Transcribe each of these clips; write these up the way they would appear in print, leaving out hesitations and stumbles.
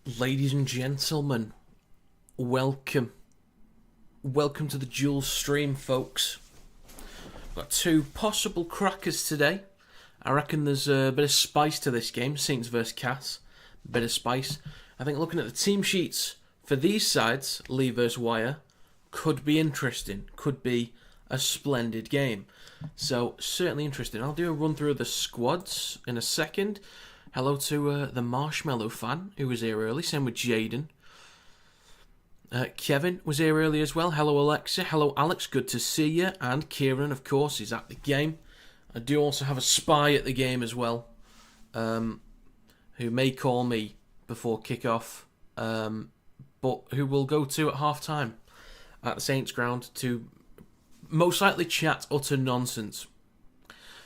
Ladies and gentlemen, welcome. Welcome to the dual stream, folks. Got two possible crackers today. I reckon there's a bit of spice to this game, Saints vs Cass. Bit of spice. I think looking at the team sheets for these sides, Leigh vs Wire, could be interesting. Could be a splendid game. So, certainly interesting. I'll do a run through of the squads in a second. Hello to the Marshmallow fan who was here early. Same with Jaden. Kevin was here early as well. Hello Alexa. Hello Alex. Good to see you. And Kieran, of course, is at the game. I do also have a spy at the game as well. Who may call me before kickoff. But who will go to at half time at the Saints ground to most likely chat utter nonsense.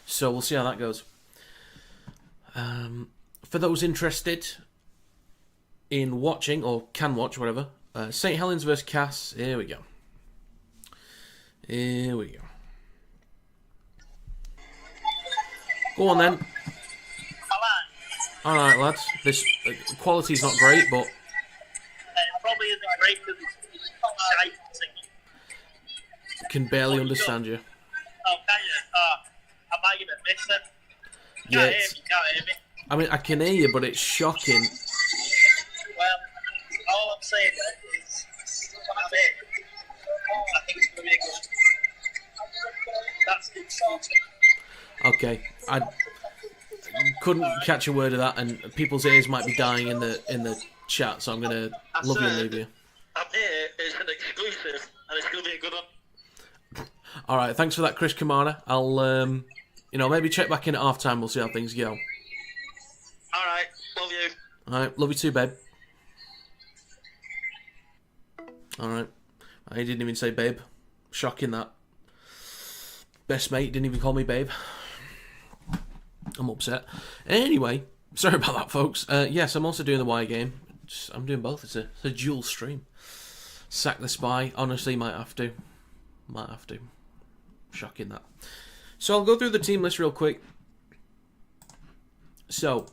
So we'll see how that goes. For those interested in watching, or can watch, whatever, St. Helens vs Cass, here we go. Here we go. Go on then. Alright lads, this quality's not great, but... It probably isn't great because it's shite singing. Can barely understand you. Oh, can you? I might give it a miss then. Yeah, Can't hear me. I mean, I can hear you, but it's shocking. Well, all I'm saying is, what I'm hearing, I think it's going to be a good. That's the exciting. Okay, I couldn't catch a word of that, and people's ears might be dying in the chat, so I'm going to love you and leave you. I'm here, it's an exclusive, and it's going to be a good one. Alright, thanks for that, Chris Kamara. I'll, maybe check back in at half time, we'll see how things go. Alright, love you. Alright, love you too, babe. Alright. I didn't even say babe. Shocking that. Best mate didn't even call me babe. I'm upset. Anyway, sorry about that, folks. Yes, I'm also doing the Wire game. I'm doing both. It's a dual stream. Sack the spy. Honestly, might have to. Shocking that. So I'll go through the team list real quick. So,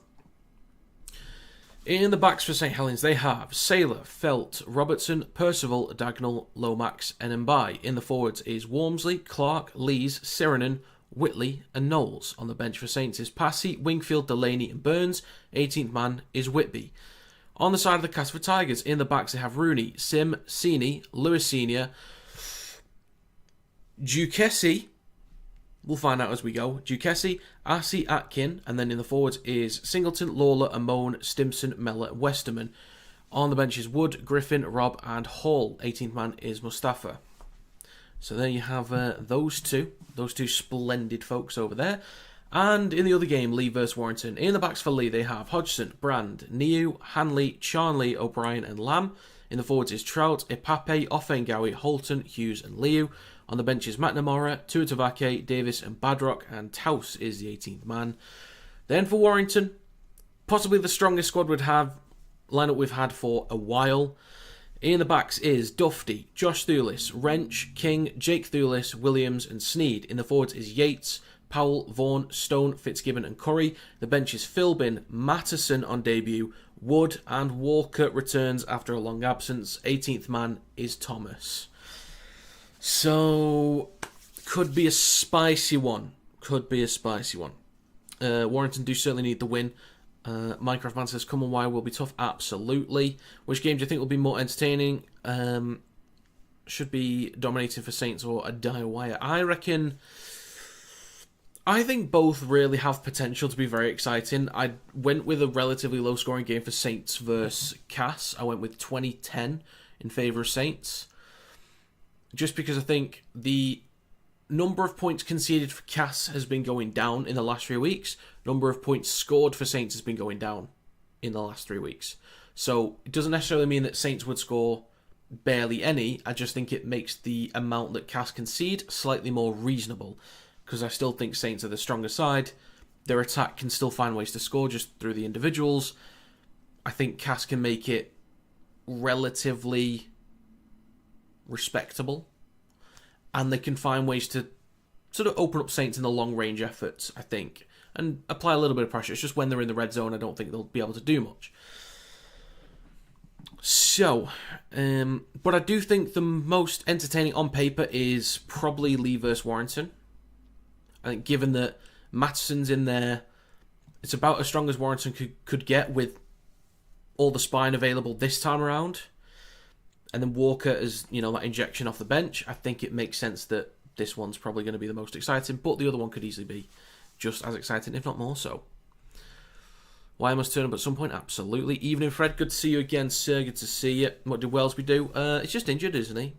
in the backs for St. Helens, they have Saylor, Felt, Robertson, Percival, Dagnall, Lomax, and Mbai. In the forwards is Wormsley, Clark, Lees, Sirenen, Whitley, and Knowles. On the bench for Saints is Passy, Wingfield, Delaney, and Burns. 18th man is Whitby. On the side of the Castleford Tigers, in the backs they have Rooney, Sim, Sini, Lewis Senior, Duquessis. We'll find out as we go. Duquessis, Arcee, Atkin, and then in the forwards is Singleton, Lawler, Amone, Stimson, Mellor, and Westerman. On the bench is Wood, Griffin, Robb, and Hall. 18th man is Mustafa. So there you have those two splendid folks over there. And in the other game, Leigh vs Warrington. In the backs for Leigh, they have Hodgson, Brand, Niu, Hanley, Charnley, O'Brien, and Lamb. In the forwards is Trout, Ipape, Offengawi, Holton, Hughes, and Liu. On the bench is McNamara, Tuatavake, Davis, and Badrock, and Taus is the 18th man. Then for Warrington, possibly the strongest squad lineup we've had for a while. In the backs is Dufty, Josh Thulis, Wrench, King, Jake Thulis, Williams, and Sneed. In the forwards is Yates, Powell, Vaughan, Stone, Fitzgibbon, and Curry. The bench is Philbin, Matteson on debut, Wood, and Walker returns after a long absence. 18th man is Thomas. So, could be a spicy one. Warrington do certainly need the win. Minecraft Man says, come on, Wire will be tough. Absolutely. Which game do you think will be more entertaining? Should be dominating for Saints or a dire Wire? I think both really have potential to be very exciting. I went with a relatively low scoring game for Saints versus Cass. I went with 20-10 in favour of Saints. Just because I think the number of points conceded for Cass has been going down in the last 3 weeks. Number of points scored for Saints has been going down in the last 3 weeks. So it doesn't necessarily mean that Saints would score barely any. I just think it makes the amount that Cass concede slightly more reasonable. Because I still think Saints are the stronger side. Their attack can still find ways to score just through the individuals. I think Cass can make it relatively respectable, and they can find ways to sort of open up Saints in the long range efforts, I think, and apply a little bit of pressure. It's just when they're in the red zone, I don't think they'll be able to do much. So, but I do think the most entertaining on paper is probably Leigh versus Warrington. I think given that Matteson's in there, it's about as strong as Warrington could get with all the spine available this time around. And then Walker as, that injection off the bench. I think it makes sense that this one's probably going to be the most exciting, but the other one could easily be just as exciting, if not more so. Why must turn up at some point? Absolutely. Evening, Fred. Good to see you again, sir. Good to see you. What did Wellesby do? It's just injured, isn't he?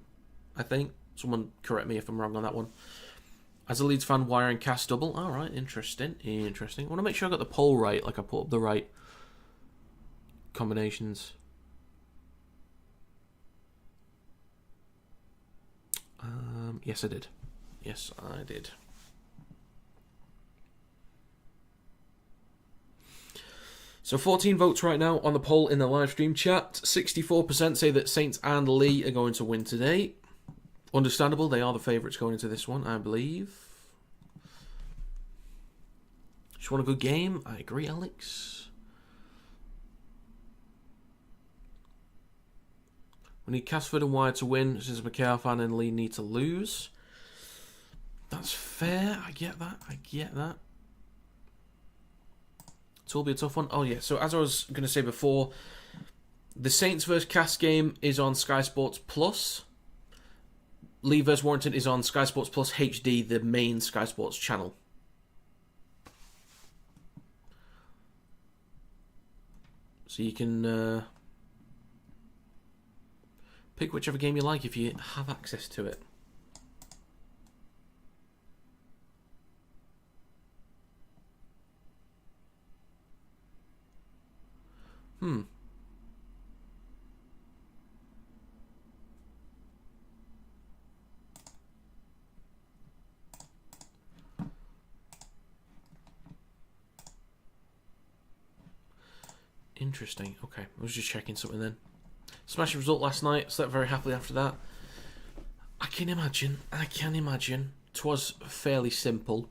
I think. Someone correct me if I'm wrong on that one. As a Leeds fan, Wire and Cast double. Alright, interesting. I want to make sure I got the poll right, like I put up the right combinations. Yes, I did. So 14 votes right now on the poll in the live stream chat. 64% say that Saints and Leigh are going to win today. Understandable, they are the favourites going into this one, I believe. Just want a good game. I agree, Alex. We need Castleford and Wire to win, since McCall fan and Leigh need to lose. That's fair. I get that. It will be a tough one. Oh, yeah. So, as I was going to say before, the Saints vs. Cast game is on Sky Sports Plus. Leigh vs. Warrington is on Sky Sports Plus HD, the main Sky Sports channel. So, you can pick whichever game you like if you have access to it. Interesting. Okay, I was just checking something then. Smashing result last night. Slept very happily after that. I can imagine. 'Twas fairly simple.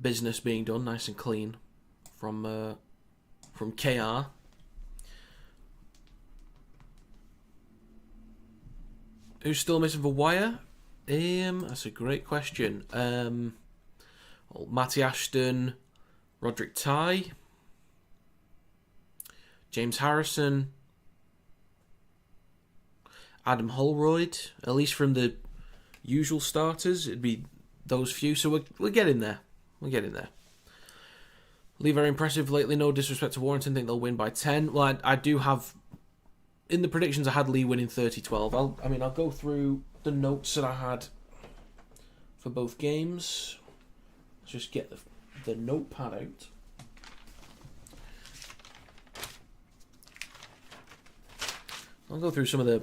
Business being done nice and clean from KR. Who's still missing for Wire? That's a great question. Matty Ashton, Roderick Ty, James Harrison, Adam Holroyd. At least from the usual starters, it'd be those few. So we're getting there. Leigh very impressive lately. No disrespect to Warrington. Think they'll win by 10. Well, I do have in the predictions. I had Leigh winning 30-12. I'll go through the notes that I had for both games. Let's just get the notepad out. I'll go through some of the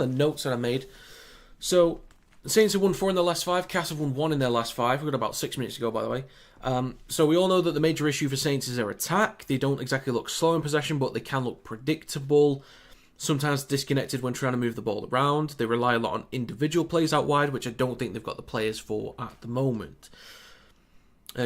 notes that I made. So, the Saints have won 4 in their last 5. Cass have won 1 in their last 5. We've got about 6 minutes to go, by the way. So we all know that the major issue for Saints is their attack. They don't exactly look slow in possession, but they can look predictable. Sometimes disconnected when trying to move the ball around. They rely a lot on individual plays out wide, which I don't think they've got the players for at the moment.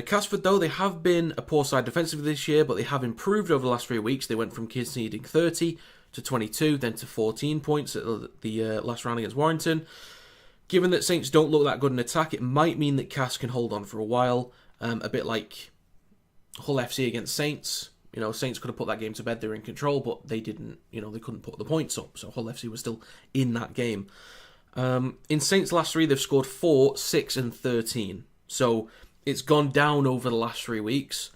Castleford, though, they have been a poor side defensively this year, but they have improved over the last 3 weeks. They went from conceding 30 to 22, then to 14 points at the last round against Warrington. Given that Saints don't look that good in attack, it might mean that Cass can hold on for a while. A bit like Hull FC against Saints. Saints could have put that game to bed. They were in control, but they didn't. They couldn't put the points up. So Hull FC was still in that game. In Saints' last 3, they've scored 4, 6, and 13. So it's gone down over the last 3 weeks.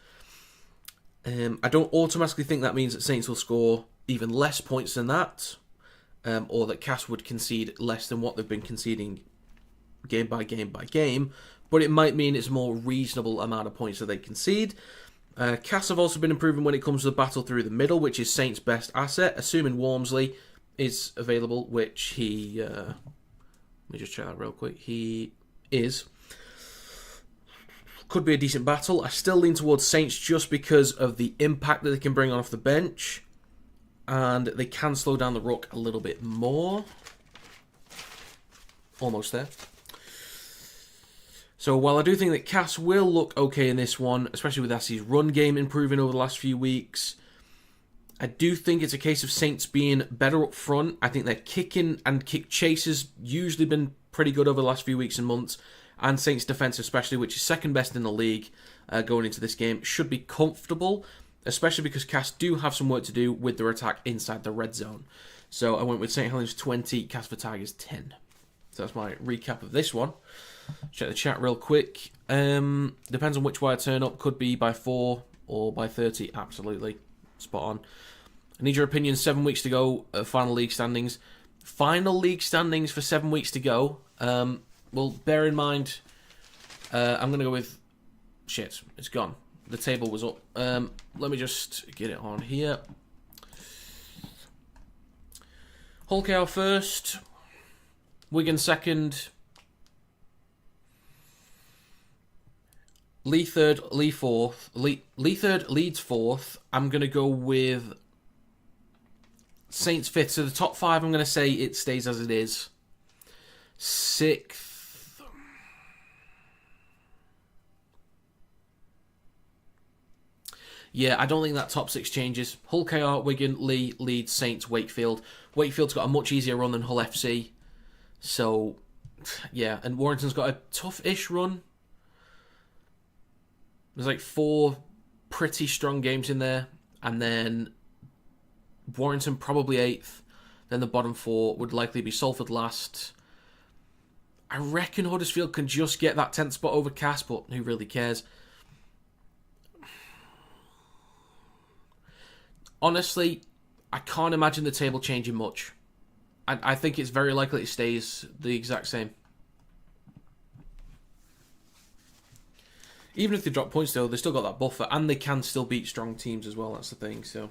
I don't automatically think that means that Saints will score even less points than that, or that Cass would concede less than what they've been conceding game by game, but it might mean it's a more reasonable amount of points that they concede. Cass have also been improving when it comes to the battle through the middle, which is Saints' best asset, assuming Walmsley is available, which he... let me just check that real quick. He is. Could be a decent battle. I still lean towards Saints just because of the impact that they can bring on off the bench, and they can slow down the ruck a little bit more. Almost there. So while I do think that Cass will look okay in this one, especially with Assie's run game improving over the last few weeks, I do think it's a case of Saints being better up front. I think their kicking and kick chase has usually been pretty good over the last few weeks and months. And Saints' defence especially, which is second best in the league going into this game, should be comfortable, especially because Cas do have some work to do with their attack inside the red zone. So I went with St. Helens 20, Castleford Tigers 10. So that's my recap of this one. Check the chat real quick. Depends on which way I turn up. Could be by 4 or by 30. Absolutely. Spot on. I need your opinion. 7 weeks to go. Final league standings. Final league standings for 7 weeks to go. Well, bear in mind, I'm going to go with... Shit, it's gone. The table was up. Let me just get it on here. Hull KR first. Wigan second. Leigh third, Leigh fourth. Leigh third, Leeds fourth. I'm going to go with Saints fifth. So the top 5, I'm going to say it stays as it is. 6th. Yeah, I don't think that top 6 changes. Hull KR, Wigan, Leigh, Leeds, Saints, Wakefield. Wakefield's got a much easier run than Hull FC. So, yeah. And Warrington's got a tough-ish run. There's like 4 pretty strong games in there. And then Warrington probably 8th. Then the bottom 4 would likely be Salford last. I reckon Huddersfield can just get that 10th spot over Cas, but who really cares? Honestly, I can't imagine the table changing much. I think it's very likely it stays the exact same. Even if they drop points, though, they've still got that buffer, and they can still beat strong teams as well. That's the thing. So,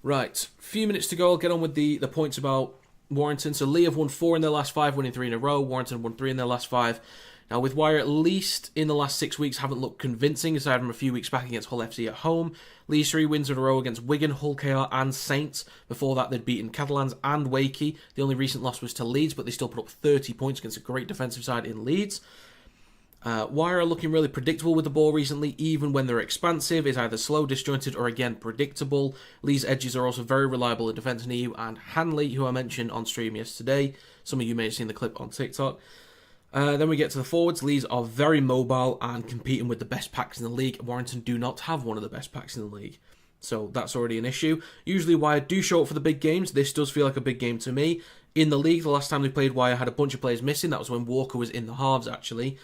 right, few minutes to go. I'll get on with the points about Warrington. So Leigh have won 4 in their last 5, winning 3 in a row. Warrington won 3 in their last 5. Now, with Wire, at least in the last 6 weeks, haven't looked convincing, aside from a few weeks back against Hull FC at home. Leigh's 3 wins in a row against Wigan, Hull KR and Saints. Before that, they'd beaten Catalans and Wakey. The only recent loss was to Leeds, but they still put up 30 points against a great defensive side in Leeds. Wire are looking really predictable with the ball recently, even when they're expansive, is either slow, disjointed, or again, predictable. Leigh's edges are also very reliable in defence and EU, and Hanley, who I mentioned on stream yesterday. Some of you may have seen the clip on TikTok. Then we get to the forwards. Leigh's are very mobile and competing with the best packs in the league. Warrington do not have one of the best packs in the league. So that's already an issue. Usually Wire do show up for the big games. This does feel like a big game to me. In the league, the last time we played, Wire had a bunch of players missing. That was when Walker was in the halves, actually.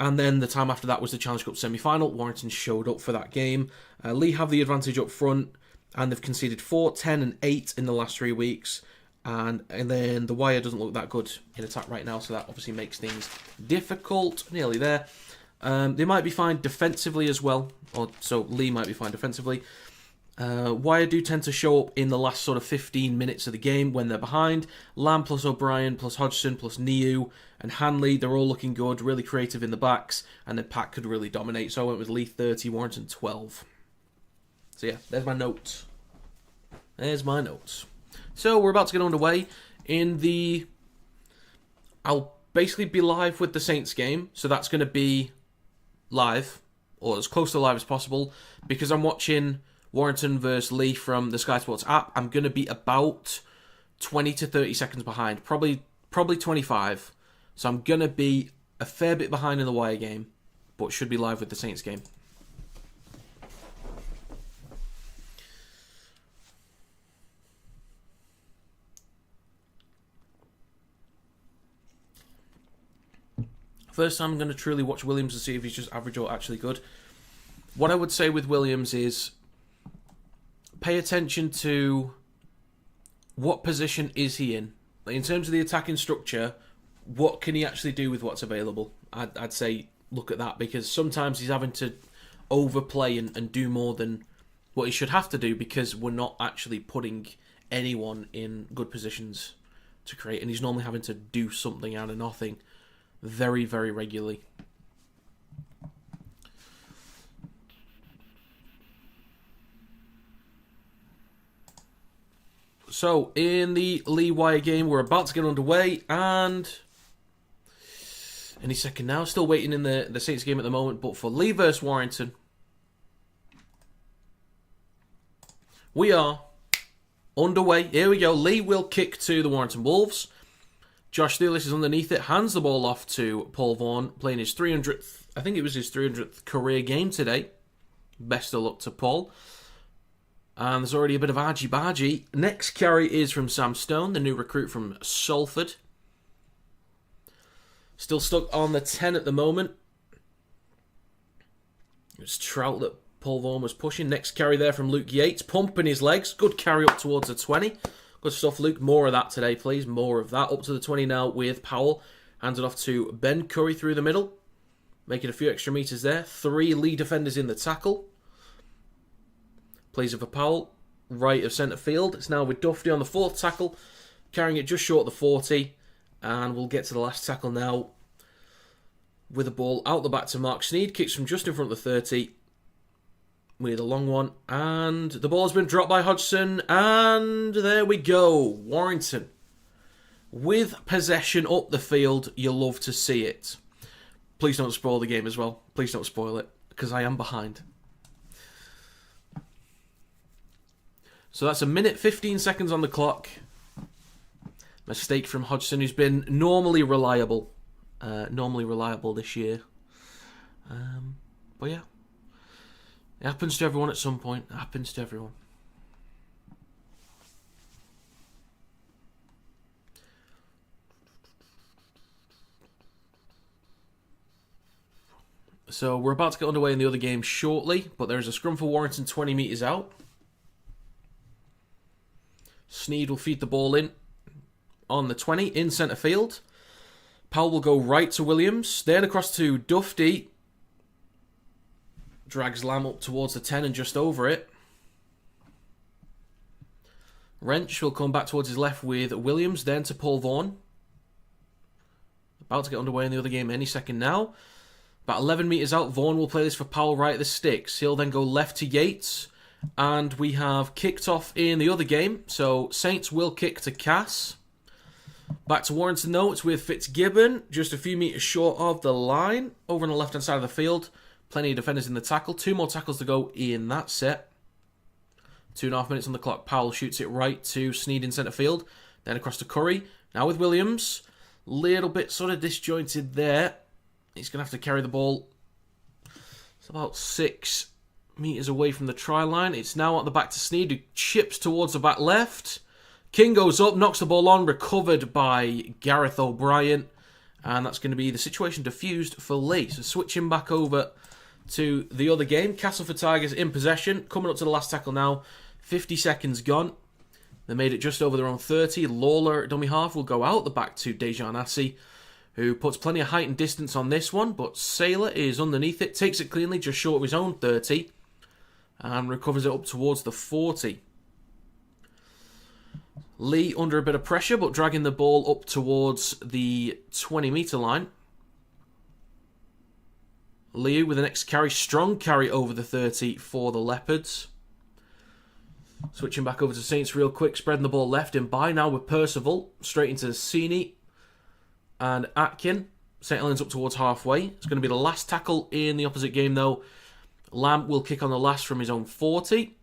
And then the time after that was the Challenge Cup semi-final. Warrington showed up for that game. Leigh have the advantage up front, and they've conceded 4, 10 and 8 in the last 3 weeks. And then the Wire doesn't look that good in attack right now, so that obviously makes things difficult. Nearly there. They might be fine defensively as well, so Leigh might be fine defensively. Wire do tend to show up in the last sort of 15 minutes of the game when they're behind. Lamb plus O'Brien plus Hodgson plus Niu and Hanley, they're all looking good, really creative in the backs, and then Pack could really dominate. So I went with Leigh 30, Warrington 12. So yeah, there's my notes. There's my notes. So we're about to get underway in the... I'll basically be live with the Saints game, so that's going to be live, or as close to live as possible, because I'm watching Warrington versus Leigh from the Sky Sports app. I'm going to be about 20 to 30 seconds behind, probably 25. So I'm going to be a fair bit behind in the Wire game, but should be live with the Saints game. First time I'm going to truly watch Williams to see if he's just average or actually good. What I would say with Williams is pay attention to what position is he in. Like in terms of the attacking structure, what can he actually do with what's available? I'd say look at that, because sometimes he's having to overplay and do more than what he should have to do, because we're not actually putting anyone in good positions to create, and he's normally having to do something out of nothing very, very regularly. So, in the Leigh Wire game, we're about to get underway, and any second now. Still waiting in the Saints game at the moment, but for Leigh versus Warrington, We are underway. Here we go. Leigh will kick to the Warrington Wolves. Josh Thulis is underneath it, hands the ball off to Paul Vaughan, playing his 300th, I think it was his 300th career game today. Best of luck to Paul. And there's already a bit of argy-bargy. Next carry is from Sam Stone, the new recruit from Salford. Still stuck on the 10 at the moment. It's Trout that Paul Vaughan was pushing. Next carry there from Luke Yates, pumping his legs. Good carry up towards the 20. Good stuff, Luke. More of that today, please. More of that. Up to the 20 now with Powell. Handed off to Ben Curry through the middle. Making a few extra metres there. 3 Leigh defenders in the tackle. Plays it for Powell. Right of centre field. It's now with Duffy on the 4th tackle. Carrying it just short of the 40. And we'll get to the last tackle now. With the ball out the back to Mark Sneed. Kicks from just in front of the 30. We need a long one. And the ball's been dropped by Hodgson. And there we go. Warrington. With possession up the field. You'll love to see it. Please don't spoil the game as well. Please don't spoil it. Because I am behind. So that's 1 minute 15 seconds on the clock. Mistake from Hodgson, who's been normally reliable. This year. But yeah. It happens to everyone at some point. It happens to everyone. So we're about to get underway in the other game shortly, but there's a scrum for Warrington 20 metres out. Sneed will feed the ball in on the 20 in centre field. Powell will go right to Williams, then across to Dufty. Drags Lamb up towards the 10 and just over it. Wrench will come back towards his left with Williams, then to Paul Vaughan. About to get underway in the other game any second now. About 11 metres out, Vaughan will play this for Powell right at the sticks. He'll then go left to Yates. And we have kicked off in the other game. So Saints will kick to Cass. Back to Warrington though, it's with Fitzgibbon. Just a few metres short of the line. Over on the left-hand side of the field. Plenty of defenders in the tackle. 2 more tackles to go in that set. 2.5 minutes on the clock. Powell shoots it right to Sneed in centre field. Then across to Curry. Now with Williams. Little bit sort of disjointed there. He's going to have to carry the ball. It's about 6 metres away from the try line. It's now at the back to Sneed, who chips towards the back left. King goes up, knocks the ball on, recovered by Gareth O'Brien. And that's going to be the situation diffused for Leigh. So switching back over to the other game. Castleford Tigers in possession. Coming up to the last tackle now. 50 seconds gone. They made it just over their own 30. Lawler, dummy half, will go out the back to Dejan Assi, who puts plenty of height and distance on this one. But Saylor is underneath it. Takes it cleanly, just short of his own 30. And recovers it up towards the 40. Leigh under a bit of pressure, but dragging the ball up towards the 20-metre line. Leigh with the next carry, strong carry over the 30 for the Leopards. Switching back over to Saints real quick, spreading the ball left and by now with Percival. Straight into Sini and Atkin. St. Helens up towards halfway. It's going to be the last tackle in the opposite game though. Lamb will kick on the last from his own 40.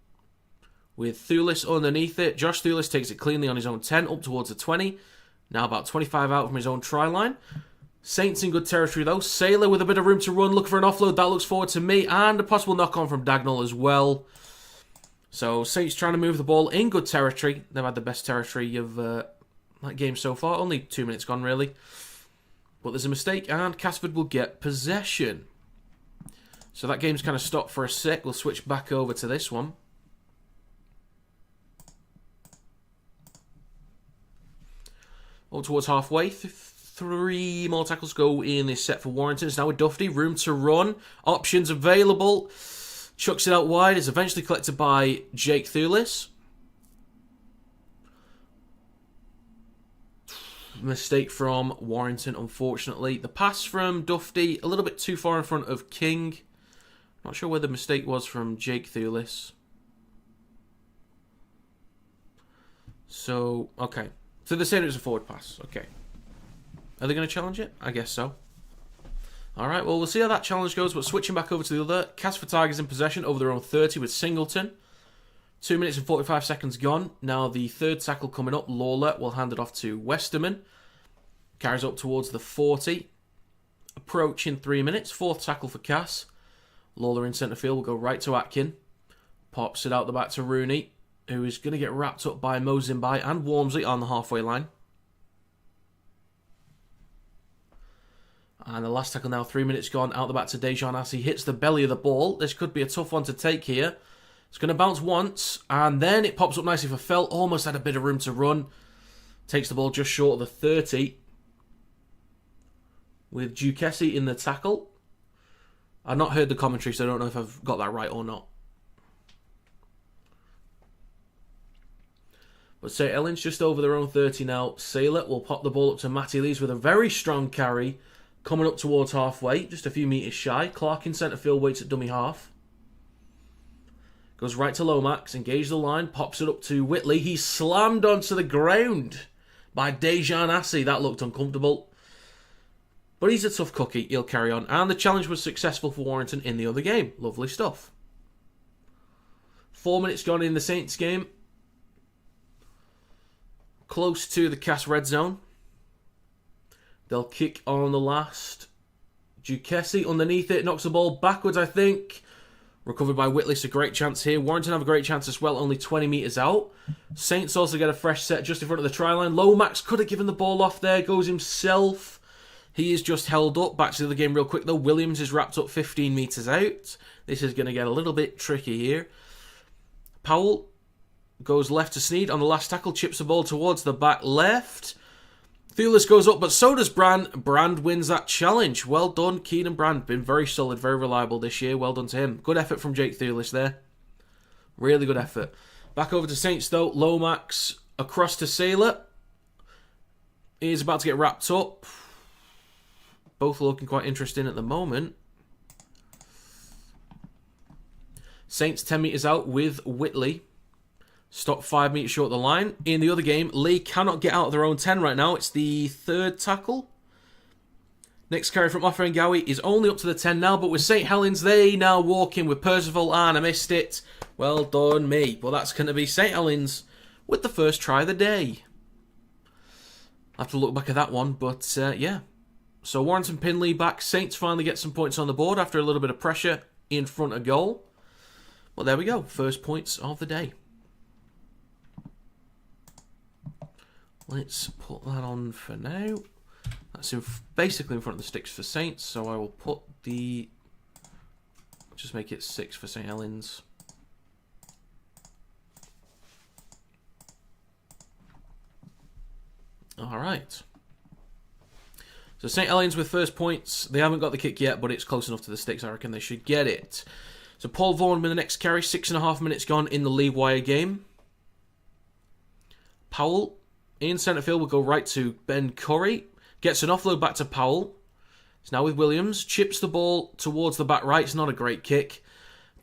With Thulis underneath it. Josh Thulis takes it cleanly on his own 10 up towards the 20. Now about 25 out from his own try line. Saints in good territory though. Saylor with a bit of room to run, looking for an offload. That looks forward to me. And a possible knock-on from Dagnall as well. So Saints trying to move the ball in good territory. They've had the best territory of that game so far. Only 2 minutes gone really. But there's a mistake and Castleford will get possession. So that game's kind of stopped for a sec. We'll switch back over to this one. Up towards halfway. 3 more tackles go in this set for Warrington. It's now with Dufty. Room to run. Options available. Chucks it out wide. It's eventually collected by Jake Thulis. Mistake from Warrington, unfortunately. The pass from Dufty, a little bit too far in front of King. Not sure where the mistake was from Jake Thulis. So, okay. So they're saying it was a forward pass. Okay. Are they going to challenge it? I guess so. Alright, well, we'll see how that challenge goes. But switching back over to the other. Castleford Tigers in possession over their own 30 with Singleton. 2 minutes and 45 seconds gone. Now the third tackle coming up. Lawler will hand it off to Westerman. Carries up towards the 40. Approaching 3 minutes. Fourth tackle for Cass. Lawler in centre field will go right to Atkin. Pops it out the back to Rooney, who is going to get wrapped up by Mozimbai and Walmsley on the halfway line. And the last tackle now, 3 minutes gone, out the back to Dejan Assi. Hits the belly of the ball. This could be a tough one to take here. It's going to bounce once, and then it pops up nicely for Felt. Almost had a bit of room to run. Takes the ball just short of the 30. With Duquessis in the tackle. I've not heard the commentary, so I don't know if I've got that right or not. But St. Helens just over their own 30 now. Saylor will pop the ball up to Matty Lees with a very strong carry. Coming up towards halfway, just a few metres shy. Clark in centre field waits at dummy half. Goes right to Lomax, engage the line, pops it up to Whitley. He's slammed onto the ground by Dejan Assi. That looked uncomfortable. But he's a tough cookie, he'll carry on. And the challenge was successful for Warrington in the other game. Lovely stuff. 4 minutes gone in the Saints game. Close to the Cass red zone. They'll kick on the last. Duquessis underneath it. Knocks the ball backwards, I think. Recovered by Whitley. It's a great chance here. Warrington have a great chance as well. Only 20 metres out. Saints also get a fresh set just in front of the try line. Lomax could have given the ball off there. Goes himself. He is just held up. Back to the other game real quick though. Williams is wrapped up 15 metres out. This is going to get a little bit tricky here. Powell goes left to Sneed on the last tackle. Chips the ball towards the back left. Thulis goes up, but so does Brand. Brand wins that challenge. Well done, Keenan Brand. Been very solid, very reliable this year. Well done to him. Good effort from Jake Thulis there. Really good effort. Back over to Saints, though. Lomax across to Saylor. He is about to get wrapped up. Both are looking quite interesting at the moment. Saints 10 metres out with Whitley. Stop 5 metres short of the line. In the other game, Leigh cannot get out of their own 10 right now. It's the third tackle. Next carry from Offengawi is only up to the 10 now, but with St. Helens, they now walk in with Percival, and I missed it. Well done, me. Well, that's going to be St. Helens with the first try of the day. I'll have to look back at that one, but yeah. So Warrington pin Leigh back. Saints finally get some points on the board after a little bit of pressure in front of goal. Well, there we go. First points of the day. Let's put that on for now. That's basically in front of the sticks for Saints, so I will put the... just make it 6 for St. Helens. Alright. So St. Helens with first points. They haven't got the kick yet, but it's close enough to the sticks. I reckon they should get it. So Paul Vaughan with the next carry. 6.5 minutes gone in the Leigh Wire game. Powell in centre field will go right to Ben Curry. Gets an offload back to Powell. It's now with Williams. Chips the ball towards the back right. It's not a great kick.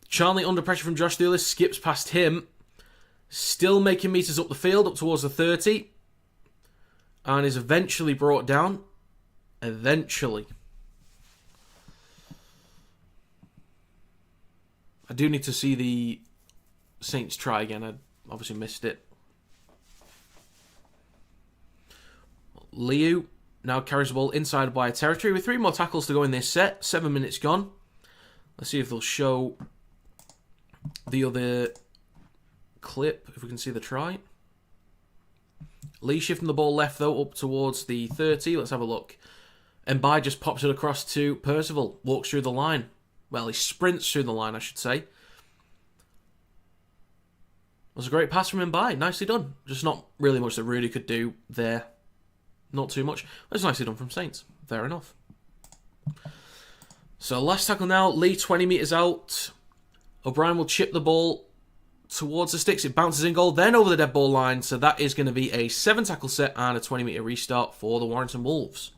Charnley under pressure from Josh Thulis. Skips past him. Still making metres up the field, up towards the 30. And is eventually brought down. Eventually. I do need to see the Saints try again. I obviously missed it. Liu now carries the ball inside Wire territory with 3 more tackles to go in this set. 7 minutes gone. Let's see if they'll show the other clip, if we can see the try. Leigh shifting the ball left, though, up towards the 30. Let's have a look. Mbai just pops it across to Percival. Walks through the line. Well, he sprints through the line, I should say. It was a great pass from Mbai. Nicely done. Just not really much that Rudy could do there. Not too much. That's nicely done from Saints. Fair enough. So last tackle now. Leigh 20 metres out. O'Brien will chip the ball towards the sticks. It bounces in goal. Then over the dead ball line. So that is going to be a 7 tackle set and a 20 metre restart for the Warrington Wolves.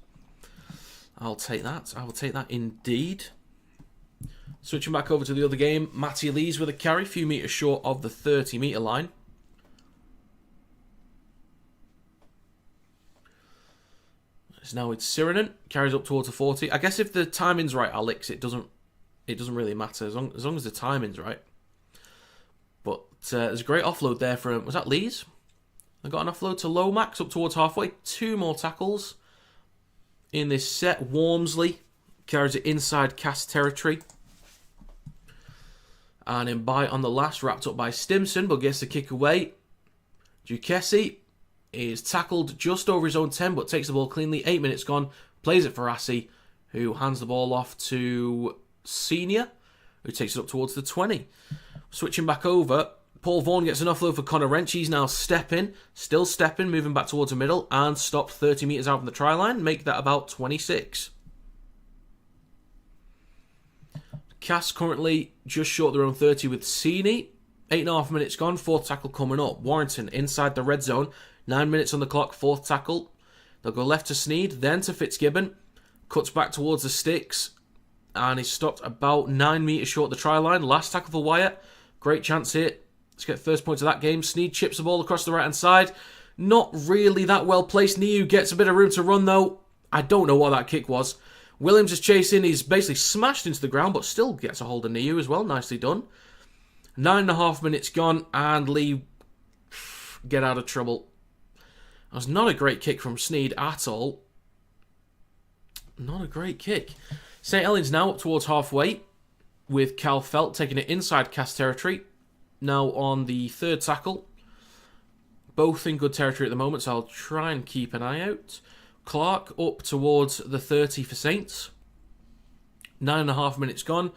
I'll take that. I will take that indeed. Switching back over to the other game. Matty Lees with a carry. A few metres short of the 30 metre line. Now it's Sirinen, carries up towards the 40. I guess if the timing's right, Alex, it doesn't really matter as long as the timing's right. But there's a great offload there from, was that Lee's? I got an offload to Lomax up towards halfway. 2 more tackles in this set. Wormsley carries it inside cast territory. And in bite on the last, wrapped up by Stimson, but gets the kick away. Duquessis is tackled just over his own 10, but takes the ball cleanly. 8 minutes gone. Plays it for Assey, who hands the ball off to Senior, who takes it up towards the 20. Switching back over, Paul Vaughan gets an offload for Connor Wrench. He's now still stepping, moving back towards the middle, and stopped 30 metres out from the try line. Make that about 26. Cass currently just short of their own 30 with Sini. 8.5 minutes gone, 4th tackle coming up. Warrington inside the red zone. 9 minutes on the clock, 4th tackle. They'll go left to Sneed, then to Fitzgibbon. Cuts back towards the sticks. And he's stopped about 9 metres short of the try line. Last tackle for Wyatt. Great chance here. Let's get first points of that game. Sneed chips the ball across the right-hand side. Not really that well placed. Niu gets a bit of room to run, though. I don't know what that kick was. Williams is chasing. He's basically smashed into the ground, but still gets a hold of Niu as well. Nicely done. 9.5 minutes gone, and Lee get out of trouble. That was not a great kick from Sneed at all. Not a great kick. St. Helens now up towards halfway, with Cal Felt taking it inside cast territory. Now on the 3rd tackle. Both in good territory at the moment, so I'll try and keep an eye out. Clark up towards the 30 for Saints. 9.5 minutes gone.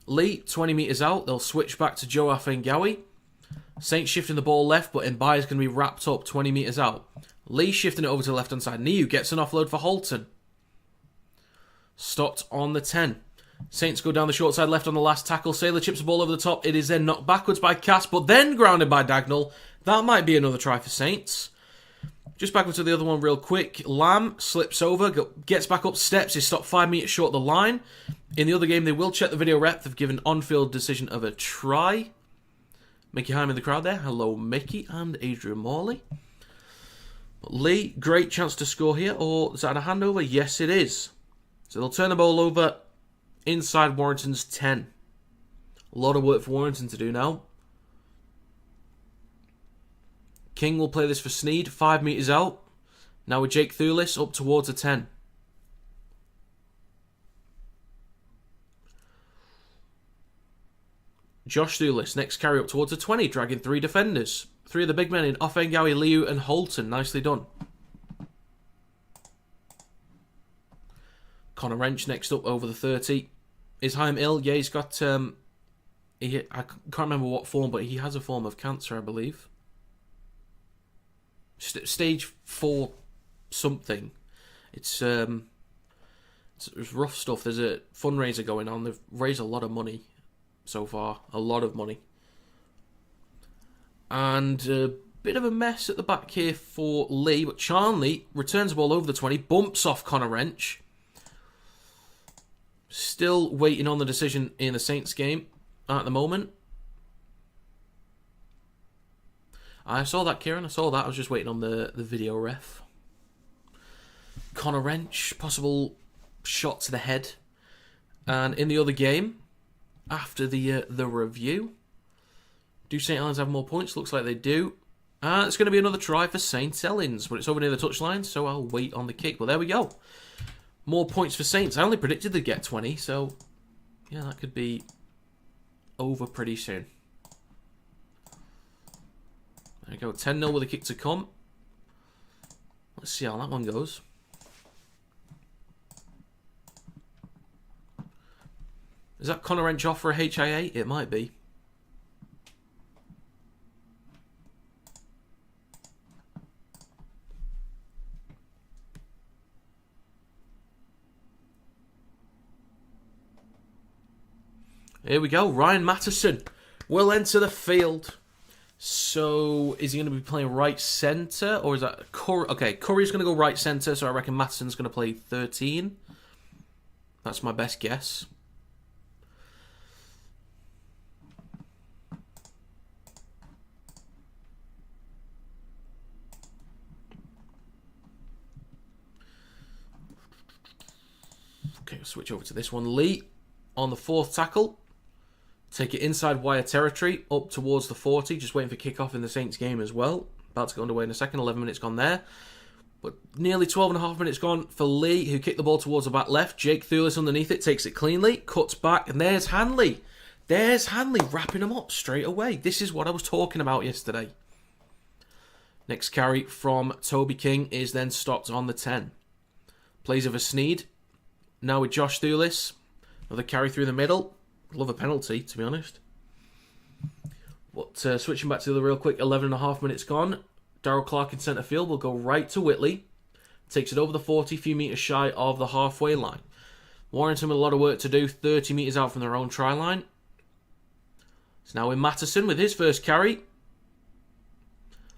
Lee, 20 metres out. They'll switch back to Joe Afengawi. Saints shifting the ball left, but Mbai is going to be wrapped up 20 metres out. Lee shifting it over to the left-hand side. Niu gets an offload for Holton. Stopped on the 10. Saints go down the short side left on the last tackle. Sailor chips the ball over the top. It is then knocked backwards by Cass, but then grounded by Dagnall. That might be another try for Saints. Just back to the other one real quick. Lamb slips over, gets back up steps. Is stopped 5 metres short of the line. In the other game, they will check the video rep. They've given on-field decision of a try. Mickey Heim in the crowd there. Hello, Mickey and Adrian Morley. But Lee, great chance to score here. Or is that a handover? Yes, it is. So they'll turn the ball over inside Warrington's 10. A lot of work for Warrington to do now. King will play this for Sneed, 5 metres out. Now with Jake Thulis up towards the 10. Josh Thulis, next carry up towards the 20, dragging 3 defenders. 3 of the big men in Offengawi, Liu and Holton. Nicely done. Connor Wrench next up over the 30. Is Haim ill? Yeah, he's got... I can't remember what form, but he has a form of cancer, I believe. Stage 4 something. It's rough stuff. There's a fundraiser going on. They've raised a lot of money so far. A lot of money. And a bit of a mess at the back here for Lee. But Charnley returns the ball over the 20. Bumps off Connor Wrench. Still waiting on the decision in the Saints game at the moment. I saw that, Kieran. I saw that. I was just waiting on the video ref. Connor Wrench, possible shot to the head. And in the other game, after the review, do St. Helens have more points? Looks like they do. It's going to be another try for St. Helens, but it's over near the touchline, so I'll wait on the kick. But there we go. More points for Saints. I only predicted they'd get 20, so yeah, that could be over pretty soon. There we go, 10-0 with a kick to come. Let's see how that one goes. Is that Connor Wrench off for a HIA? It might be. Here we go, Ryan Matteson will enter the field. So, is he going to be playing right centre, or is that Curry? Okay, Curry's going to go right centre, so I reckon Matteson's going to play 13. That's my best guess. Okay, we'll switch over to this one. Lee on the 4th tackle. Take it inside wire territory, up towards the 40, just waiting for kickoff in the Saints game as well. About to go underway in a second, 11 minutes gone there. But nearly 12 and a half minutes gone for Leigh, who kicked the ball towards the back left. Jake Thulis underneath it, takes it cleanly, cuts back, and there's Hanley. There's Hanley wrapping him up straight away. This is what I was talking about yesterday. Next carry from Toby King is then stopped on the 10. Plays over Sneed. Now with Josh Thulis. Another carry through the middle. Love a penalty, to be honest. But switching back to the real quick, 11 and a half minutes gone. Darryl Clark in centre field will go right to Whitley. Takes it over the 40, few metres shy of the halfway line. Warrington with a lot of work to do, 30 metres out from their own try line. It's now in Matteson with his first carry.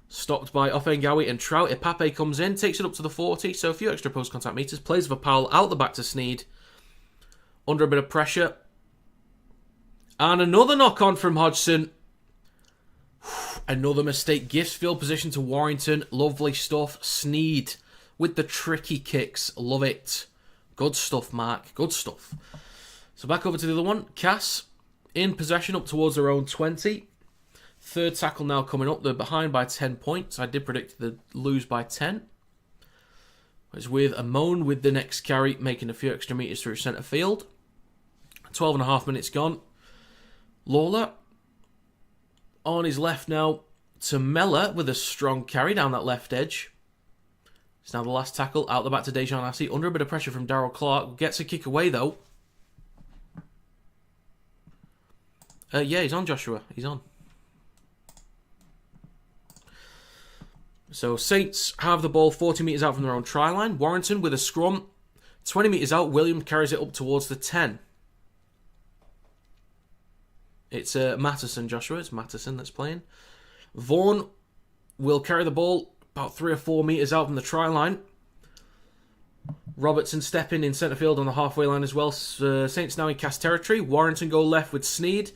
Stopped by Offengawi and Trout. Ipape comes in, takes it up to the 40, so a few extra post-contact metres. Plays for Powell out the back to Sneed. Under a bit of pressure. And another knock-on from Hodgson. Another mistake. Gives field position to Warrington. Lovely stuff. Sneed with the tricky kicks. Love it. Good stuff, Mark. Good stuff. So back over to the other one. Cass in possession up towards their own 20. Third tackle now coming up. They're behind by 10 points. I did predict they'd lose by 10. It's with Amon with the next carry, making a few extra metres through centre field. 12 and a half minutes gone. Lawler on his left now to Mella with a strong carry down that left edge. It's now the last tackle out the back to Dejan Assey. Under a bit of pressure from Darryl Clark. Gets a kick away though. Yeah, he's on, Joshua. He's on. So Saints have the ball 40 metres out from their own try line. Warrington with a scrum. 20 metres out. Williams carries it up towards the 10. It's Matteson, Joshua. It's Matteson that's playing. Vaughan will carry the ball about 3 or 4 metres out from the try line. Robertson stepping in centre field on the halfway line as well. Saints now in Cass territory. Warrington go left with Sneed.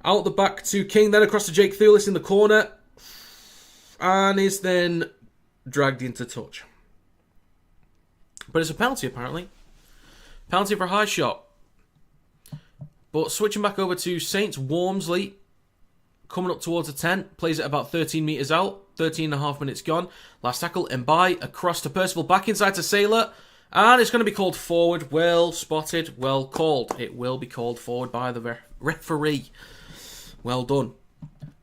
Out the back to King, then across to Jake Thulis in the corner. And is then dragged into touch. But it's a penalty apparently. Penalty for a high shot. But switching back over to Saints, Wormsley coming up towards the 10. Plays it about 13 metres out. 13 and a half minutes gone. Last tackle, Mbai across to Percival. Back inside to Saylor. And it's going to be called forward. Well spotted. Well called. It will be called forward by the referee. Well done.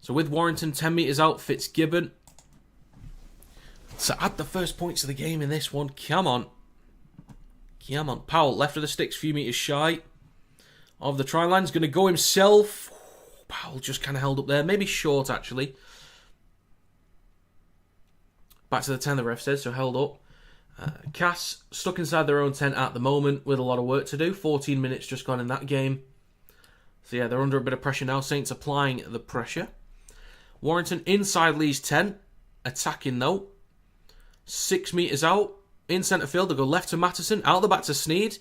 So with Warrington 10 metres out, Fitzgibbon. So add the first points of the game in this one. Come on. Come on. Powell, left of the sticks, few metres shy of the try line. He's going to go himself. Powell just kind of held up there. Maybe short, actually. Back to the 10, the ref said, so held up. Cass stuck inside their own 10 at the moment with a lot of work to do. 14 minutes just gone in that game. So yeah, they're under a bit of pressure now. Saints applying the pressure. Warrington inside Leigh's 10. Attacking though. 6 metres out. In centre field, they go left to Matteson. Out the back to Sneed.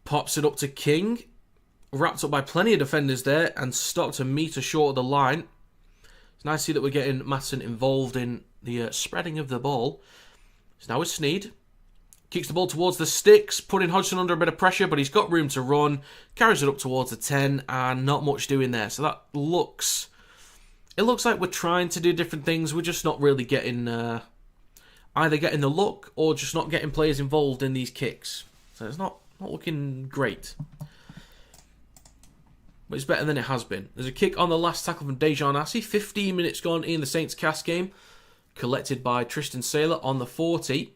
Pops it up to King. Wrapped up by plenty of defenders there and stopped a metre short of the line. It's nice to see that we're getting Matteson involved in the spreading of the ball. So now it's Sneed. Kicks the ball towards the sticks, putting Hodgson under a bit of pressure, but he's got room to run. Carries it up towards the 10 and not much doing there. So that looks... It looks like we're trying to do different things. We're just not really getting... either getting the look or just not getting players involved in these kicks. So it's not looking great. But it's better than it has been. There's a kick on the last tackle from Dejan Assey. 15 minutes gone in the Saints Cass game. Collected by Tristan Saylor on the 40.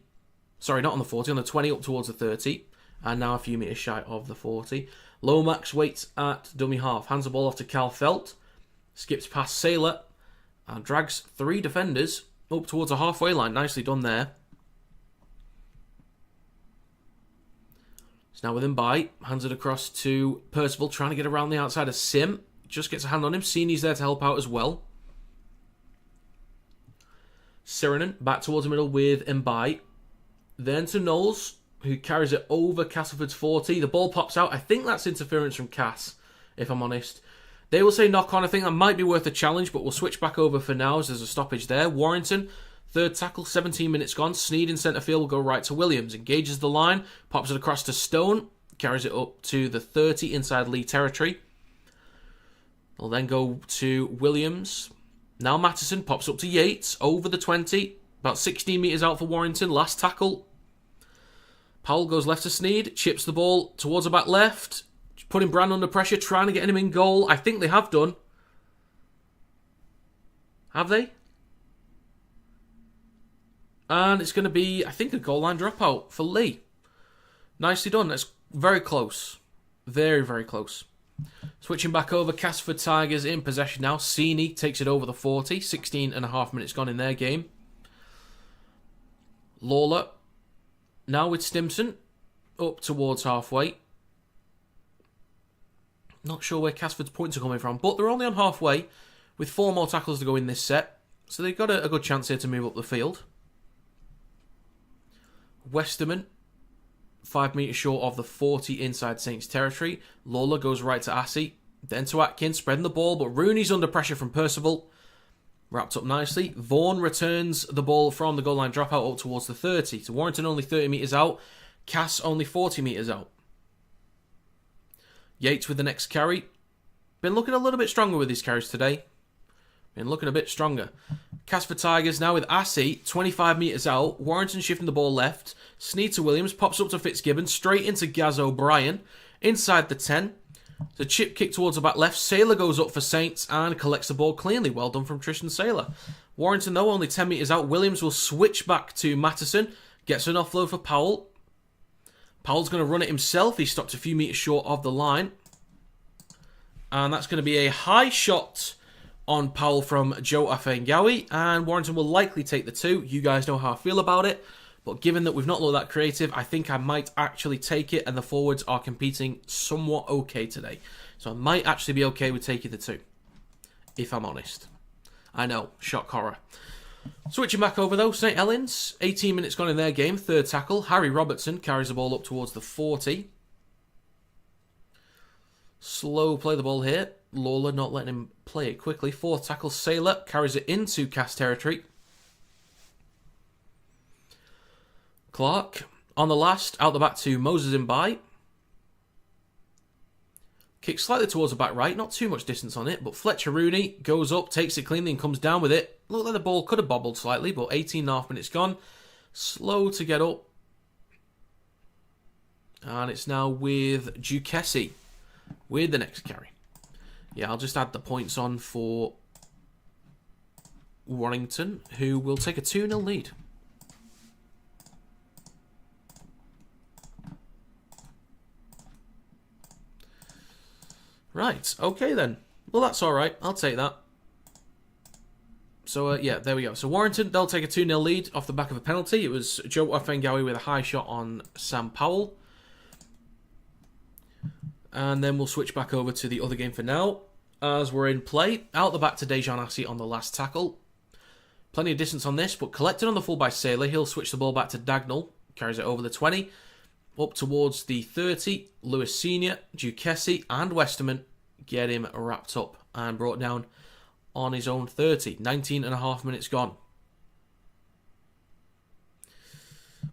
Sorry, not on the 40, on the 20 up towards the 30. And now a few metres shy of the 40. Lomax waits at dummy half. Hands the ball off to Cal Felt. Skips past Saylor. And drags 3 defenders up towards the halfway line. Nicely done there. It's now with him by. Hands it across to Percival. Trying to get around the outside of Sim. Just gets a hand on him. Sini's there to help out as well. Siranen back towards the middle with Mbai. Then to Knowles, who carries it over Castleford's 40. The ball pops out. I think that's interference from Cass, if I'm honest. They will say knock on. I think that might be worth a challenge, but we'll switch back over for now as there's a stoppage there. Warrington, third tackle, 17 minutes gone. Sneed in centre field will go right to Williams. Engages the line, pops it across to Stone. Carries it up to the 30 inside Leigh territory. We'll then go to Williams. Now Mattison pops up to Yates over the 20. About 16 metres out for Warrington. Last tackle. Powell goes left to Sneed. Chips the ball towards the back left. Putting Brand under pressure. Trying to get him in goal. I think they have done. Have they? And it's going to be, I think, a goal line dropout for Leigh. Nicely done. That's very close. Very, very close. Switching back over, Castleford Tigers in possession now. Sini takes it over the 40. 16 and a half minutes gone in their game. Lawler now with Stimson up towards halfway. Not sure where Casford's points are coming from, but they're only on halfway with 4 more tackles to go in this set. So they've got a good chance here to move up the field. Westerman, 5 metres short of the 40 inside Saints territory. Lawler goes right to Assey, then to Atkins, spreading the ball, but Rooney's under pressure from Percival. Wrapped up nicely. Vaughan returns the ball from the goal line dropout up towards the 30. So Warrington only 30 metres out. Cass only 40 metres out. Yates with the next carry. Been looking a little bit stronger with his carries today. Been looking a bit stronger. Castleford Tigers now with Assey, 25 metres out. Warrington shifting the ball left. Sneed to Williams, pops up to Fitzgibbon, straight into Gaz O'Brien. Inside the 10. The chip kick towards the back left. Saylor goes up for Saints and collects the ball cleanly. Well done from Tristan Saylor. Warrington, though, only 10 metres out. Williams will switch back to Mattison. Gets an offload for Powell. Powell's going to run it himself. He stopped a few metres short of the line. And that's going to be a high shot on Powell from Joe Afengawi. And Warrington will likely take the 2. You guys know how I feel about it. But given that we've not looked that creative, I think I might actually take it. And the forwards are competing somewhat okay today. So I might actually be okay with taking the 2. If I'm honest. I know, shock horror. Switching back over though, St Helens. 18 minutes gone in their game. 3rd tackle. Harry Robertson carries the ball up towards the 40. Slow play the ball here. Lawler not letting him play it quickly. 4th tackle. Saylor carries it into Cass territory. Clark on the last, out the back to Moses in by. Kicks slightly towards the back right, not too much distance on it, but Fletcher Rooney goes up, takes it cleanly and comes down with it. Looked like the ball could have bobbled slightly, but 18.5 minutes gone. Slow to get up. And it's now with Duquessis with the next carry. Yeah, I'll just add the points on for Warrington, who will take a 2-0 lead. Right, okay then. Well, that's alright. I'll take that. So, yeah, there we go. So, Warrington, they'll take a 2-0 lead off the back of a penalty. It was Joe Afengawi with a high shot on Sam Powell. And then we'll switch back over to the other game for now. As we're in play, out the back to Dejan Assey on the last tackle. Plenty of distance on this, but collected on the full by Saylor. He'll switch the ball back to Dagnall. Carries it over the 20. Up towards the 30. Lewis Senior, Duquessis and Westerman get him wrapped up and brought down on his own 30. 19.5 minutes gone.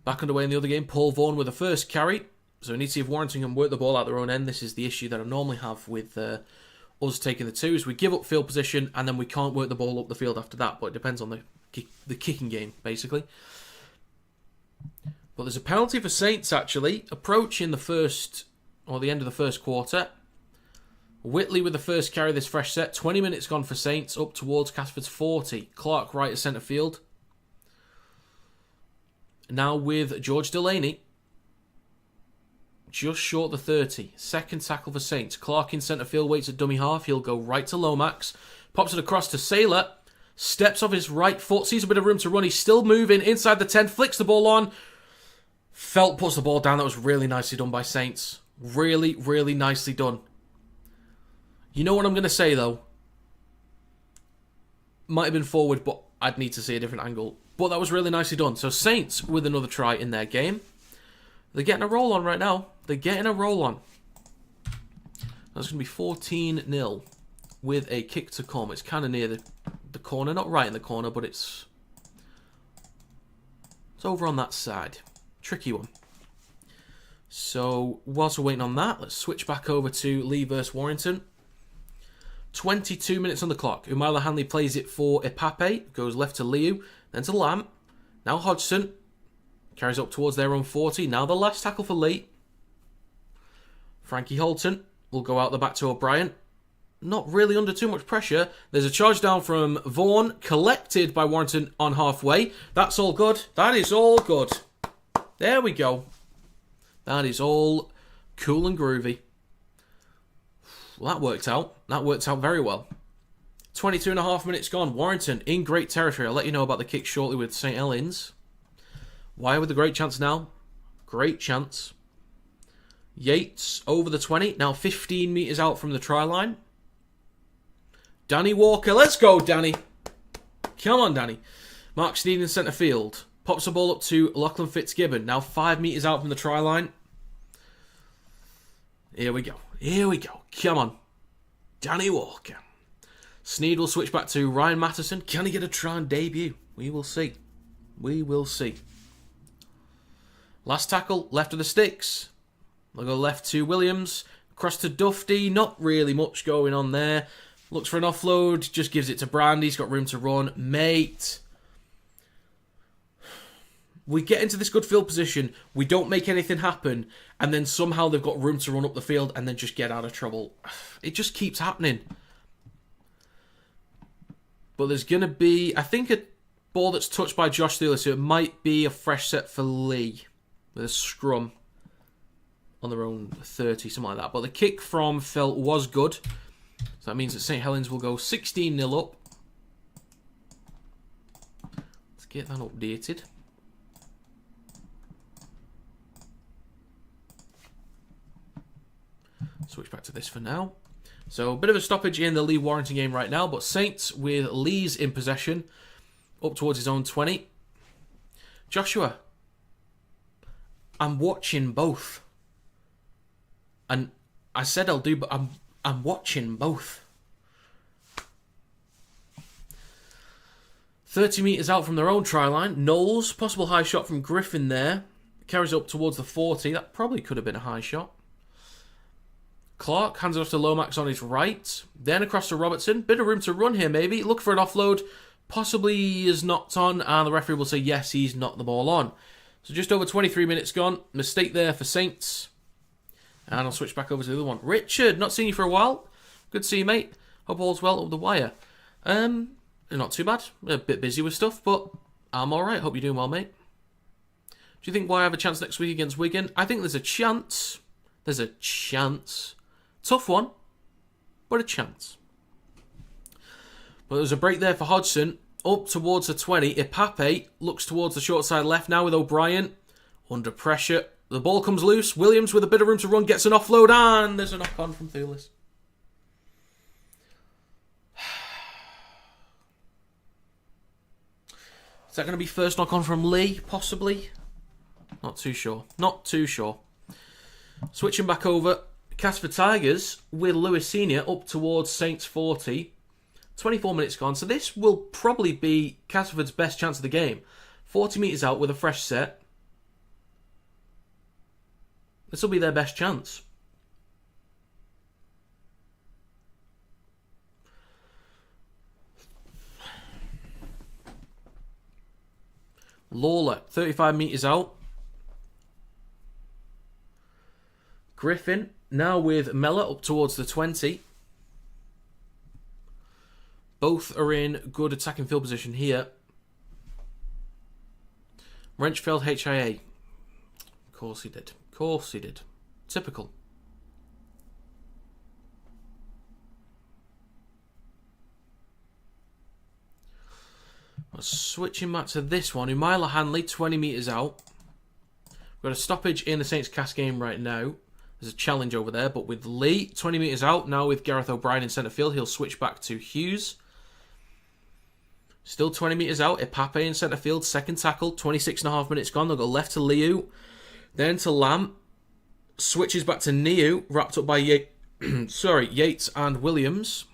Back underway in the other game. Paul Vaughan with the first carry. So we need to see if Warrington can work the ball out their own end. This is the issue that I normally have with us taking the 2. Is we give up field position and then we can't work the ball up the field after that. But it depends on the kicking game, basically. But there's a penalty for Saints, actually. Approaching the first, or the end of the first quarter. Whitley with the first carry of this fresh set. 20 minutes gone for Saints, up towards Casford's 40. Clark right at centre field. Now with George Delaney. Just short the 30. Second tackle for Saints. Clark in centre field, waits at dummy half. He'll go right to Lomax. Pops it across to Saylor. Steps off his right foot, sees a bit of room to run. He's still moving inside the 10, flicks the ball on. Felt puts the ball down. That was really nicely done by Saints. Really, really nicely done. You know what I'm going to say, though? Might have been forward, but I'd need to see a different angle. But that was really nicely done. So Saints with another try in their game. They're getting a roll on right now. They're getting a roll on. That's going to be 14-0 with a kick to come. It's kind of near the corner. Not right in the corner, but it's over on that side. Tricky one. So, whilst we're waiting on that, let's switch back over to Leigh versus Warrington. 22 minutes on the clock. Umaila Hanley plays it for Ipape. Goes left to Liu. Then to Lamb. Now Hodgson. Carries up towards their own 40. Now the last tackle for Leigh. Frankie Holton will go out the back to O'Brien. Not really under too much pressure. There's a charge down from Vaughan. Collected by Warrington on halfway. That's all good. That is all good. There we go. That is all cool and groovy. Well, that worked out. That worked out very well. 22 and a half minutes gone. Warrington in great territory. I'll let you know about the kick shortly with St. Helens. Why with the great chance now? Great chance. Yates over the 20. Now 15 metres out from the try line. Danny Walker. Let's go, Danny. Come on, Danny. Mark Sneed in centre field. Pops the ball up to Lachlan Fitzgibbon. Now 5 metres out from the try line. Here we go. Here we go. Come on. Danny Walker. Sneed will switch back to Ryan Mattison. Can he get a try and debut? We will see. We will see. Last tackle, left of the sticks. They'll go left to Williams. Across to Dufty. Not really much going on there. Looks for an offload. Just gives it to Brandy. He's got room to run. Mate. We get into this good field position. We don't make anything happen. And then somehow they've got room to run up the field and then just get out of trouble. It just keeps happening. But there's going to be, I think, a ball that's touched by Josh Steeler. So it might be a fresh set for Leigh. With a scrum on their own 30, something like that. But the kick from Phil was good. So that means that St. Helens will go 16-0 up. Let's get that updated. Switch back to this for now. So a bit of a stoppage in the Leigh Warrington game right now. But Saints with Leigh's in possession. Up towards his own 20. Joshua. I'm watching both. And I said I'll do, but I'm watching both. 30 metres out from their own try line. Knowles, possible high shot from Griffin there. Carries up towards the 40. That probably could have been a high shot. Clark hands it off to Lomax on his right. Then across to Robertson. Bit of room to run here maybe. Look for an offload. Possibly is knocked on. And the referee will say yes, he's knocked the ball on. So just over 23 minutes gone. Mistake there for Saints. And I'll switch back over to the other one. Richard, not seen you for a while. Good to see you, mate. Hope all's well up the wire. Not too bad. A bit busy with stuff, but I'm alright. Hope you're doing well, mate. Do you think why I have a chance next week against Wigan? I think there's a chance. There's a chance. Tough one, but a chance. But there's a break there for Hodgson. Up towards the 20. Ipape looks towards the short side left now with O'Brien. Under pressure. The ball comes loose. Williams with a bit of room to run gets an offload. And there's a knock on from Thulis. Is that going to be first knock on from Leigh? Possibly. Not too sure. Not too sure. Switching back over. Castleford Tigers with Lewis Senior up towards Saints 40. 24 minutes gone. So this will probably be Castleford's best chance of the game. 40 metres out with a fresh set. This will be their best chance. Lawler, 35 metres out. Griffin, now with Mellor up towards the 20. Both are in good attacking field position here. Wrenchfeld, HIA. Of course he did. Of course he did. Typical. Switching back to this one. Umaila Hanley, 20 metres out. We've got a stoppage in the Saints cast game right now. There's a challenge over there, but with Leigh, 20 metres out. Now with Gareth O'Brien in centre field, he'll switch back to Hughes. Still 20 metres out. Ipape in centre field, second tackle. 26.5 minutes gone. They'll go left to Liu. Then to Lamb. Switches back to Niu. Wrapped up by Yates and Williams.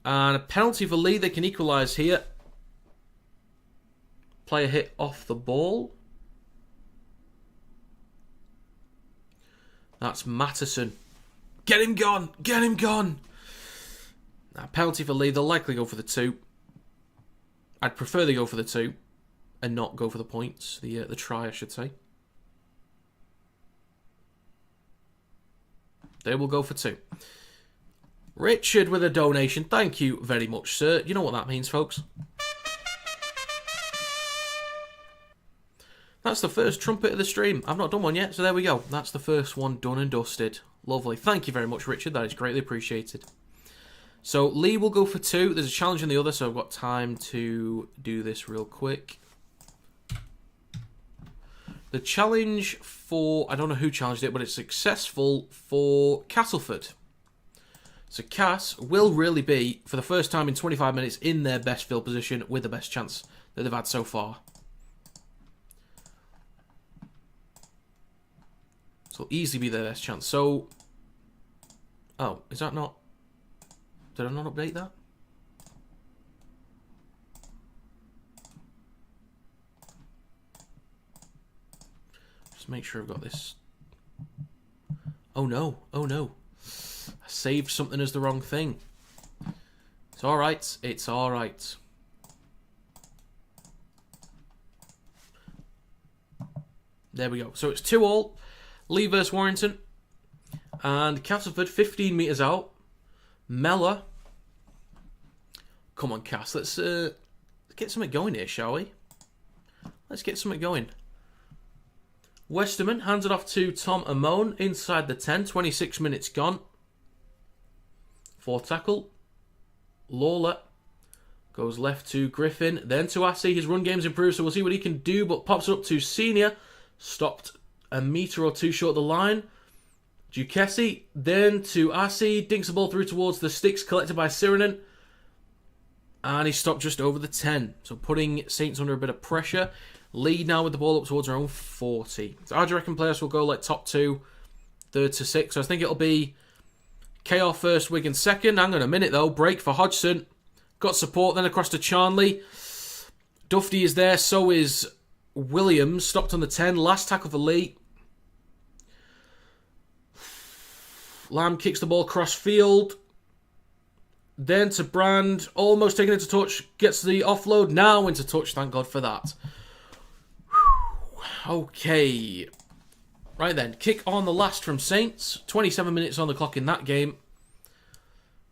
And a penalty for Leigh. They can equalise here. Player hit off the ball. That's Mattison. Get him gone. Get him gone. Now, penalty for Leigh. They'll likely go for the 2. I'd prefer they go for the 2 and not go for the points. The try, I should say. They will go for 2. Richard with a donation. Thank you very much, sir. You know what that means, folks. That's the first trumpet of the stream. I've not done one yet, so there we go. That's the first one done and dusted. Lovely. Thank you very much, Richard. That is greatly appreciated. So, Leigh will go for 2. There's a challenge in the other, so I've got time to do this real quick. The challenge for... I don't know who challenged it, but it's successful for Castleford. So, Cass will really be, for the first time in 25 minutes, in their best field position with the best chance that they've had so far. So, easily be their best chance. So... Oh, is that not... Did I not update that? Just make sure I've got this. Oh no, oh no. I saved something as the wrong thing. It's alright, it's alright. There we go. So it's 2-2. Leigh versus Warrington. And Castleford 15 metres out. Mella. Come on, Cass. Let's get something going here, shall we? Let's get something going. Westerman hands it off to Tom Amone inside the 10. 26 minutes gone. 4 tackle. Lawler goes left to Griffin. Then to Assey. His run game's improved, so we'll see what he can do. But pops it up to Senior. Stopped a metre or 2 short of the line. Duquessis. Then to Assey. Dinks the ball through towards the sticks collected by Sirenen. And he stopped just over the 10. So putting Saints under a bit of pressure. Leigh now with the ball up towards their own 40. So how do you reckon players will go like top 2, 3rd to 6? So I think it'll be KR first, Wigan second. Hang on a minute though. Break for Hodgson. Got support then across to Charnley. Dufty is there. So is Williams. Stopped on the 10. Last tackle for Leigh. Lamb kicks the ball cross field. Then to Brand, almost taken into touch, gets the offload, now into touch, thank God for that. Okay. Right then, kick on the last from Saints, 27 minutes on the clock in that game.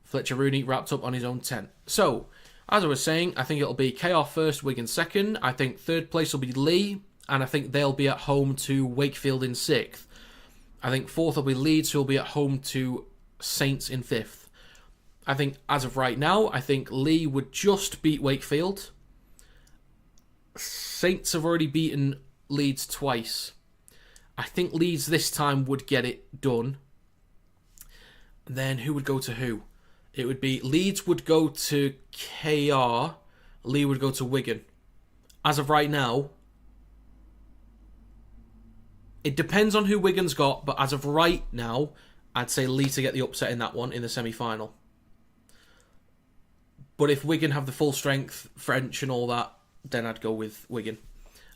Fletcher Rooney wrapped up on his own 10. So, as I was saying, I think it'll be KR first, Wigan second. I think 3rd place will be Leigh, and I think they'll be at home to Wakefield in 6th. I think 4th will be Leeds, who will be at home to Saints in 5th. I think, as of right now, I think Leigh would just beat Wakefield. Saints have already beaten Leeds twice. I think Leeds this time would get it done. And then who would go to who? It would be Leeds would go to KR. Leigh would go to Wigan. As of right now, it depends on who Wigan's got, but as of right now, I'd say Leigh to get the upset in that one in the semi-final. But if Wigan have the full strength, French and all that, then I'd go with Wigan.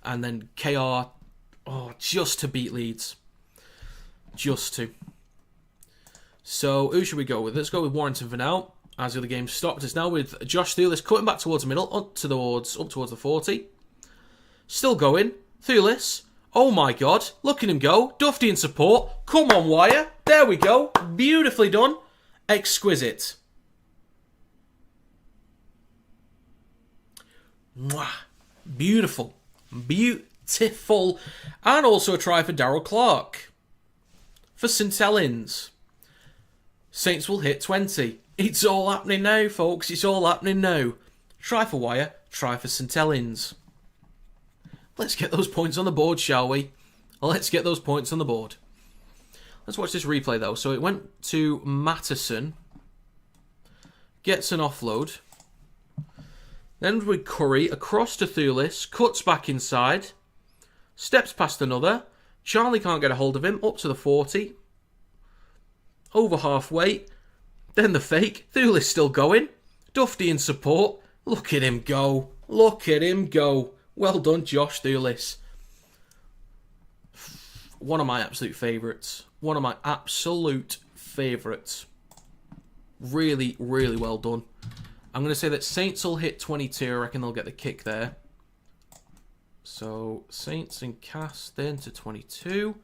And then KR, just to beat Leeds. Just to. So, who should we go with? Let's go with Warrington for now. As the other game stopped, it's now with Josh Thulis cutting back towards the middle, up towards the 40. Still going. Thulis. Oh my God. Look at him go. Dufty in support. Come on, Wire. There we go. Beautifully done. Exquisite. Mwah. Beautiful. Beautiful. And also a try for Darryl Clark. For St Helens. Saints will hit 20. It's all happening now, folks. It's all happening now. Try for Wire. Try for St Helens. Let's get those points on the board, shall we? Let's get those points on the board. Let's watch this replay, though. So it went to Matteson. Gets an offload. Then with Curry, across to Thulis, cuts back inside, steps past another. Charlie can't get a hold of him, up to the 40. Over halfway. Then the fake. Thulis still going. Dufty in support. Look at him go. Look at him go. Well done, Josh Thulis. One of my absolute favourites. One of my absolute favourites. Really, really well done. I'm going to say that Saints will hit 22. I reckon they'll get the kick there. So, Saints and Cass then to 22.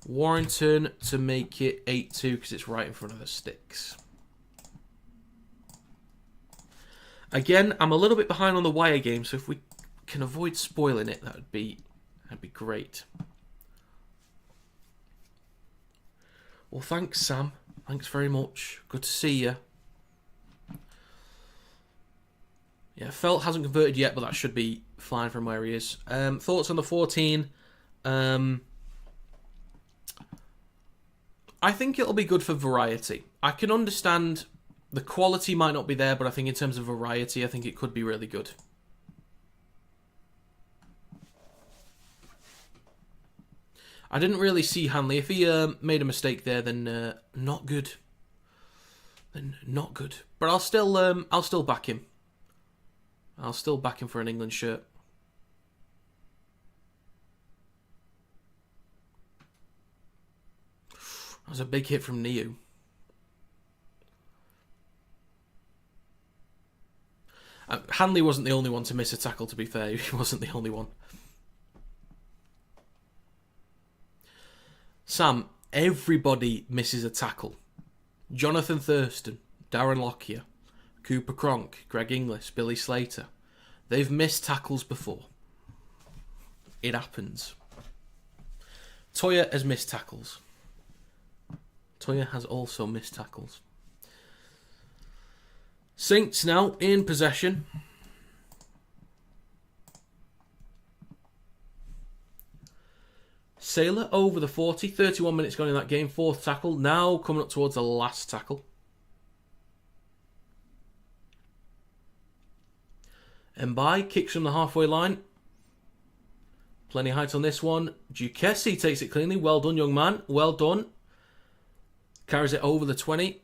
Warrington to make it 8-2 because it's right in front of the sticks. Again, I'm a little bit behind on the wire game, so if we can avoid spoiling it, that'd be great. Well, thanks, Sam. Thanks very much. Good to see you. Yeah, Felt hasn't converted yet, but that should be fine from where he is. Thoughts on the 14? I think it'll be good for variety. I can understand the quality might not be there, but I think in terms of variety, I think it could be really good. I didn't really see Hanley. If he made a mistake there, then not good. Then not good. But I'll still back him. I'll still back him for an England shirt. That was a big hit from Niu. Hanley wasn't the only one to miss a tackle, to be fair. He wasn't the only one. Sam, everybody misses a tackle. Jonathan Thurston, Darren Lockyer, Cooper Cronk, Greg Inglis, Billy Slater. They've missed tackles before. It happens. Toya has missed tackles. Toya has also missed tackles. Saints now in possession. Sailor over the 40. 31 minutes gone in that game. Fourth tackle. Now coming up towards the last tackle. Mbai kicks from the halfway line. Plenty of height on this one. Duquessis takes it cleanly. Well done, young man. Well done. Carries it over the 20.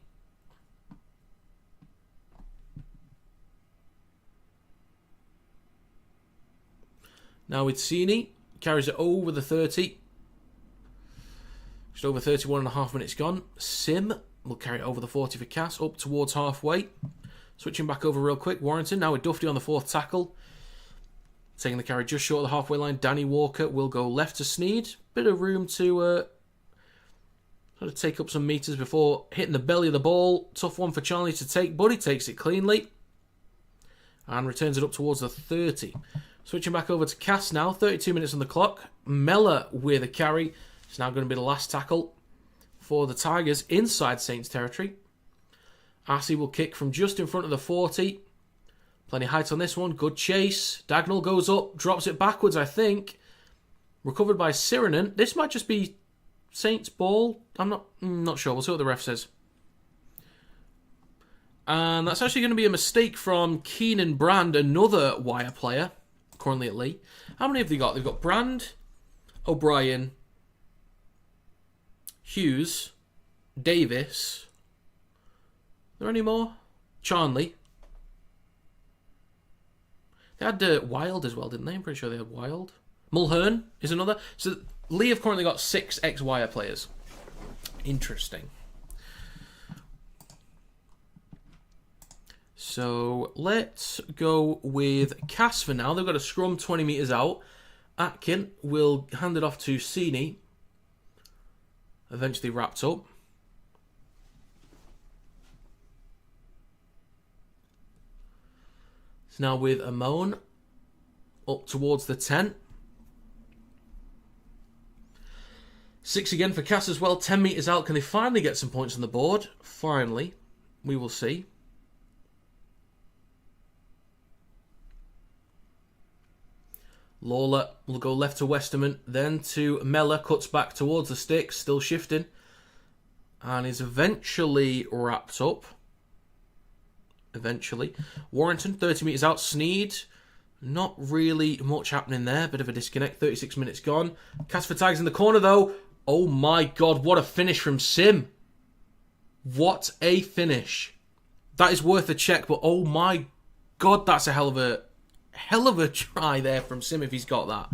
Now with Sini. Carries it over the 30. Just over 31.5 minutes gone. Sim will carry it over the 40 for Cass. Up towards halfway. Switching back over real quick. Warrington now with Dufty on the fourth tackle. Taking the carry just short of the halfway line. Danny Walker will go left to Sneed. Bit of room to sort of take up some metres before hitting the belly of the ball. Tough one for Charlie to take, but he takes it cleanly. And returns it up towards the 30. Switching back over to Cass now. 32 minutes on the clock. Mella with a carry. It's now going to be the last tackle for the Tigers inside Saints territory. Assey will kick from just in front of the 40. Plenty of height on this one. Good chase. Dagnall goes up. Drops it backwards, I think. Recovered by Sirenen. This might just be Saints ball. I'm not sure. We'll see what the ref says. And that's actually going to be a mistake from Keenan Brand, another wire player, currently at Leigh. How many have they got? They've got Brand, O'Brien, Hughes, Davis. Are there any more? Charnley. They had Wild as well, didn't they? I'm pretty sure they had Wild. Mulhern is another. So Leigh have currently got 6 ex-wire players. Interesting. So let's go with Cass for now. They've got a scrum 20 metres out. Atkin will hand it off to Sini. Eventually wrapped up. It's now with Amon up towards the 10. 6 again for Cass as well. 10 metres out. Can they finally get some points on the board? Finally. We will see. Lawler will go left to Westerman, then to Mella, cuts back towards the sticks, still shifting, and is eventually wrapped up. Eventually. Warrington, 30 metres out. Sneed, not really much happening there. Bit of a disconnect, 36 minutes gone. Castleford Tigers in the corner though. Oh my god, what a finish from Sim. What a finish. That is worth a check, but oh my god, that's a hell of a try there from Sim if he's got that.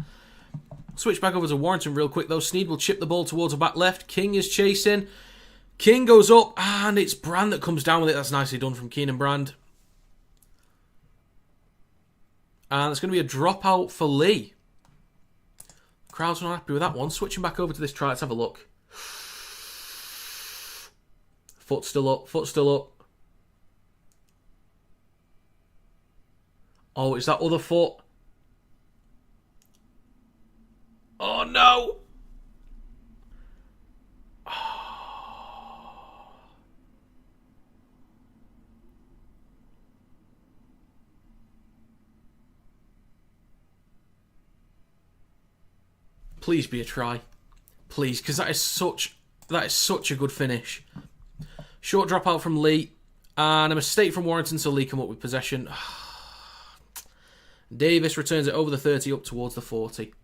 Switch back over to Warrington real quick though. Sneed will chip the ball towards the back left. King is chasing. King goes up, and it's Brand that comes down with it. That's nicely done from Keenan Brand. And it's going to be a dropout for Leigh. Crowd's not happy with that one. Switching back over to this try. Let's have a look. Foot still up. Foot still up. Oh, it's that other foot. Oh, no. Please be a try. Please, because that is such a good finish. Short dropout from Leigh. And a mistake from Warrington, so Leigh come up with possession. Davis returns it over the 30 up towards the 40.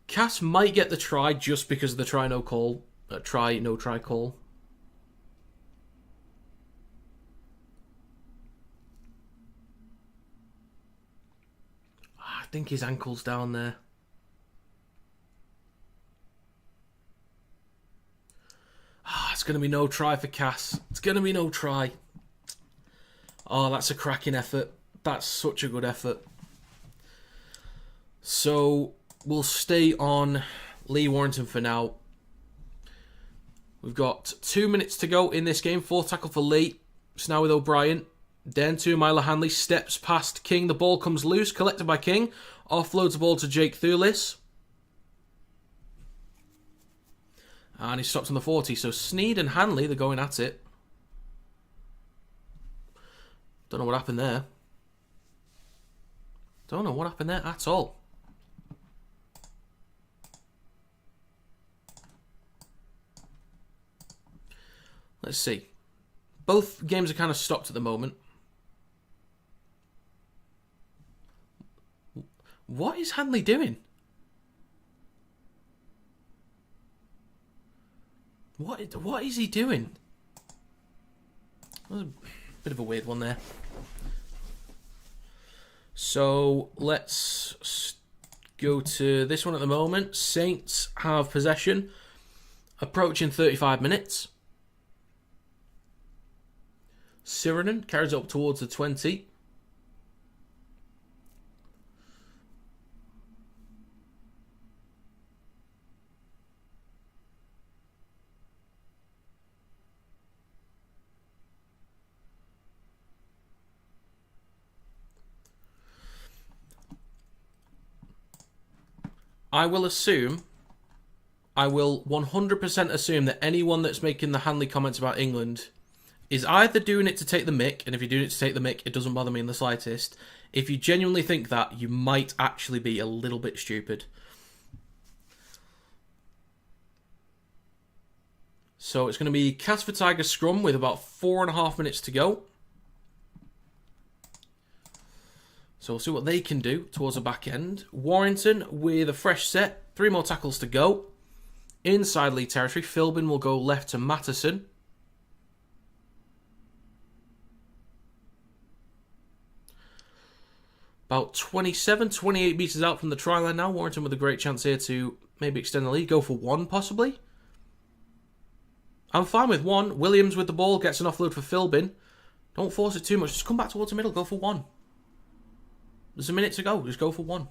Cass might get the try just because of the try no call. Try no try call. I think his ankle's down there. It's going to be no try for Cass. It's going to be no try. Oh, that's a cracking effort. That's such a good effort. So, we'll stay on Leigh Warrington for now. We've got 2 minutes to go in this game. Fourth tackle for Leigh. It's now with O'Brien. Then to Myla Hanley. Steps past King. The ball comes loose. Collected by King. Offloads the ball to Jake Thulis. And he stops on the 40. So Sneed and Hanley, they're going at it. Don't know what happened there. Don't know what happened there at all. Let's see. Both games are kind of stopped at the moment. What is Hanley doing? What is he doing? That was a bit of a weird one there. So let's go to this one at the moment. Saints have possession. Approaching 35 minutes. Siranen carries it up towards the 20. I will 100% assume that anyone that's making the Hanley comments about England is either doing it to take the mick, and if you're doing it to take the mick, it doesn't bother me in the slightest. If you genuinely think that, you might actually be a little bit stupid. So it's going to be Castleford Tigers scrum with about 4.5 minutes to go. So we'll see what they can do towards the back end. Warrington with a fresh set. 3 more tackles to go. Inside Leigh territory. Philbin will go left to Matteson. About 27, 28 metres out from the try line now. Warrington with a great chance here to maybe extend the lead. Go for 1 possibly. I'm fine with 1. Williams with the ball. Gets an offload for Philbin. Don't force it too much. Just come back towards the middle. Go for 1. There's a minute to go. Just go for 1.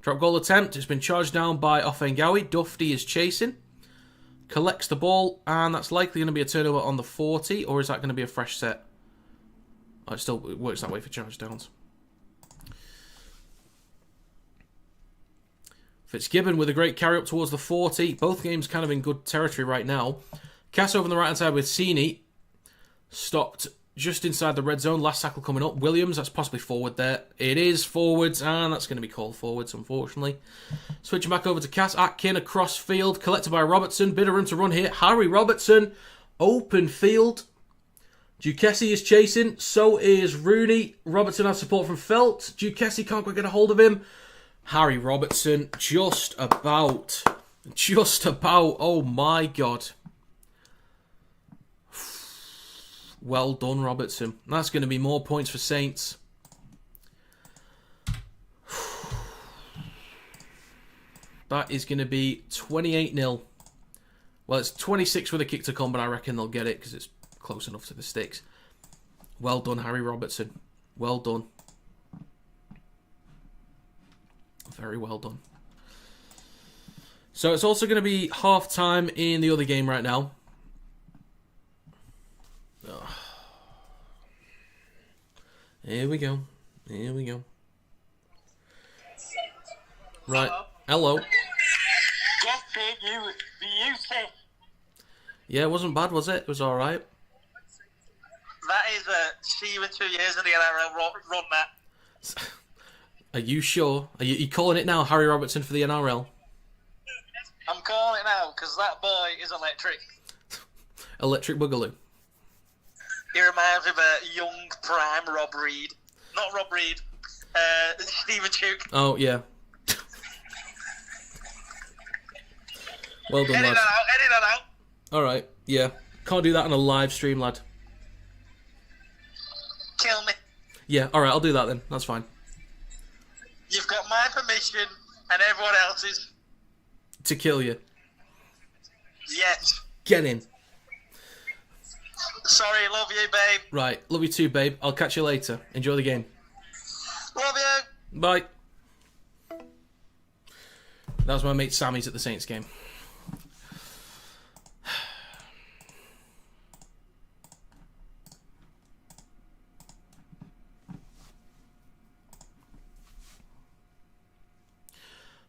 Drop goal attempt. It's been charged down by Offengawi. Dufty is chasing. Collects the ball. And that's likely going to be a turnover on the 40. Or is that going to be a fresh set? Oh, it still works that way for charge downs. Fitzgibbon with a great carry up towards the 40. Both games kind of in good territory right now. Cass over on the right-hand side with Sini. Stopped just inside the red zone. Last tackle coming up. Williams, that's possibly forward there. It is forwards, and that's going to be called forwards, unfortunately. Switching back over to Cass. Atkin across field. Collected by Robertson. Bit of room to run here. Harry Robertson. Open field. Duquessis is chasing. So is Rooney. Robertson has support from Felt. Duquessis can't quite get a hold of him. Harry Robertson just about. Oh my God. Well done, Robertson. That's going to be more points for Saints. That is going to be 28-0. Well, it's 26 with a kick to come, but I reckon they'll get it because it's close enough to the sticks. Well done, Harry Robertson. Well done. Very well done. So it's also going to be half-time in the other game right now. Oh. Here we go. Here we go. Right. Hello. Yes, you. Yeah, it wasn't bad, was it? It was alright. That is see you in 2 years in the NRL run, Matt. Are you sure? Are you calling it now, Harry Robertson, for the NRL? I'm calling it now because that boy is electric. Electric Boogaloo. He reminds me of a young prime Rob Reed. Not Rob Reed. Stephen Tuke. Oh, yeah. Well done, Edit lad. that out. Alright, yeah. Can't do that on a live stream, lad. Kill me. Yeah, alright, I'll do that then. That's fine. You've got my permission and everyone else's. To kill you. Yes. Get in. Sorry, love you, babe. Right, love you too, babe. I'll catch you later. Enjoy the game. Love you. Bye. That was my mate Sammy's at the Saints game.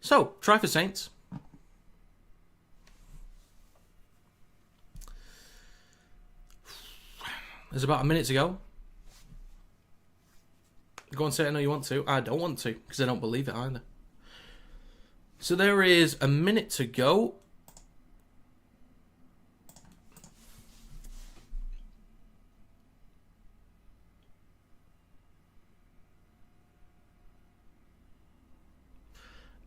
So, try for Saints. There's about a minute to go. Go and say I know you want to. I don't want to, because I don't believe it either. So there is a minute to go.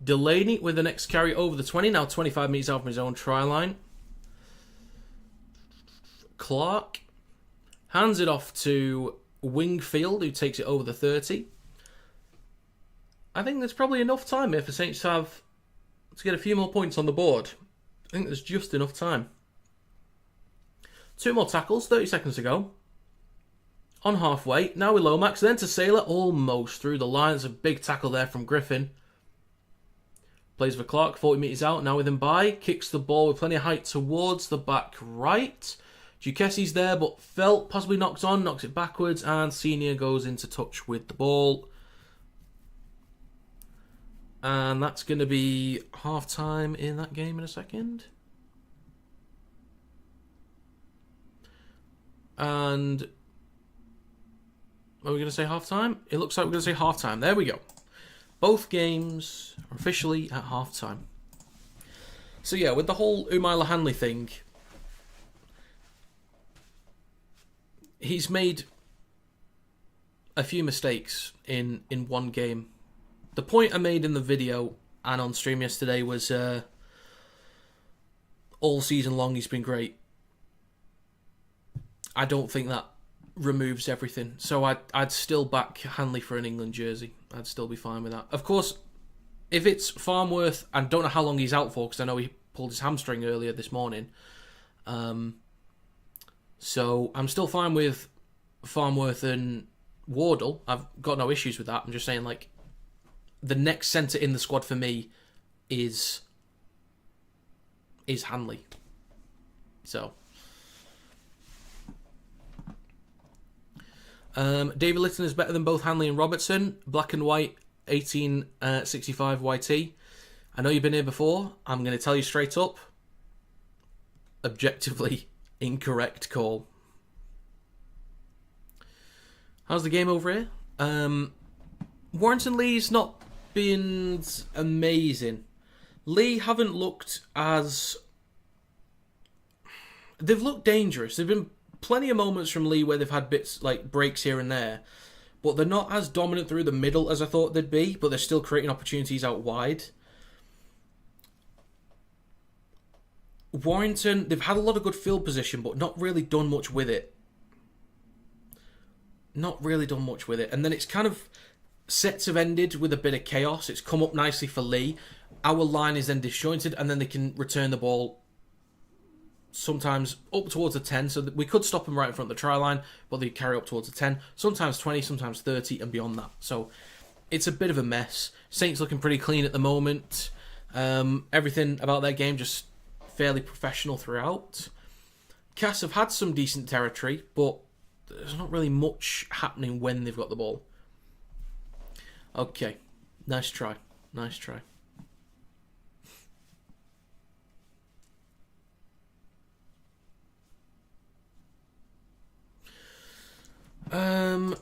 Delaney with the next carry over the 20. Now 25 metres out from his own try line. Clark hands it off to Wingfield, who takes it over the 30. I think there's probably enough time here for Saints to get a few more points on the board. I think there's just enough time. 2 more tackles, 30 seconds to go. On halfway, now with Lomax, then to Saylor, almost through the lines. A big tackle there from Griffin. Plays for Clark, 40 metres out, now with him by. Kicks the ball with plenty of height towards the back right. Duquesse's there, but felt possibly knocks on, knocks it backwards, and Senior goes into touch with the ball. And that's going to be half-time in that game in a second. And are we going to say half-time? It looks like we're going to say half-time. There we go. Both games are officially at half-time. So yeah, with the whole Umaila Hanley thing, he's made a few mistakes in one game. The point I made in the video and on stream yesterday was all season long he's been great. I don't think that removes everything. So I'd still back Hanley for an England jersey. I'd still be fine with that. Of course, if it's Farnworth, I don't know how long he's out for because I know he pulled his hamstring earlier this morning. So I'm still fine with Farnworth and Wardle. I've got no issues with that. I'm just saying, like, the next centre in the squad for me is Hanley. So David Litton is better than both Hanley and Robertson. Black and white, 1865 YT. I know you've been here before. I'm going to tell you straight up. Objectively incorrect call. How's the game over here? Warrington Lee's not been amazing. Leigh haven't looked as... They've looked dangerous. There've been plenty of moments from Leigh where they've had bits like breaks here and there, but they're not as dominant through the middle as I thought they'd be, but they're still creating opportunities out wide. Warrington, they've had a lot of good field position, but not really done much with it. Not really done much with it. And then it's kind of... Sets have ended with a bit of chaos. It's come up nicely for Leigh. Our line is then disjointed, and then they can return the ball sometimes up towards the 10, so that we could stop them right in front of the try line, but they carry up towards the 10, sometimes 20, sometimes 30, and beyond that. So it's a bit of a mess. Saints looking pretty clean at the moment. Everything about their game just fairly professional throughout. Cass have had some decent territory, but there's not really much happening when they've got the ball. Okay, nice try. Nice try.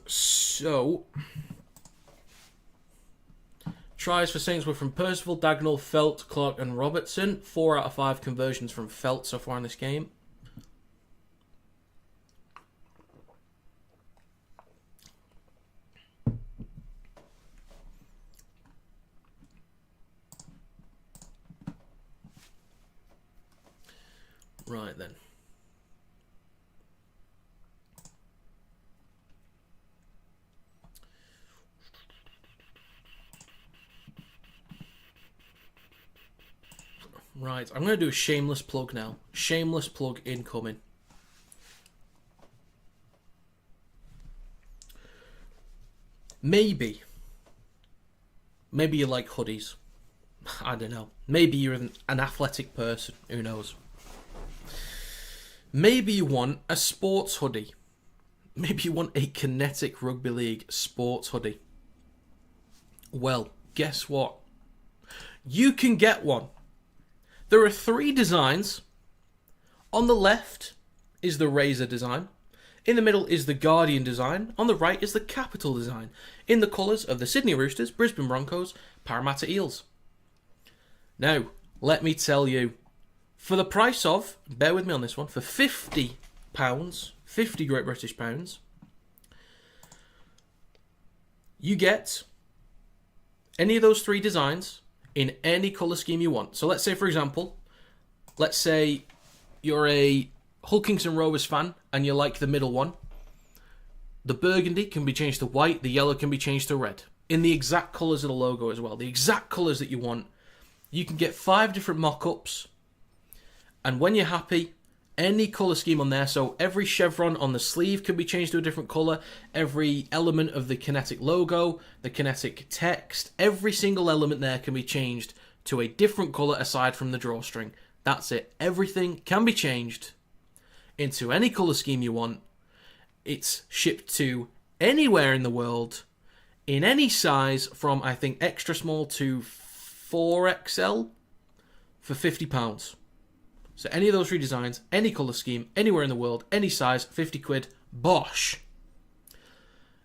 So tries for Saints were from Percival, Dagnall, Felt, Clark and Robertson. 4 out of 5 conversions from Felt so far in this game. Right then. Right, I'm going to do a shameless plug now. Shameless plug incoming. Maybe you like hoodies. I don't know. Maybe you're an athletic person. Who knows? Maybe you want a sports hoodie. Maybe you want a Kinetic Rugby League sports hoodie. Well, guess what? You can get one. There are 3 designs. On the left is the Razor design. In the middle is the Guardian design. On the right is the Capital design. In the colours of the Sydney Roosters, Brisbane Broncos, Parramatta Eels. Now, let me tell you, for the price of, bear with me on this one, for £50, 50 Great British pounds, you get any of those 3 designs in any colour scheme you want. So let's say, for example, let's say you're a Hull Kingston Rovers fan and you like the middle one. The burgundy can be changed to white, the yellow can be changed to red. In the exact colours of the logo as well. The exact colours that you want. You can get 5 different mock-ups. And when you're happy, any colour scheme on there, so every chevron on the sleeve can be changed to a different colour, every element of the Kinetic logo, the Kinetic text, every single element there can be changed to a different colour aside from the drawstring. That's it. Everything can be changed into any colour scheme you want. It's shipped to anywhere in the world, in any size, from I think extra small to 4XL for £50. So any of those 3 designs, any colour scheme, anywhere in the world, any size, 50 quid, bosh.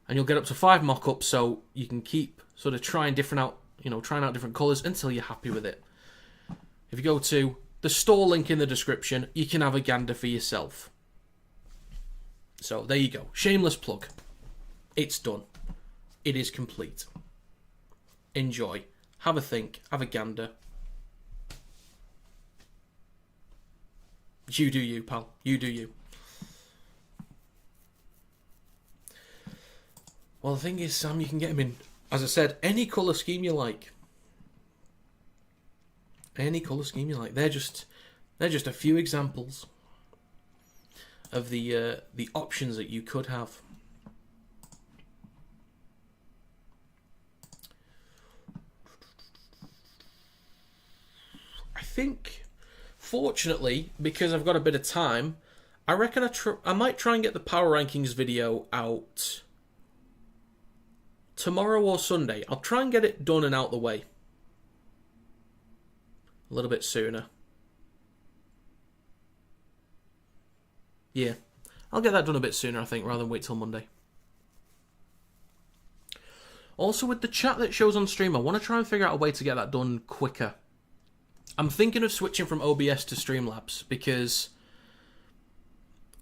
And you'll get up to 5 mock-ups, so you can keep sort of trying out different colours until you're happy with it. If you go to the store link in the description, you can have a gander for yourself. So there you go. Shameless plug. It's done. It is complete. Enjoy. Have a think. Have a gander. You do you, pal. You do you. Well, the thing is, Sam, you can get them in, as I said, any colour scheme you like. Any colour scheme you like. They're just a few examples of the options that you could have. I think, fortunately, because I've got a bit of time, I reckon I might try and get the power rankings video out tomorrow or Sunday. I'll try and get it done and out the way a little bit sooner. Yeah, I'll get that done a bit sooner, I think, rather than wait till Monday. Also, with the chat that shows on stream, I want to try and figure out a way to get that done quicker. I'm thinking of switching from OBS to Streamlabs, because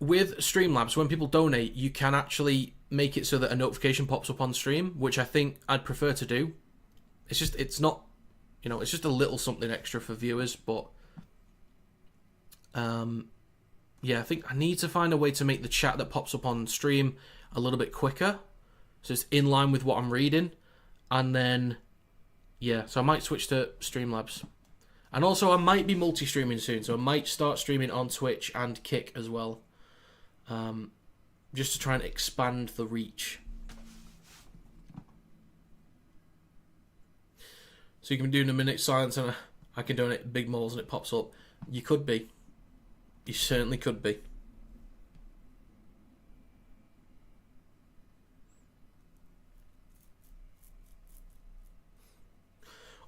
with Streamlabs, when people donate, you can actually make it so that a notification pops up on stream, which I think I'd prefer to do. It's just a little something extra for viewers, but yeah, I think I need to find a way to make the chat that pops up on stream a little bit quicker, so it's in line with what I'm reading. And then, yeah, so I might switch to Streamlabs. And also, I might be multi-streaming soon, so I might start streaming on Twitch and Kick as well. Just to try and expand the reach. So you can be doing a minute silence and I can donate big malls and it pops up. You could be. You certainly could be.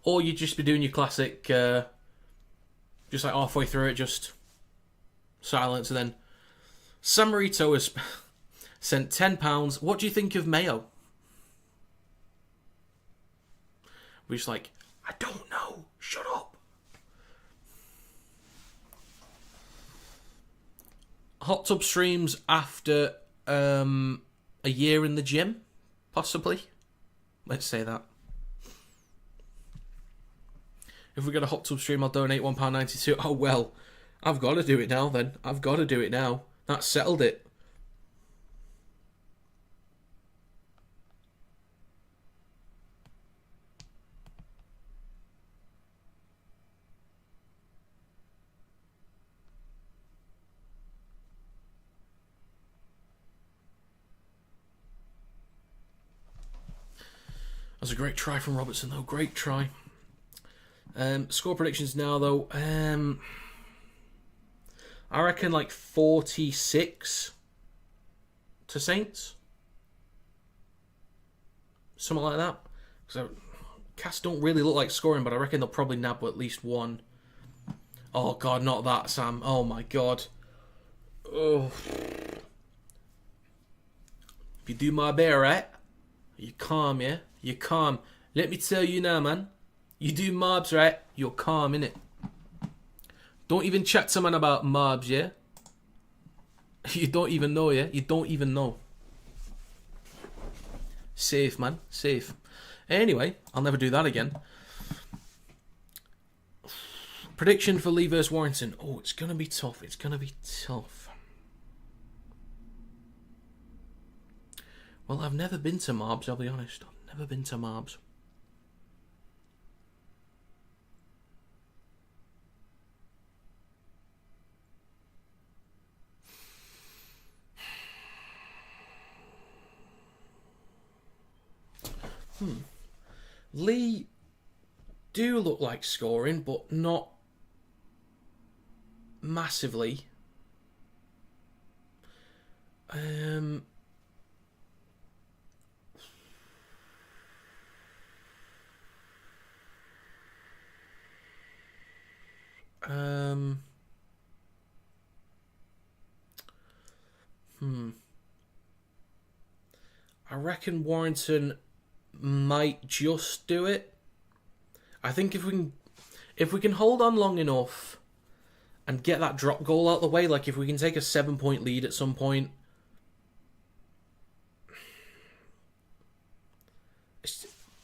Or you'd just be doing your classic, just like halfway through it, just silence, and then Samarito has sent £10. What do you think of mayo? We're just like, I don't know. Shut up. Hot tub streams after a year in the gym, possibly. Let's say that. If we get a hot tub stream, I'll donate £1.92. Oh, well, I've got to do it now, then. I've got to do it now. That settled it. That's a great try from Robertson, though. Great try. Score predictions now, though. I reckon like 46 to Saints. Something like that. So Cast don't really look like scoring, but I reckon they'll probably nab at least one. Oh, God, not that, Sam. Oh, my God. Oh. If you do my bear, right? You calm, yeah? You calm. Let me tell you now, man. You do mobs, right? You're calm, innit? Don't even chat to man about mobs, yeah? You don't even know, yeah? You don't even know. Safe, man. Safe. Anyway, I'll never do that again. Prediction for Leigh vs Warrington. Oh, it's going to be tough. It's going to be tough. Well, I've never been to mobs, I'll be honest. I've never been to mobs. Leigh do look like scoring, but not massively. I reckon Warrington might just do it. I think if we can hold on long enough and get that drop goal out of the way, like if we can take a 7-point lead at some point.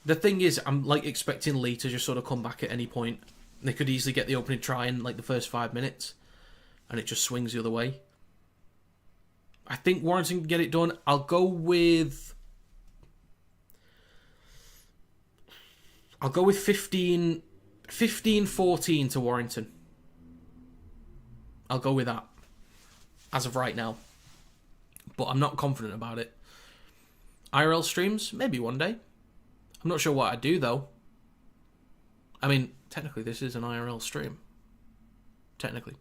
The thing is, I'm like expecting Leigh to just sort of come back at any point. They could easily get the opening try in like the first 5 minutes, and it just swings the other way. I think Warrington can get it done. I'll go with 15-14 to Warrington. I'll go with that as of right now. But I'm not confident about it. IRL streams? Maybe one day. I'm not sure what I'd do, though. I mean, technically this is an IRL stream. Technically.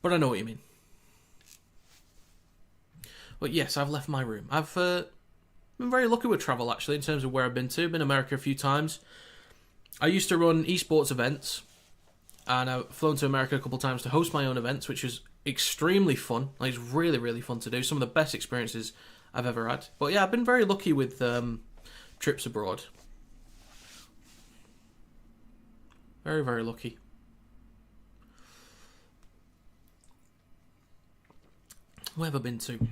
But I know what you mean. But yes, I've left my room. I've been very lucky with travel, actually, in terms of where I've been to. I've been to America a few times. I used to run esports events, and I've flown to America a couple of times to host my own events, which was extremely fun. Like, it's really, really fun to do. Some of the best experiences I've ever had. But yeah, I've been very lucky with trips abroad. Very, very lucky. Where have I been to?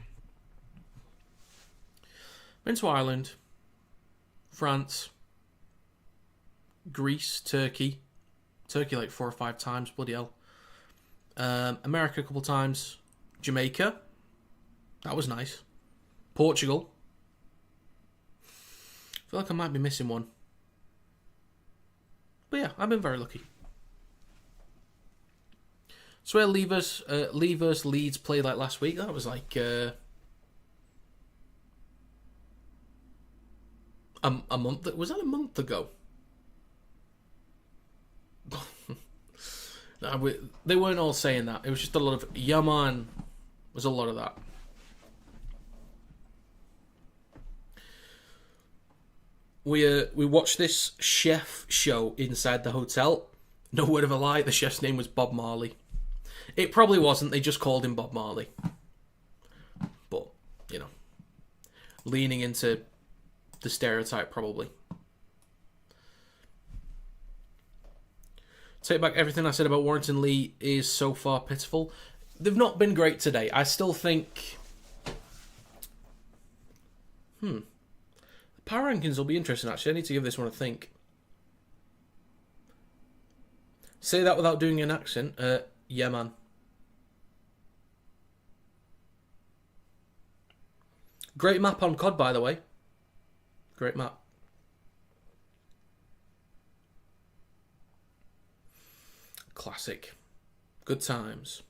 Been to Ireland, France, Greece, Turkey. Turkey like 4 or 5 times, bloody hell. America a couple times. Jamaica. That was nice. Portugal. I feel like I might be missing one. But yeah, I've been very lucky. So where Leigh versus Leeds played like last week, that was like a month. Was that a month ago? No, they weren't all saying that. It was just a lot of yeah man. Was a lot of that. We watched this chef show inside the hotel. No word of a lie, the chef's name was Bob Marley. It probably wasn't, they just called him Bob Marley. But, you know, leaning into the stereotype probably. Take back everything I said about Warrington Leigh is so far pitiful. They've not been great today. I still think... The power rankings will be interesting, actually. I need to give this one a think. Say that without doing an accent. Yeah, man. Great map on COD, by the way. Great map. Classic. Good times.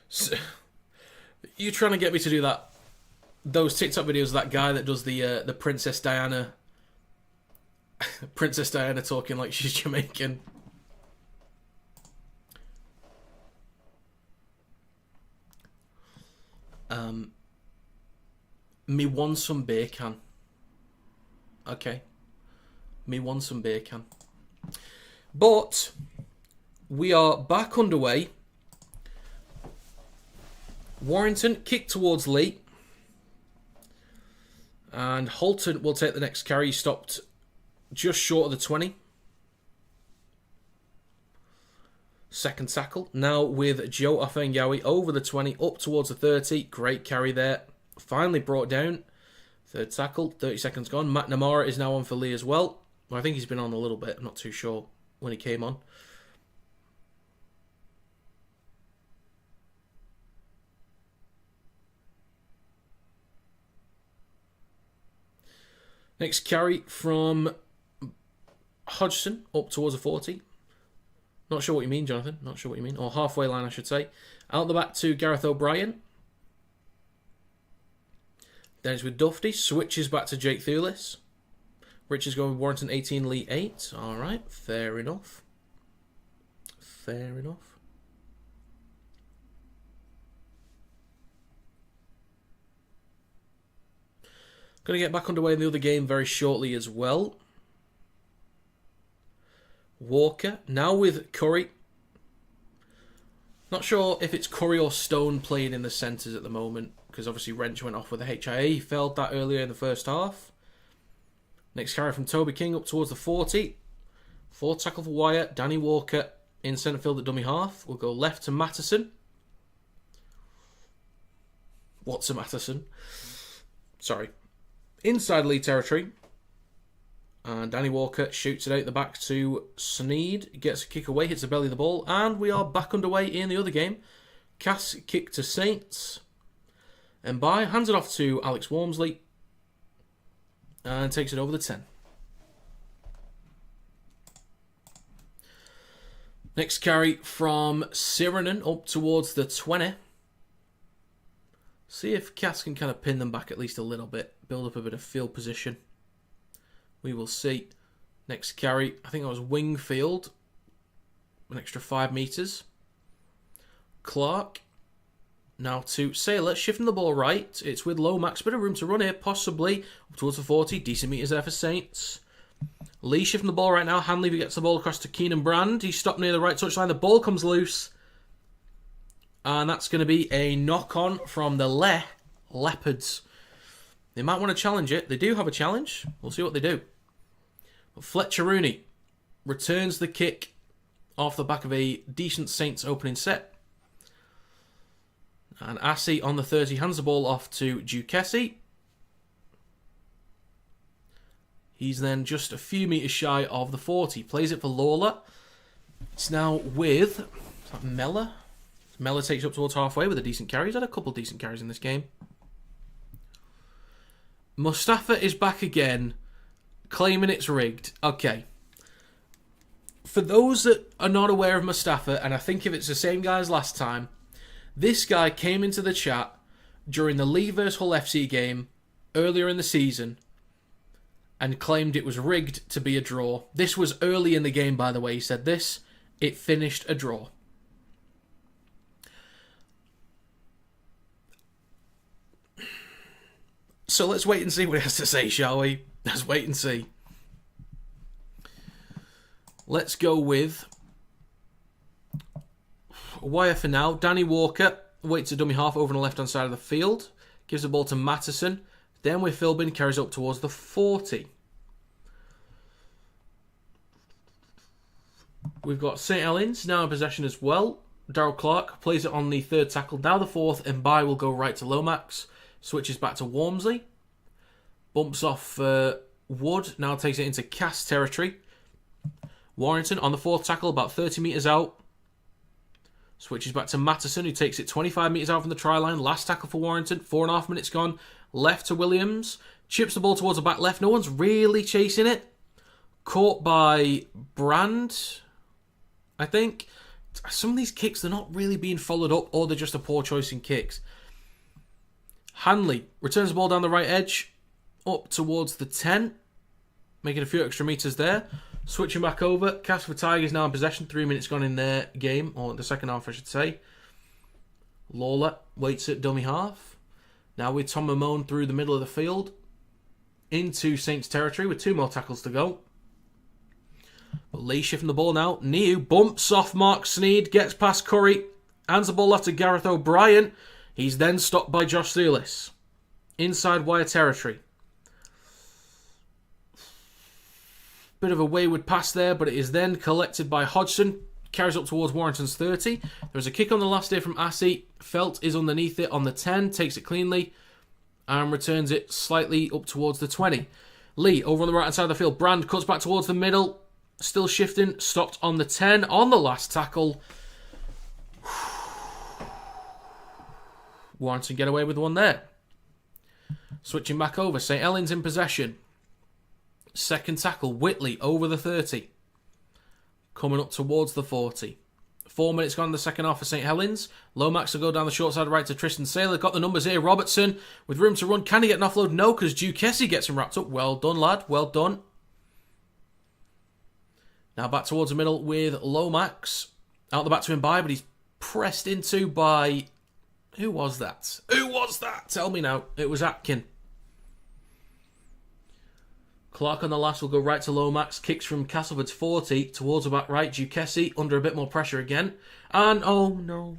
So, you're trying to get me to do that. Those TikTok videos of that guy that does the Princess Diana. Princess Diana talking like she's Jamaican. Me want some beer can. Okay. Me want some beer can. But we are back underway. Warrington kick towards Leigh. And Holton will take the next carry. He stopped just short of the 20. Second tackle. Now with Joe Afengawi over the 20, up towards the 30. Great carry there. Finally brought down. Third tackle. 30 seconds gone. McNamara is now on for Leigh as well. I think he's been on a little bit. I'm not too sure when he came on. Next carry from Hodgson up towards the 40. Not sure what you mean, Jonathan. Not sure what you mean. Or halfway line, I should say. Out the back to Gareth O'Brien. Then it's with Dufty. Switches back to Jake Thulis. Rich is going with Warrington 18, Leigh 8. Alright, fair enough. Fair enough. Going to get back underway in the other game very shortly as well. Walker, now with Curry. Not sure if it's Curry or Stone playing in the centres at the moment, because obviously Wrench went off with the HIA. He failed that earlier in the first half. Next carry from Toby King up towards the 40. Fourth tackle for Wyatt. Danny Walker in centre field at dummy half. We'll go left to Matteson. What's a Matteson? Sorry. Inside Leigh territory. And Danny Walker shoots it out the back to Sneed. Gets a kick away, hits the belly of the ball. And we are back underway in the other game. Cass kick to Saints. And hands it off to Alex Walmsley. And takes it over the 10. Next carry from Siranen up towards the 20. See if Cass can kind of pin them back at least a little bit. Build up a bit of field position. We will see. Next carry, I think that was Wingfield. An extra 5 metres. Clark. Now to Sailor, shifting the ball right. It's with Lomax, bit of room to run here, possibly. Up towards the 40, decent metres there for Saints. Leigh shifting the ball right now. Hanley gets the ball across to Keenan Brand. He's stopped near the right touchline. The ball comes loose. And that's going to be a knock-on from the Leopards. They might want to challenge it. They do have a challenge. We'll see what they do. But Fletcher Rooney returns the kick off the back of a decent Saints opening set. And Assey on the 30 hands the ball off to Duquessis. He's then just a few metres shy of the 40. Plays it for Lawler. It's now with Mellor. Mellor takes up towards halfway with a decent carry. He's had a couple of decent carries in this game. Mustafa is back again, claiming it's rigged. Okay. For those that are not aware of Mustafa, and I think if it's the same guy as last time, this guy came into the chat during the Leigh vs Hull FC game earlier in the season and claimed it was rigged to be a draw. This was early in the game, by the way. He said this. It finished a draw. So let's wait and see what he has to say, shall we? Let's wait and see. Let's go with wire for now. Danny Walker waits a dummy half over on the left-hand side of the field. Gives the ball to Mattison. Then with Philbin, carries up towards the 40. We've got St. Helens now in possession as well. Darryl Clark plays it on the third tackle. Now the fourth, and Mbai will go right to Lomax. Switches back to Walmsley. Bumps off Wood. Now takes it into Cass territory. Warrington on the fourth tackle, about 30 metres out. Switches back to Mattison, who takes it 25 metres out from the try line. Last tackle for Warrington. 4.5 minutes gone. Left to Williams. Chips the ball towards the back left. No one's really chasing it. Caught by Brand, I think. Some of these kicks, they're not really being followed up, or they're just a poor choice in kicks. Hanley returns the ball down the right edge, up towards the 10, making a few extra metres there. Switching back over, Castleford Tigers now in possession, 3 minutes gone in their game, or the second half I should say. Lawler waits at dummy half. Now with Tom Mamone through the middle of the field, into Saints territory with 2 more tackles to go. But Leigh shifting the ball now. Niu bumps off Mark Sneed, gets past Curry, hands the ball off to Gareth O'Brien. He's then stopped by Josh Thewlis. Inside wire territory. Bit of a wayward pass there, but it is then collected by Hodgson. Carries up towards Warrington's 30. There's a kick on the last day from Assey. Felt is underneath it on the 10. Takes it cleanly. And returns it slightly up towards the 20. Leigh over on the right hand side of the field. Brand cuts back towards the middle. Still shifting. Stopped on the 10 on the last tackle. Warrington get away with one there. Switching back over. St. Helens in possession. Second tackle. Whitley over the 30. Coming up towards the 40. 4 minutes gone in the second half for St. Helens. Lomax will go down the short side right to Tristan Saylor. Got the numbers here. Robertson with room to run. Can he get an offload? No, because Duquessis gets him wrapped up. Well done, lad. Well done. Now back towards the middle with Lomax. Out the back to Mbai, but he's pressed into by... Who was that? Who was that? Tell me now. It was Atkin. Clark on the last will go right to Lomax. Kicks from Castleford's 40 towards the back right. Duquessis under a bit more pressure again. And oh no.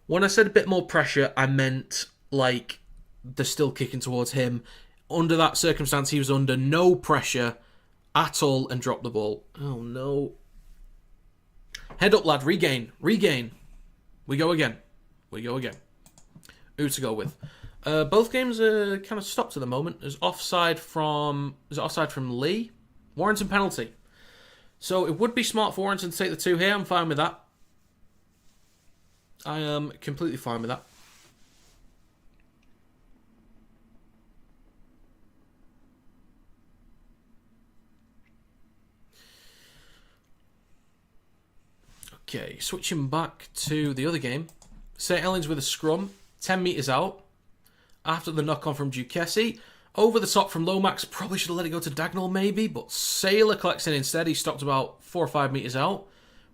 When I said a bit more pressure, I meant like they're still kicking towards him. Under that circumstance, he was under no pressure at all and dropped the ball. Oh no. Head up, lad. Regain. We go again. Who to go with? Both games are kind of stopped at the moment. There's offside from Leigh. Warrington penalty. So it would be smart for Warrington to take the 2 here. I'm fine with that. I am completely fine with that. Okay, switching back to the other game. St. Helens with a scrum, 10 metres out. After the knock-on from Duquessis. Over the top from Lomax. Probably should have let it go to Dagnall maybe, but Saylor collects in instead. He stopped about 4 or 5 metres out.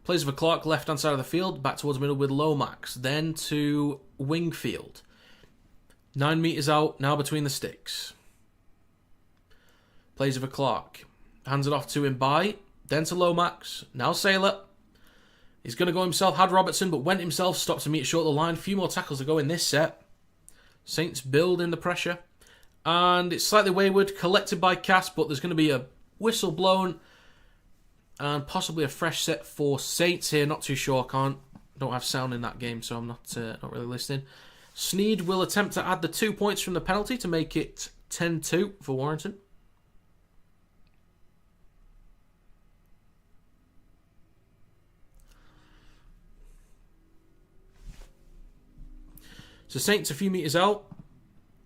Plays for Clark, left-hand side of the field. Back towards the middle with Lomax. Then to Wingfield. 9 metres out, now between the sticks. Plays for Clark. Hands it off to Mbai. Then to Lomax. Now Saylor. He's going to go himself. Had Robertson, but went himself. Stopped to meet short of the line. A few more tackles to go in this set. Saints build in the pressure. And it's slightly wayward. Collected by Cass, but there's going to be a whistle blown. And possibly a fresh set for Saints here. Not too sure. Don't have sound in that game, so I'm not really listening. Sneed will attempt to add the 2 points from the penalty to make it 10-2 for Warrington. So Saints a few metres out.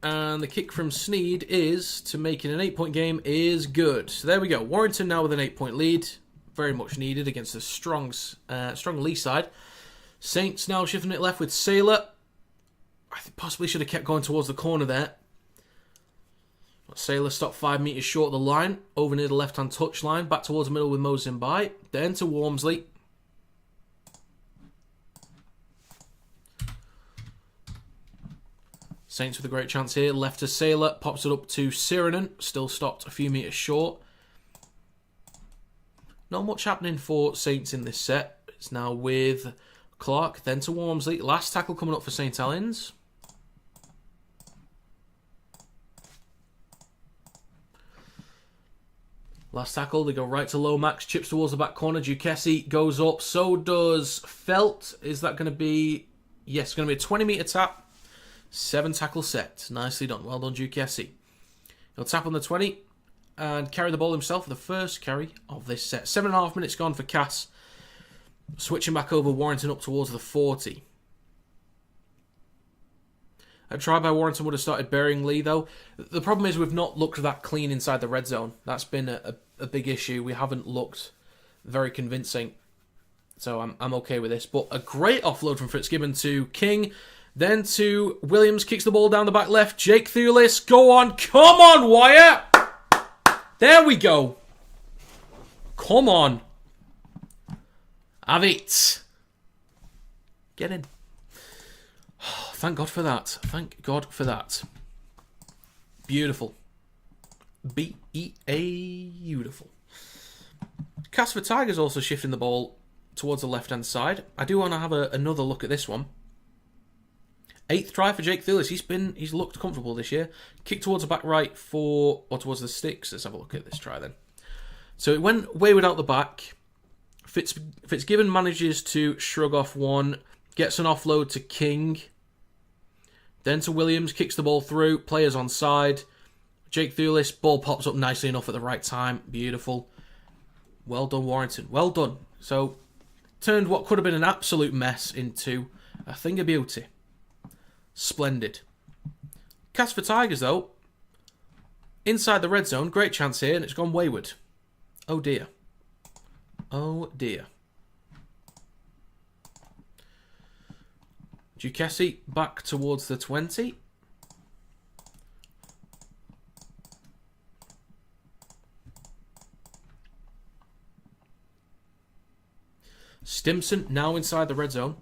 And the kick from Sneed is to make it an 8-point game is good. So there we go. Warrington now with an 8-point lead. Very much needed against a strong Leigh side. Saints now shifting it left with Sailor. I possibly should have kept going towards the corner there. But Sailor stopped 5 metres short of the line. Over near the left-hand touch line. Back towards the middle with Mozambique. Then to Walmsley. Saints with a great chance here. Left to Sailor. Pops it up to Siranen. Still stopped a few metres short. Not much happening for Saints in this set. It's now with Clark. Then to Walmsley. Last tackle coming up for St Helens. Last tackle. They go right to Lomax. Chips towards the back corner. Duquessis goes up. So does Felt. Is that going to be... Yes, it's going to be a 20-metre tap. 7 tackle set. Nicely done. Well done, Duquessis. He'll tap on the 20 and carry the ball himself for the first carry of this set. 7.5 minutes gone for Cass. Switching back over, Warrington up towards the 40. A try by Warrington would have started burying Leigh, though. The problem is we've not looked that clean inside the red zone. That's been a big issue. We haven't looked very convincing. So I'm okay with this. But a great offload from Fitzgibbon to King. Then to Williams, kicks the ball down the back left. Jake Thulis, go on. Come on, Wyatt. There we go. Come on. Have it. Get in. Oh, thank God for that. Thank God for that. Beautiful. Beautiful. Castleford Tigers also shifting the ball towards the left-hand side. I do want to have another look at this one. 8th try for Jake Thulis. He's looked comfortable this year. Kick towards the back right towards the sticks. Let's have a look at this try then. So it went wayward out the back. Fitzgibbon manages to shrug off one. Gets an offload to King. Then to Williams. Kicks the ball through. Players on side. Jake Thulis. Ball pops up nicely enough at the right time. Beautiful. Well done, Warrington. Well done. So turned what could have been an absolute mess into a thing of beauty. Splendid. Castleford Tigers, though. Inside the red zone. Great chance here, and it's gone wayward. Oh, dear. Oh, dear. Duquessis back towards the 20. Stimson now inside the red zone.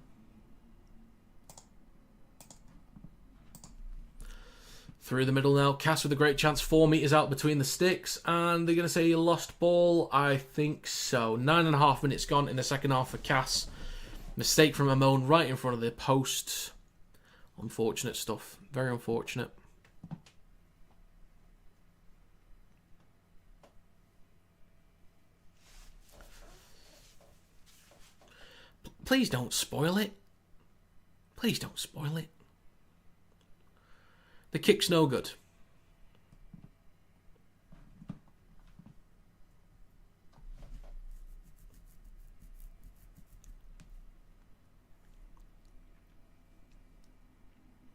Through the middle now. Cass with a great chance. 4 metres out between the sticks. And they're going to say he lost ball. I think so. 9.5 minutes gone in the second half for Cass. Mistake from Amon right in front of the post. Unfortunate stuff. Very unfortunate. Please don't spoil it. Please don't spoil it. The kick's no good.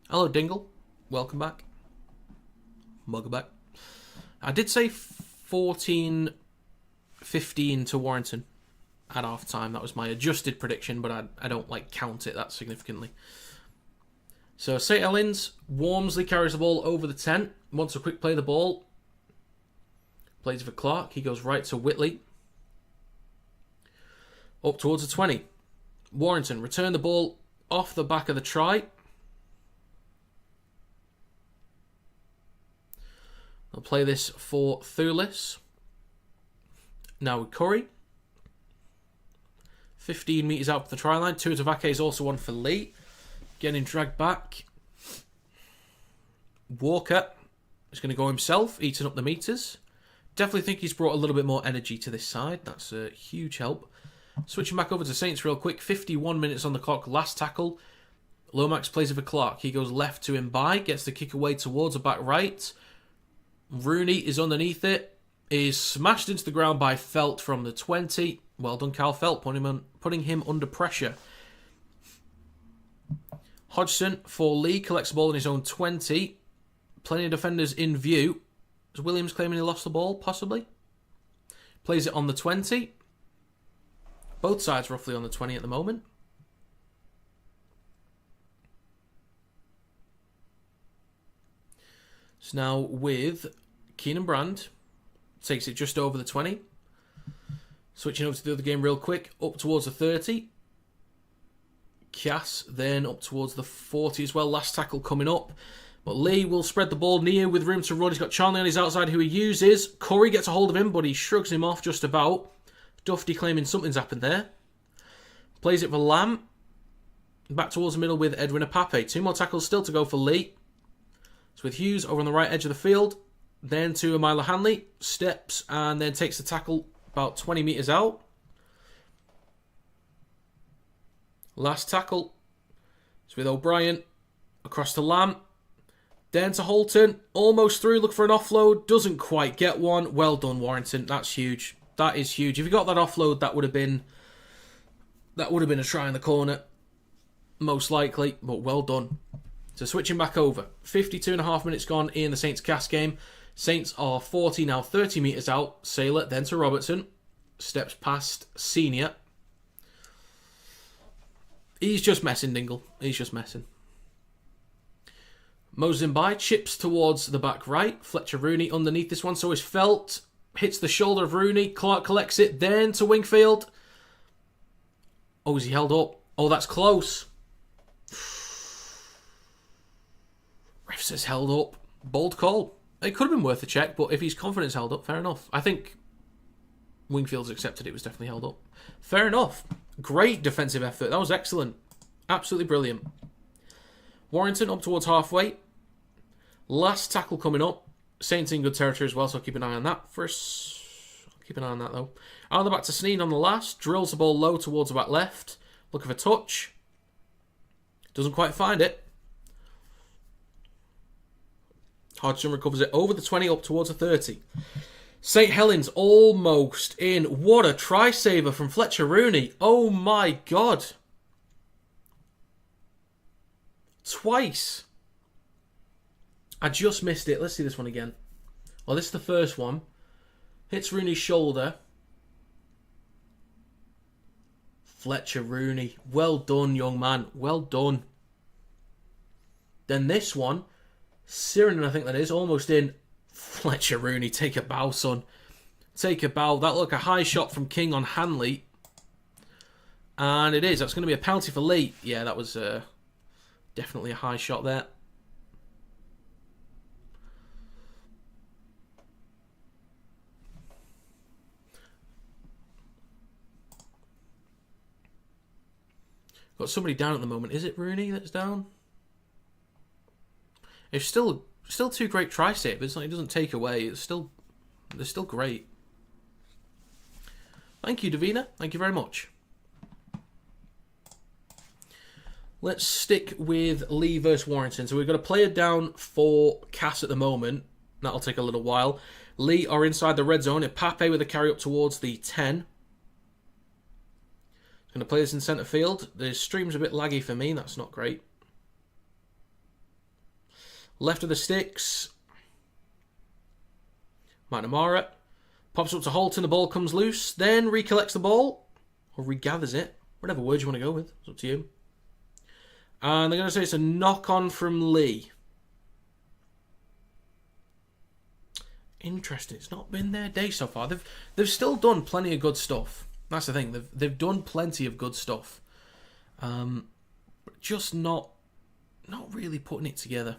Hello, Dingle. Welcome back. Welcome back. I did say 14-15 to Warrington at half time. That was my adjusted prediction, but I don't count it that significantly. So St Helens, Walmsley carries the ball over the 10. Wants a quick play of the ball. Plays for Clark. He goes right to Whitley. Up towards the 20. Warrington return the ball off the back of the try. They'll play this for Thulis. Now with Curry. 15 metres out for the try line. 2 to Vake is also one for Leigh. Getting dragged back. Walker is going to go himself, eating up the meters. Definitely think he's brought a little bit more energy to this side. That's a huge help. Switching back over to Saints real quick. 51 minutes on the clock. Last tackle. Lomax plays it for Clark. He goes left to Mbai. Gets the kick away towards the back right. Rooney is underneath it. Is smashed into the ground by Felt from the 20. Well done, Carl Felt, putting him under pressure. Hodgson for Leigh. Collects the ball in his own 20. Plenty of defenders in view. Is Williams claiming he lost the ball? Possibly. Plays it on the 20. Both sides roughly on the 20 at the moment. So now with Keenan Brand. Takes it just over the 20. Switching over to the other game real quick. Up towards the 30. Cass then up towards the 40 as well. Last tackle coming up. But Leigh will spread the ball near with room to run. He's got Charlie on his outside who he uses. Curry gets a hold of him, but he shrugs him off just about. Duffy claiming something's happened there. Plays it for Lamb. Back towards the middle with Edwin Apape. 2 more tackles still to go for Leigh. So with Hughes over on the right edge of the field. Then to Milo Hanley. Steps and then takes the tackle about 20 metres out. Last tackle. It's with O'Brien. Across to Lamb. Then to Holton. Almost through. Look for an offload. Doesn't quite get one. Well done, Warrington. That's huge. That is huge. If you got that offload, that would have been a try in the corner. Most likely. But well done. So switching back over. 52.5 minutes gone in the Saints-Cass game. Saints are 40, now 30 metres out. Saylor, then to Robertson. Steps past Senior. He's just messing, Dingle. He's just messing. Mosing by, chips towards the back right. Fletcher Rooney underneath this one, so is Felt. Hits the shoulder of Rooney. Clark collects it, then to Wingfield. Oh, is he held up? Oh, that's close. Ref says held up. Bold call. It could have been worth a check, but if his confidence held up, fair enough. I think Wingfield's accepted it was definitely held up. Fair enough. Great defensive effort. That was excellent. Absolutely brilliant. Warrington up towards halfway. Last tackle coming up. Saints in good territory as well, so I'll keep an eye on that first. Keep an eye on that, though. Out of the back to Sneed on the last. Drills the ball low towards the back left. Looking for touch. Doesn't quite find it. Hodgson recovers it over the 20 up towards the 30. St. Helens almost in. What a try saver from Fletcher Rooney. Oh my God. Twice. I just missed it. Let's see this one again. Well, this is the first one. Hits Rooney's shoulder. Fletcher Rooney. Well done, young man. Well done. Then this one. Sirenin, I think that is. Almost in. Fletcher Rooney. Take a bow, son. Take a bow. That looked like a high shot from King on Hanley. And it is. That's going to be a penalty for Leigh. Yeah, that was definitely a high shot there. Got somebody down at the moment. Is it Rooney that's down? It's still 2 great try saves. It doesn't take away. They're still great. Thank you, Davina. Thank you very much. Let's stick with Leigh versus Warrington. So we've got a player down for Cass at the moment. That'll take a little while. Leigh are inside the red zone. Pape with a carry up towards the 10. Going to play this in centre field. The stream's a bit laggy for me. That's not great. Left of the sticks. McNamara. Pops up to Holton. The ball comes loose. Then recollects the ball. Or regathers it. Whatever word you want to go with. It's up to you. And they're going to say it's a knock-on from Leigh. Interesting. It's not been their day so far. They've still done plenty of good stuff. That's the thing. They've done plenty of good stuff. Just not really putting it together.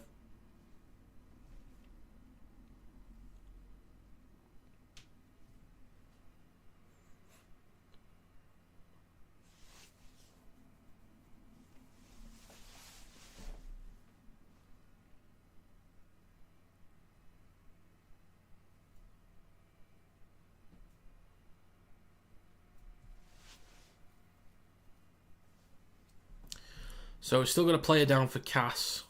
So we're still going to play it down for Cass.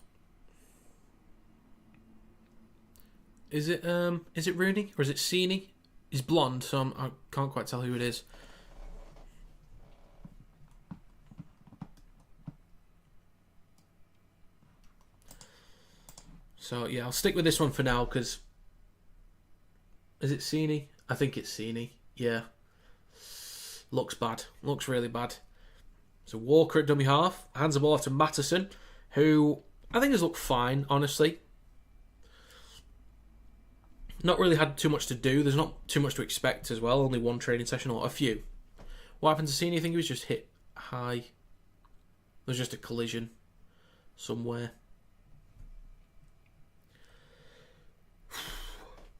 Is it Rooney or is it Sini? He's blonde, so I can't quite tell who it is. So, yeah, I'll stick with this one for now, because... Is it Sini? I think it's Sini. Yeah. Looks bad. Looks really bad. So Walker at dummy half. Hands the ball off to Matteson, who I think has looked fine, honestly. Not really had too much to do. There's not too much to expect as well. Only one training session, or a few. What happened to Sini? I think he was just hit high. There was just a collision somewhere.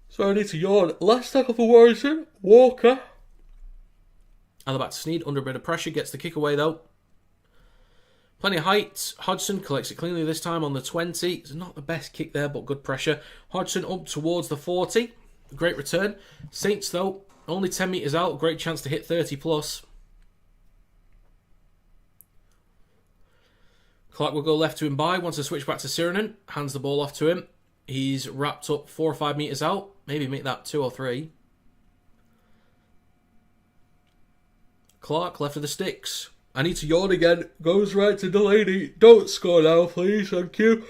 So I need to yawn. Last tackle for Warrington. Walker. And the back to Sneed. Under a bit of pressure. Gets the kick away though. Plenty of height. Hodgson collects it cleanly this time on the 20. It's not the best kick there, but good pressure. Hodgson up towards the 40. Great return. Saints though, only 10 metres out. Great chance to hit 30 plus. Clark will go left to him by. Wants to switch back to Sirenen. Hands the ball off to him. He's wrapped up 4 or 5 metres out. Maybe make that 2 or 3. Clark left of the sticks. I need to yawn again. Goes right to Delaney. Don't score now, please. Thank you.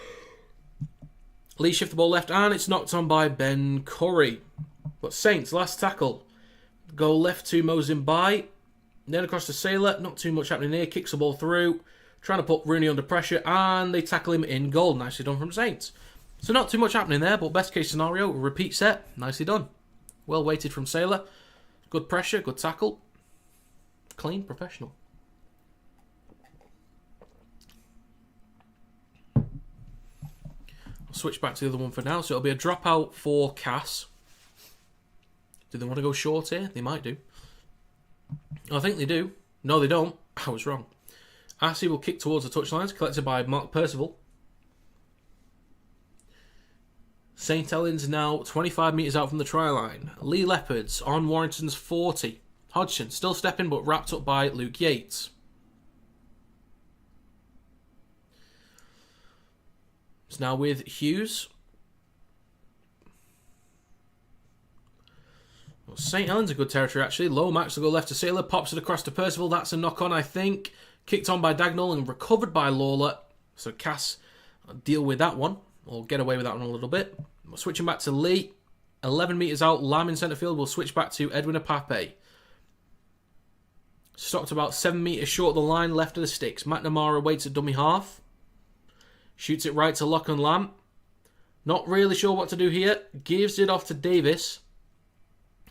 Leigh shift the ball left and it's knocked on by Ben Curry. But Saints, last tackle. Go left to Mozambique. Then across to Sailor. Not too much happening here. Kicks the ball through. Trying to put Rooney under pressure and they tackle him in goal. Nicely done from Saints. So not too much happening there, but best case scenario, repeat set. Nicely done. Well weighted from Sailor. Good pressure, good tackle. Clean, professional. I'll switch back to the other one for now. So it'll be a dropout for Cass. Do they want to go short here? They might do. I think they do. No, they don't. I was wrong. Assey will kick towards the touchlines, collected by Mark Percival. St Helens now 25 metres out from the try line. Leigh Leopards on Warrington's 40. Hodgson still stepping but wrapped up by Luke Yates. It's now with Hughes. Well, St Helens a good territory actually. Lomax will go left to Sailor. Pops it across to Percival. That's a knock on I think. Kicked on by Dagnall and recovered by Lawler. So Cass deal with that one. Or get away with that one a little bit. Switching back to Leigh. 11 metres out. Lamb in centre field. We'll switch back to Edwin Apape. Stopped about 7 metres short of the line. Left of the sticks. McNamara waits at dummy half. Shoots it right to Lachlan Lamb. Not really sure what to do here. Gives it off to Davis.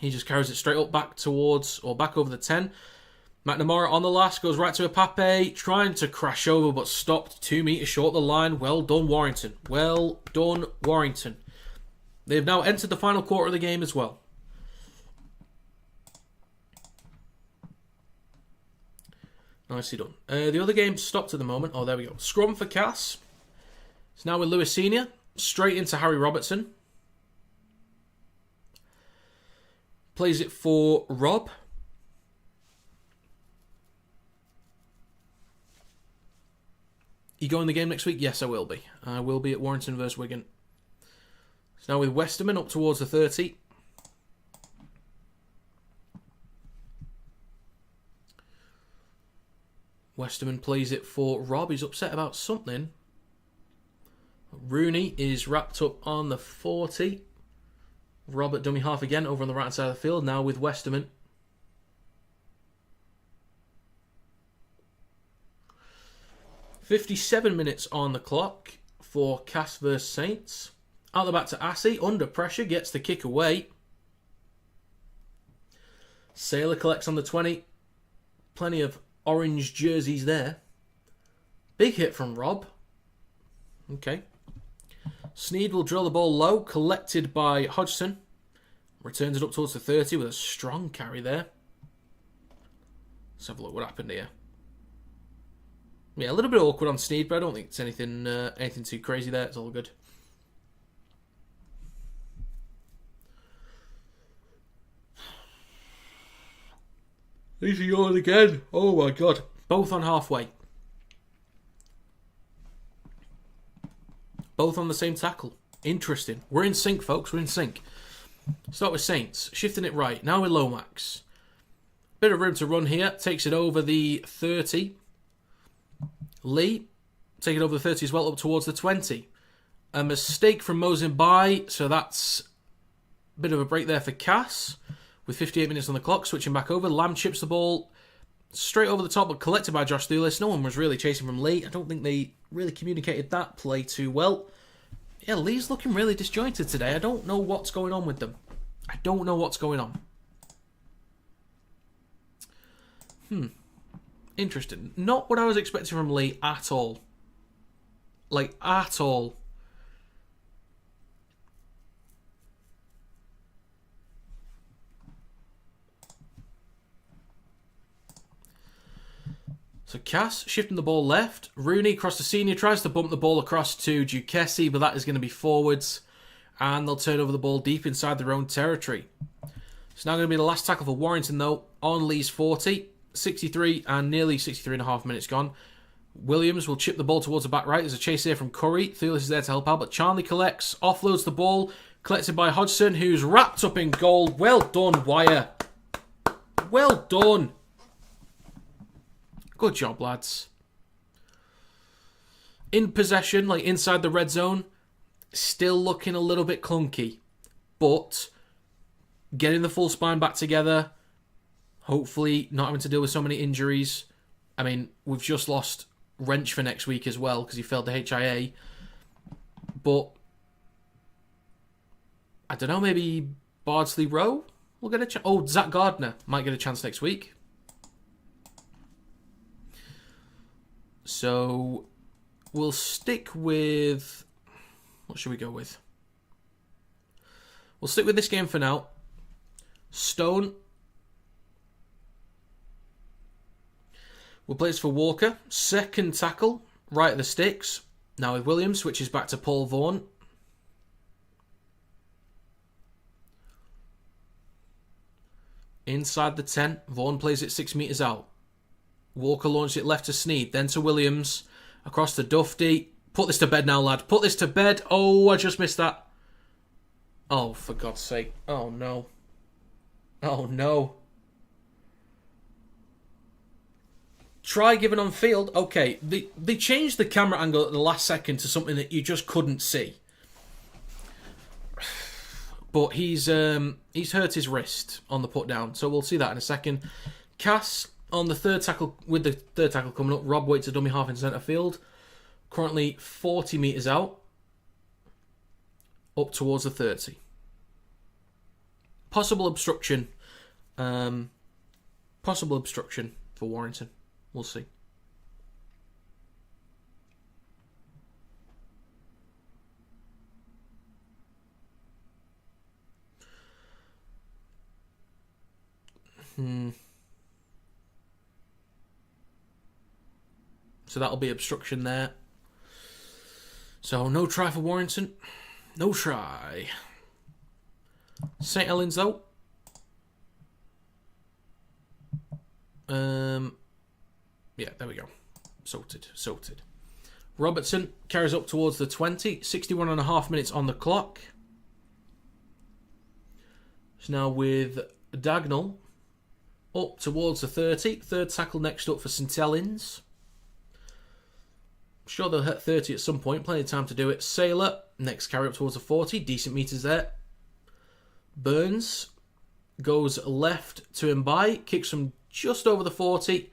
He just carries it straight up back towards, or back over the 10. McNamara on the last, goes right to Apape, trying to crash over, but stopped 2 metres short of the line. Well done, Warrington. Well done, Warrington. They've now entered the final quarter of the game as well. Nicely done. The other game stopped at the moment. Oh, there we go. Scrum for Cass. It's now with Lewis Senior. Straight into Harry Robertson. Plays it for Rob. You going the game next week? Yes, I will be. I will be at Warrington versus Wigan. It's now with Westerman up towards the 30. Westerman plays it for Rob. He's upset about something. Rooney is wrapped up on the 40. Rob at dummy half again over on the right side of the field. Now with Westerman. "57 minutes on the clock for Cass vs Saints. Out the back to Assey. Under pressure. Gets the kick away. Sailor collects on the 20. Plenty of orange jerseys there. Big hit from Rob. Okay. Sneed will drill the ball low. Collected by Hodgson. Returns it up towards the 30 with a strong carry there. Let's have a look what happened here. Yeah, a little bit awkward on Sneed, but I don't think it's anything too crazy there. It's all good. These are yours again. Oh my god. Both on halfway. Both on the same tackle. Interesting. We're in sync, folks. We're in sync. Start with Saints. Shifting it right. Now with Lomax. Bit of room to run here. Takes it over the 30. Leigh. Take it over the 30 as well, up towards the 20. A mistake from Mosin by, so that's a bit of a break there for Cass. With 58 minutes on the clock, switching back over. Lamb chips the ball straight over the top, but collected by Josh Thulis. No one was really chasing from Leigh. I don't think they really communicated that play too well. Yeah, Leigh's looking really disjointed today. I don't know what's going on with them. I don't know what's going on. Interesting. Not what I was expecting from Leigh at all. Like, at all. So Cass shifting the ball left. Rooney across to Senior. Tries to bump the ball across to Duquessis, but that is going to be forwards. And they'll turn over the ball deep inside their own territory. It's now going to be the last tackle for Warrington, though, on Leigh's 40. 63 and nearly 63 and a half minutes gone. Williams will chip the ball towards the back right. There's a chase here from Curry. Thulis is there to help out, but Charnley collects, offloads the ball, collected by Hodgson, who's wrapped up in goal. Well done, Wire. Well done. Good job, lads. In possession, like inside the red zone, still looking a little bit clunky, but getting the full spine back together, hopefully not having to deal with so many injuries. I mean, we've just lost Wrench for next week as well because he failed the HIA. But I don't know, maybe Bardsley Rowe will get a chance. Oh, Zach Gardner might get a chance next week. So we'll stick with... What should we go with? We'll stick with this game for now. Stone. We'll play this for Walker. Second tackle, right at the sticks. Now with Williams, switches back to Paul Vaughan. Inside the 10. Vaughan plays it 6 metres out. Walker launched it left to Sneed, then to Williams. Across to Dufty. Put this to bed now, lad. Put this to bed. Oh, I just missed that. Oh, for God's sake. Oh, no. Oh, no. Try giving on field. Okay, they changed the camera angle at the last second to something that you just couldn't see. But he's hurt his wrist on the put down, so we'll see that in a second. Cass on the third tackle, with the third tackle coming up. Rob waits a dummy half in centre field. Currently 40 metres out. Up towards the 30. Possible obstruction. Possible obstruction for Warrington. We'll see. So that'll be obstruction there. So no try for Warrington. No try. St. Helens though. Yeah, there we go. Sorted. Robertson carries up towards the 20. 61 and a half minutes on the clock. So now with Dagnall up towards the 30. Third tackle next up for St. Helens. Sure they'll hit 30 at some point. Plenty of time to do it. Sailor, next carry up towards the 40. Decent meters there. Burns goes left to Mbai. Kicks from just over the 40.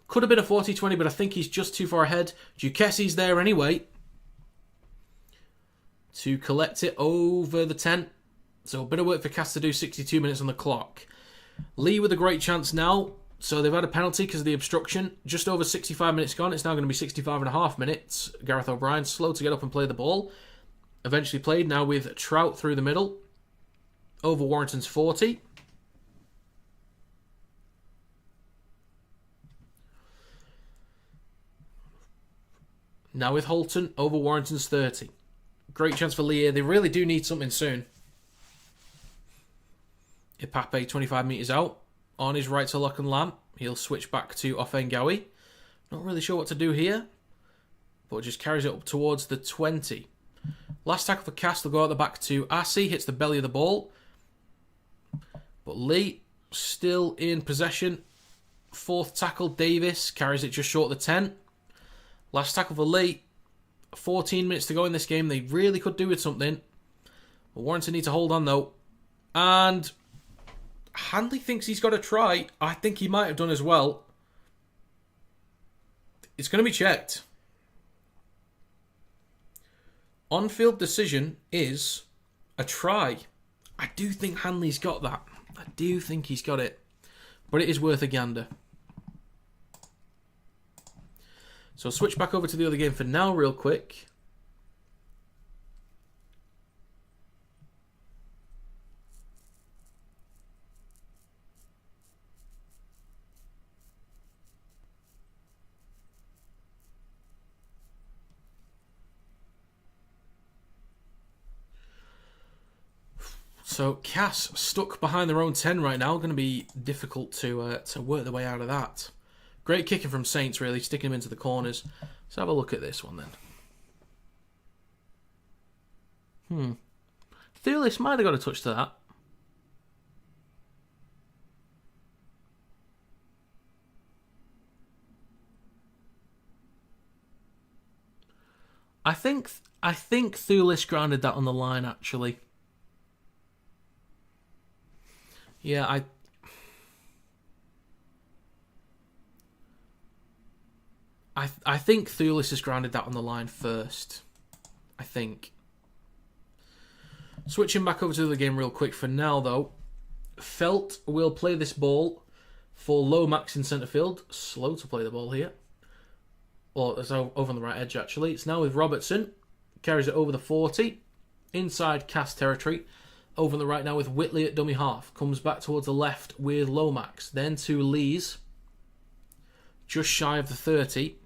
Could have been a 40-20, but I think he's just too far ahead. Duquessis there anyway. To collect it over the 10. So a bit of work for Cass to do. 62 minutes on the clock. Leigh with a great chance now. So they've had a penalty because of the obstruction. Just over 65 minutes gone. It's now going to be 65 and a half minutes. Gareth O'Brien slow to get up and play the ball. Eventually played now with Trout through the middle. Over Warrington's 40. Now with Holton over Warrington's 30. Great chance for Leigh here. They really do need something soon. Ipape 25 metres out. On his right to Lock and Lamb. He'll switch back to Offengawi. Not really sure what to do here. But just carries it up towards the 20. Last tackle for Cass. They'll go out the back to Assey. Hits the belly of the ball. But Leigh still in possession. Fourth tackle, Davis. Carries it just short of the 10. Last tackle for Leigh. 14 minutes to go in this game. They really could do with something. But Warrington need to hold on, though. And Hanley thinks he's got a try. I think he might have done as well. It's going to be checked. On-field decision is a try. I do think Hanley's got that. I do think he's got it. But it is worth a gander. So switch back over to the other game for now real quick. So Cass stuck behind their own 10 right now. Going to be difficult to work their way out of that. Great kicking from Saints, really, sticking him into the corners. Let's have a look at this one then. Thulis might have got a touch to that. I think Thulis grounded that on the line, actually. Yeah, I think Thulis has grounded that on the line first. I think. Switching back over to the game real quick for now, though. Felt will play this ball for Lomax in centre field. Slow to play the ball here. Or it's over on the right edge, actually. It's now with Robertson. Carries it over the 40. Inside Cass territory. Over on the right now with Whitley at dummy half. Comes back towards the left with Lomax. Then to Lees. Just shy of the 30.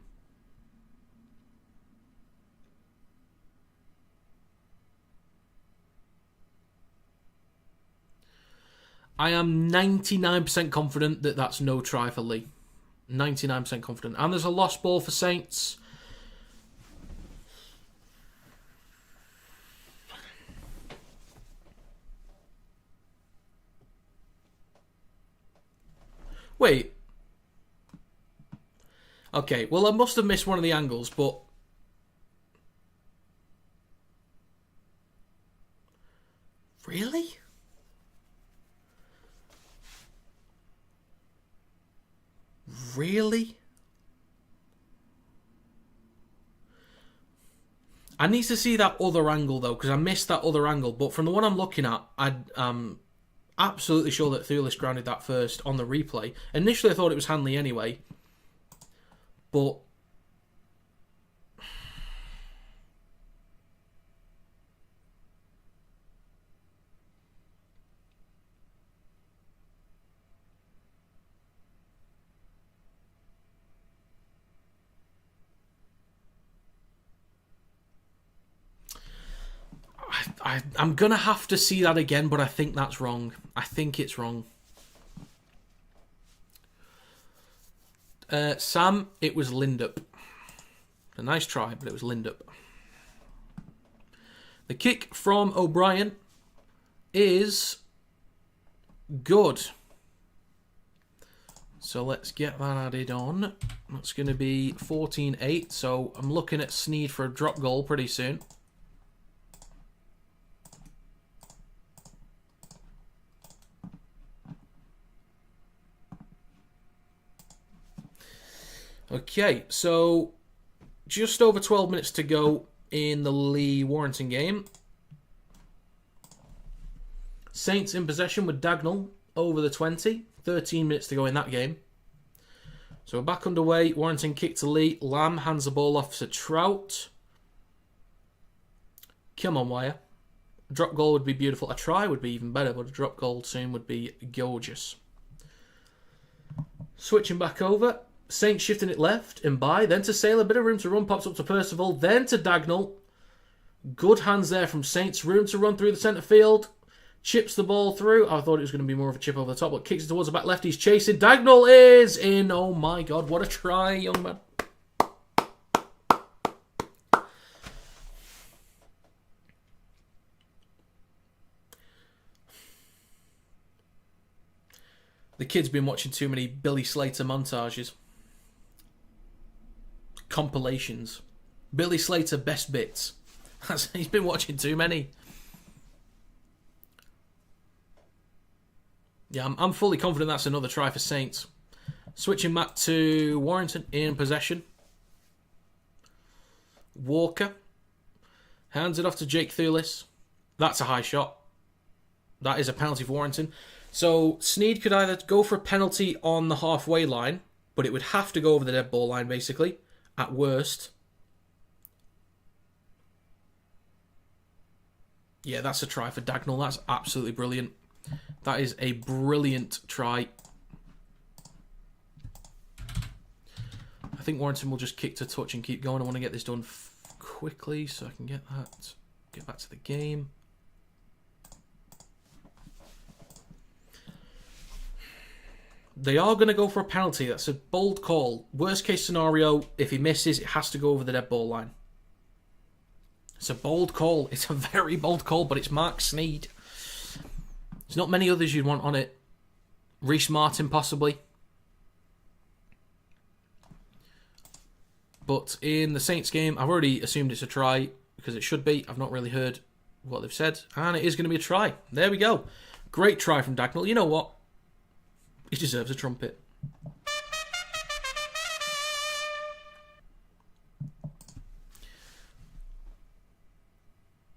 I am 99% confident that that's no try for Leigh. 99% confident. And there's a lost ball for Saints. Wait. Okay, well, I must have missed one of the angles, but... Really? Really? I need to see that other angle, though, because I missed that other angle. But from the one I'm looking at, I'm absolutely sure that Thulis grounded that first on the replay. Initially, I thought it was Hanley anyway. But... I'm going to have to see that again, but I think that's wrong. I think it's wrong. Sam, it was Lindup. A nice try, but it was Lindup. The kick from O'Brien is good. So let's get that added on. That's going to be 14-8. So I'm looking at Sneed for a drop goal pretty soon. Okay, so just over 12 minutes to go in the Leigh-Warrington game. Saints in possession with Dagnall over the 20. 13 minutes to go in that game. So we're back underway. Warrington kick to Leigh. Lamb hands the ball off to Trout. Come on, Wire. A drop goal would be beautiful. A try would be even better, but a drop goal soon would be gorgeous. Switching back over. Saints shifting it left and by, then to Sailor, bit of room to run, pops up to Percival, then to Dagnall. Good hands there from Saints, room to run through the centre field, chips the ball through. I thought it was going to be more of a chip over the top, but kicks it towards the back left, he's chasing. Dagnall is in. Oh my God, what a try, young man. The kid's been watching too many Billy Slater montages. Compilations. Billy Slater, best bits. He's been watching too many. Yeah, I'm fully confident that's another try for Saints. Switching back to Warrington in possession. Walker hands it off to Jake Thulis. That's a high shot. That is a penalty for Warrington. So Sneed could either go for a penalty on the halfway line, but it would have to go over the dead ball line, basically, at worst. Yeah, that's a try for Dagnall. That's absolutely brilliant. That is a brilliant try. I think Warrington will just kick to touch and keep going. I want to get this done quickly so I can get that. Get back to the game. They are going to go for a penalty. That's a bold call. Worst case scenario, if he misses, it has to go over the dead ball line. It's a bold call. It's a very bold call, but it's Mark Sneed. There's not many others you'd want on it. Reece Martin, possibly. But in the Saints game, I've already assumed it's a try, because it should be. I've not really heard what they've said. And it is going to be a try. There we go. Great try from Dagnall. You know what? He deserves a trumpet.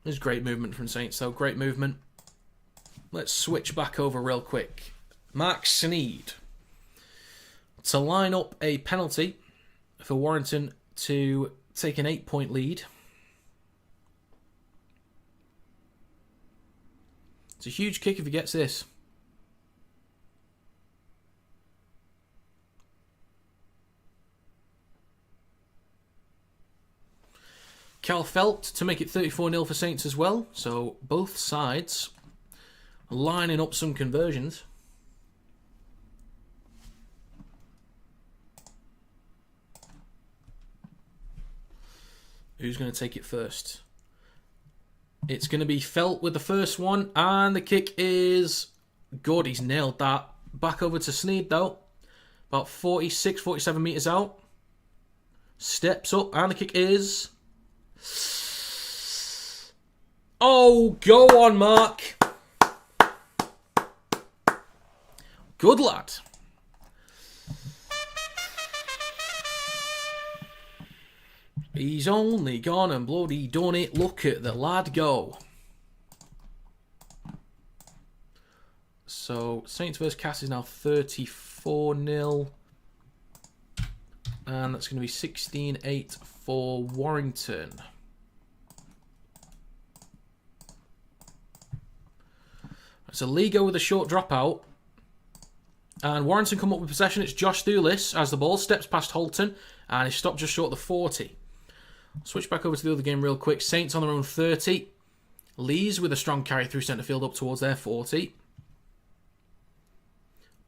There's great movement from Saints, though. Great movement. Let's switch back over real quick. Mark Sneed to line up a penalty for Warrington to take an 8-point lead. It's a huge kick if he gets this. Cal Felt to make it 34-0 for Saints as well. So both sides lining up some conversions. Who's going to take it first? It's going to be Felt with the first one. And the kick is good. He's nailed that. Back over to Sneed though. About 46, 47 metres out. Steps up and the kick is... Oh, go on, Mark. Good lad. He's only gone and bloody done it. Look at the lad go. So, Saints vs Cass is now 34-0. And that's going to be 16-8 for Warrington. So Leigh go with a short dropout. And Warrington come up with possession. It's Josh Thulis as the ball steps past Holton. And he's stopped just short of the 40. Switch back over to the other game real quick. Saints on their own 30. Leigh's with a strong carry through centre field up towards their 40.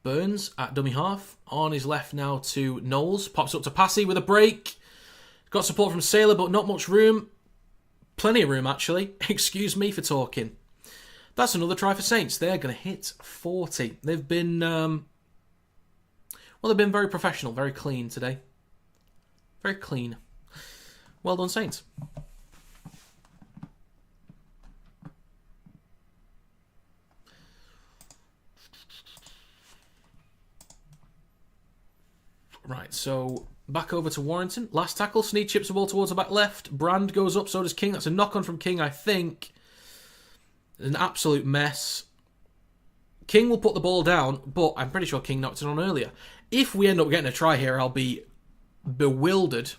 Burns at dummy half. On his left now to Knowles. Pops up to Passy with a break. Got support from Saylor, but not much room. Plenty of room, actually. Excuse me for talking. That's another try for Saints. They're going to hit 40. They've been, they've been very professional, very clean today. Very clean. Well done, Saints. Right, so back over to Warrington. Last tackle. Sneed chips the ball towards the back left. Brand goes up, so does King. That's a knock-on from King, I think. An absolute mess. King will put the ball down, but I'm pretty sure King knocked it on earlier. If we end up getting a try here, I'll be bewildered.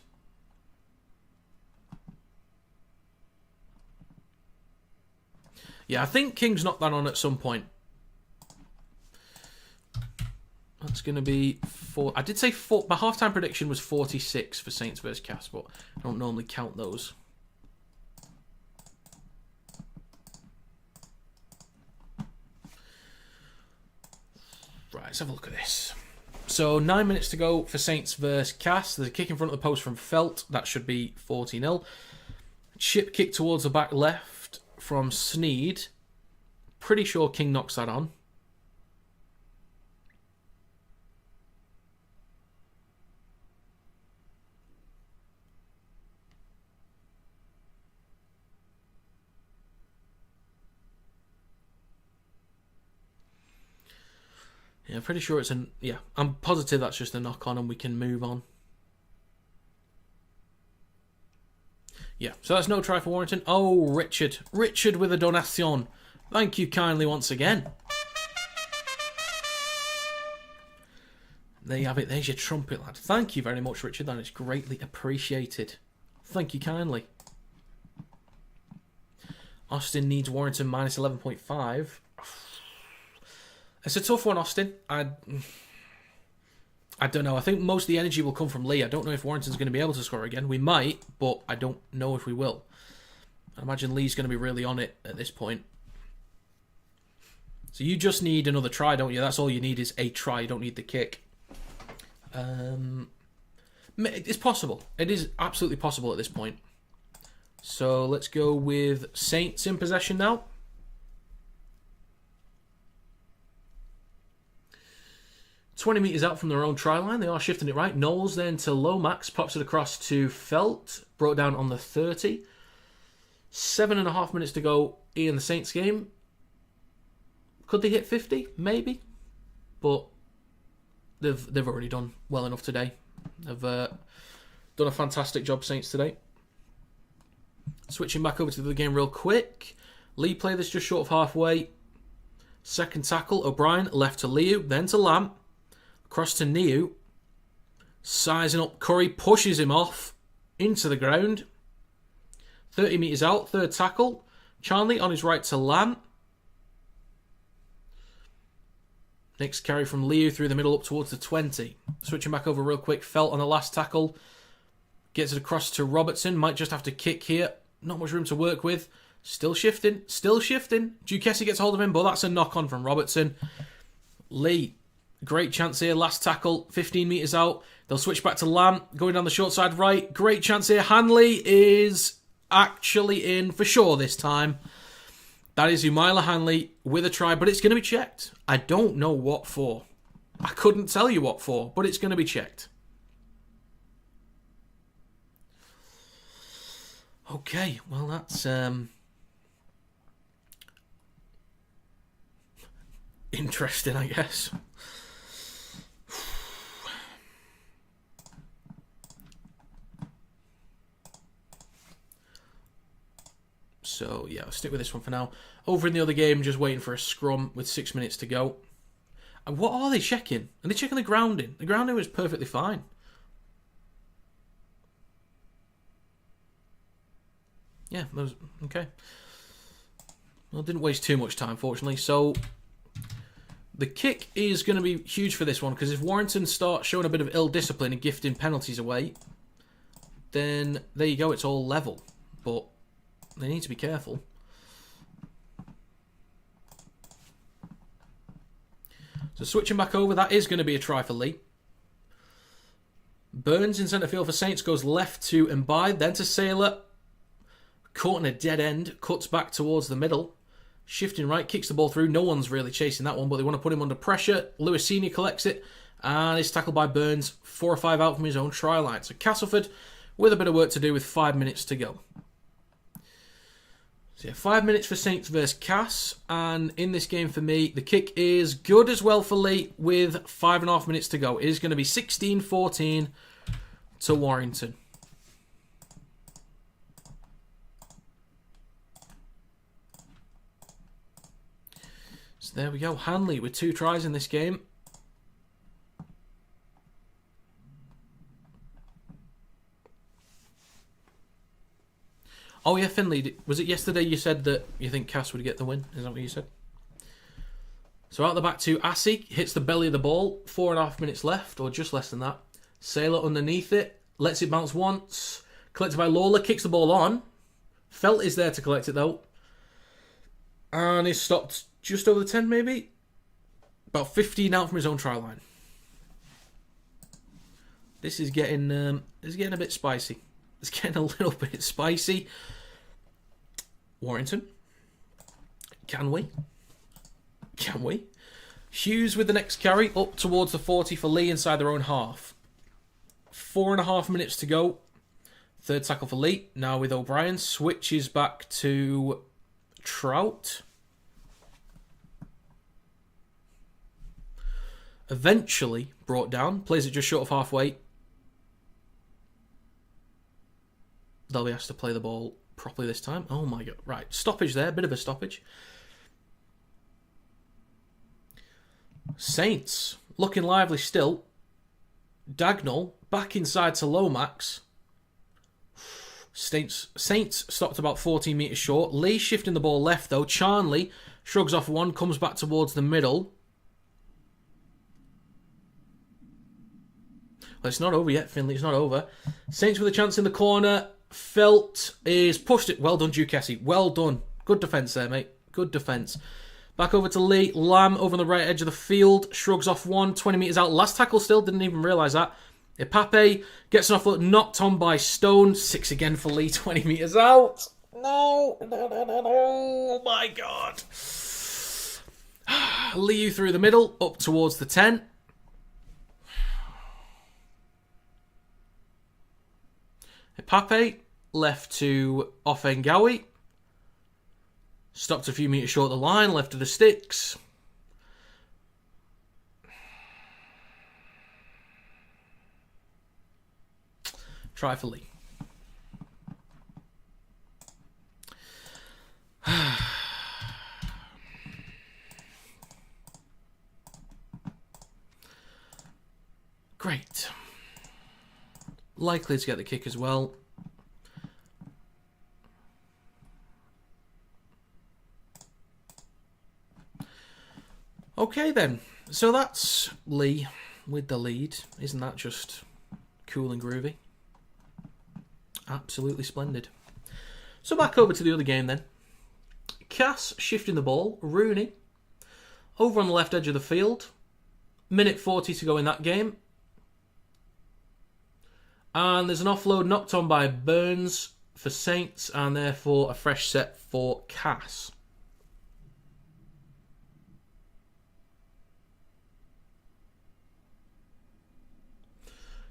Yeah, I think King's knocked that on at some point. That's going to be 4. I did say 4. My halftime prediction was 46 for Saints vs Cass, but I don't normally count those. Right, let's have a look at this. So 9 minutes to go for Saints vs Cass. There's a kick in front of the post from Felt. That should be 40-0. Chip kick towards the back left from Sneed. Pretty sure King knocks that on. Yeah, I'm pretty sure it's I'm positive that's just a knock-on and we can move on. Yeah, so that's no try for Warrington. Oh, Richard. Richard with a donation. Thank you kindly once again. There you have it. There's your trumpet, lad. Thank you very much, Richard. That is greatly appreciated. Thank you kindly. Austin needs Warrington minus 11.5. It's a tough one, Austin. I don't know. I think most of the energy will come from Leigh. I don't know if Warrington's going to be able to score again. We might, but I don't know if we will. I imagine Leigh's going to be really on it at this point. So you just need another try, don't you? That's all you need is a try. You don't need the kick. It's possible. It is absolutely possible at this point. So let's go with Saints in possession now. "20 metres out from their own try line. They are shifting it right. Knowles then to Lomax. Pops it across to Felt. Brought down on the 30. 7.5 minutes to go in the Saints game. Could they hit 50? Maybe. But they've already done well enough today. They've done a fantastic job, Saints, today. Switching back over to the game real quick. Leigh play this just short of halfway. Second tackle. O'Brien left to Liu. Then to Lamb. Across to Niu. Sizing up Curry. Pushes him off into the ground. 30 metres out. Third tackle. Charnley on his right to Lamb. Next carry from Liu through the middle up towards the 20. Switching back over real quick. Felt on the last tackle. Gets it across to Robertson. Might just have to kick here. Not much room to work with. Still shifting. Still shifting. Duquesne gets hold of him, but that's a knock-on from Robertson. Leigh. Great chance here. Last tackle. 15 metres out. They'll switch back to Lamb. Going down the short side right. Great chance here. Hanley is actually in for sure this time. That is Umaila Hanley with a try, but it's going to be checked. I don't know what for. I couldn't tell you what for, but it's going to be checked. Okay, well that's interesting, I guess. So, yeah, I'll stick with this one for now. Over in the other game, just waiting for a scrum with 6 minutes to go. And what are they checking? Are they checking the grounding? The grounding was perfectly fine. Yeah, that was okay. Well, didn't waste too much time, fortunately. So, the kick is going to be huge for this one, because if Warrington starts showing a bit of ill discipline and gifting penalties away, then there you go, it's all level. But they need to be careful. So switching back over, that is going to be a try for Leigh. Burns in centre field for Saints goes left to Imbibe, then to Sailor. Caught in a dead end, cuts back towards the middle. Shifting right, kicks the ball through. No one's really chasing that one, but they want to put him under pressure. Lewis Senior collects it, and is tackled by Burns. 4 or 5 out from his own try line. So Castleford with a bit of work to do with 5 minutes to go. So yeah, 5 minutes for Saints versus Cass, and in this game for me, the kick is good as well for Leigh with 5.5 minutes to go. It is going to be 16-14 to Warrington. So there we go, Hanley with 2 tries in this game. Oh yeah, Finley, was it yesterday you said that you think Cass would get the win? Is that what you said? So out the back to Assey, hits the belly of the ball, 4.5 minutes left, or just less than that. Sailor underneath it, lets it bounce once, collected by Lawler, kicks the ball on. Felt is there to collect it though. And he's stopped just over the 10 maybe. About 15 out from his own try line. This is getting a bit spicy. It's getting a little bit spicy. Warrington. Can we? Can we? Hughes with the next carry up towards the 40 for Leigh inside their own half. 4.5 minutes to go. Third tackle for Leigh. Now with O'Brien. Switches back to Trout. Eventually brought down. Plays it just short of halfway. They'll be asked to play the ball properly this time. Oh my god. Right. Stoppage there. Bit of a stoppage. Saints. Looking lively still. Dagnall. Back inside to Lomax. Saints stopped about 14 metres short. Leigh shifting the ball left though. Charnley shrugs off one. Comes back towards the middle. Well, it's not over yet, Finley. It's not over. Saints with a chance in the corner. Felt is pushed it. Well done, Duquessis. Well done. Good defence there, mate. Good defence. Back over to Leigh. Lamb over on the right edge of the field. Shrugs off one. 20 metres out. Last tackle still. Didn't even realise that. Ipape gets an offload. Knocked on by Stone. 6 again for Leigh. 20 metres out. No. Oh my God. Liu through the middle. Up towards the 10. Ipape left to Offengawi. Stopped a few metres short of the line, left of the sticks. Try for Leigh. Great. Likely to get the kick as well. Okay then, so that's Leigh with the lead. Isn't that just cool and groovy? Absolutely splendid. So back over to the other game then. Cass shifting the ball. Rooney over on the left edge of the field. Minute 40 to go in that game. And there's an offload knocked on by Burns for Saints, and therefore a fresh set for Cass.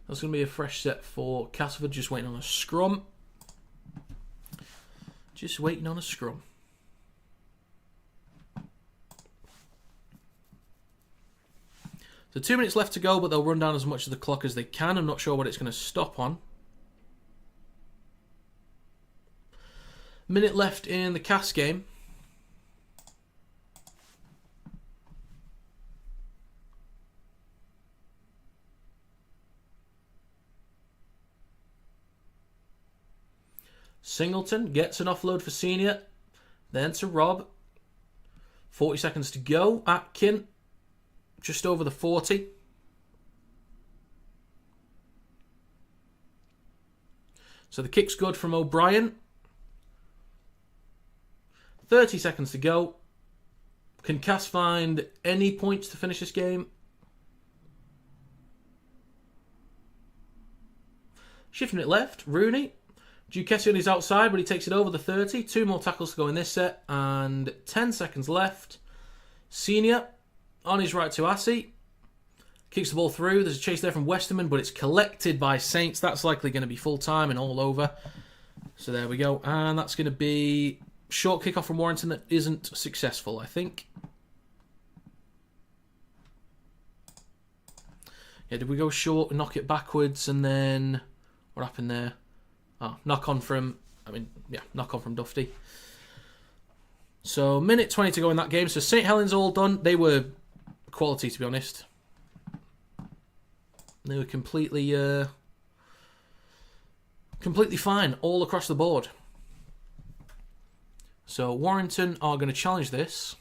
That's going to be a fresh set for Castleford, just waiting on a scrum. Just waiting on a scrum. So 2 minutes left to go, but they'll run down as much of the clock as they can. I'm not sure what it's going to stop on. Minute left in the Cass game. Singleton gets an offload for Senior. Then to Rob. 40 seconds to go. Atkin. Just over the 40. So the kick's good from O'Brien. 30 seconds to go. Can Cass find any points to finish this game? Shifting it left. Rooney. Duquessis on his outside, but he takes it over the 30. 2 more tackles to go in this set, and 10 seconds left. Senior on his right to Assey. Kicks the ball through. There's a chase there from Westerman, but it's collected by Saints. That's likely going to be full-time and all over. So there we go. And that's going to be short kickoff from Warrington that isn't successful, I think. Yeah, did we go short, knock it backwards, and then what happened there? Oh, knock on from Dufty. So, minute 20 to go in that game. So, St. Helens all done. They were quality, to be honest. They were completely fine all across the board. So, Warrington are going to challenge this.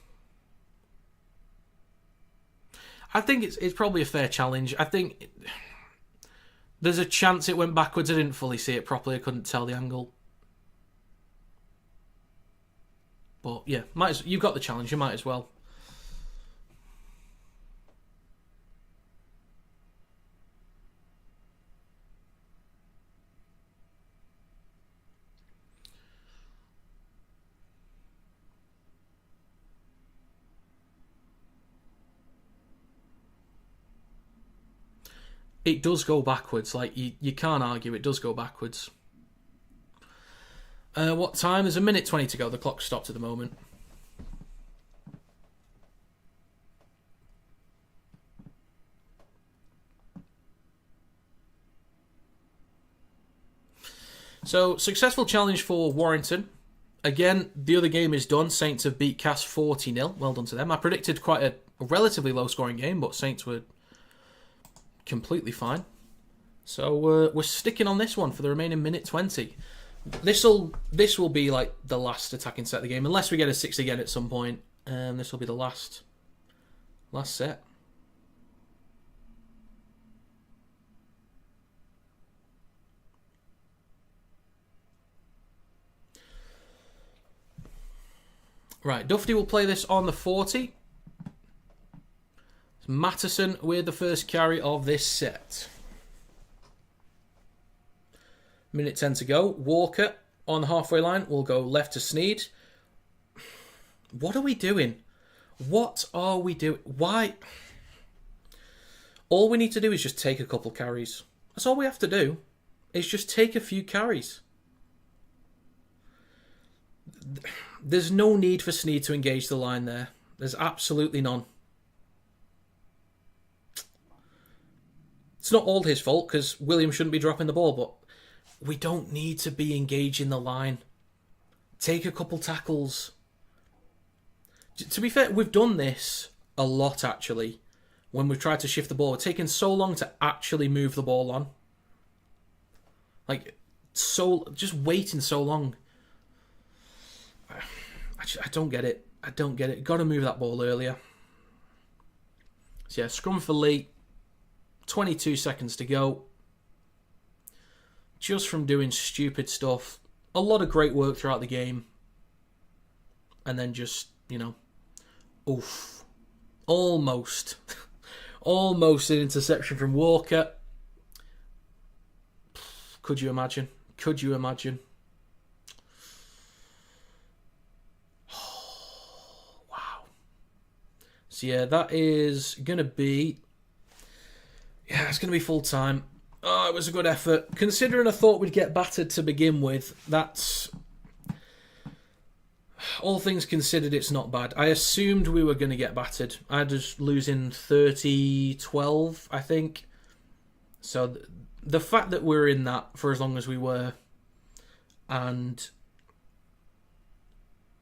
I think it's probably a fair challenge. I think there's a chance it went backwards. I didn't fully see it properly. I couldn't tell the angle. But yeah, you've got the challenge. You might as well. It does go backwards. Like, you can't argue. It does go backwards. What time? There's a minute 20 to go. The clock stopped at the moment. So, successful challenge for Warrington. Again, the other game is done. Saints have beat Cass 40-0. Well done to them. I predicted quite a relatively low-scoring game, but Saints were completely fine. So, we're sticking on this one for the remaining minute 20. This will be like the last attacking set of the game, unless we get a 6 again at some point. This will be the last set. Right, Duffy will play this on the 40. It's Matteson with the first carry of this set. Minute 10 to go. Walker on the halfway line will go left to Sneed. What are we doing? What are we doing? Why? All we need to do is just take a couple carries. That's all we have to do. Is just take a few carries. There's no need for Sneed to engage the line there. There's absolutely none. It's not all his fault, because William shouldn't be dropping the ball, but we don't need to be engaging the line. Take a couple tackles. To be fair, we've done this a lot, actually, when we've tried to shift the ball. We're taking so long to actually move the ball on. Just waiting so long. I don't get it. I don't get it. Got to move that ball earlier. So yeah, scrum for Leigh. 22 seconds to go. Just from doing stupid stuff. A lot of great work throughout the game. And then just, oof. Almost. Almost an interception from Walker. Could you imagine? Could you imagine? So yeah, that is going to be... Yeah, it's going to be full time. Oh, it was a good effort. Considering I thought we'd get battered to begin with, that's... All things considered, it's not bad. I assumed we were going to get battered. I had us losing 30-12, I think. So the fact that we're in that for as long as we were, and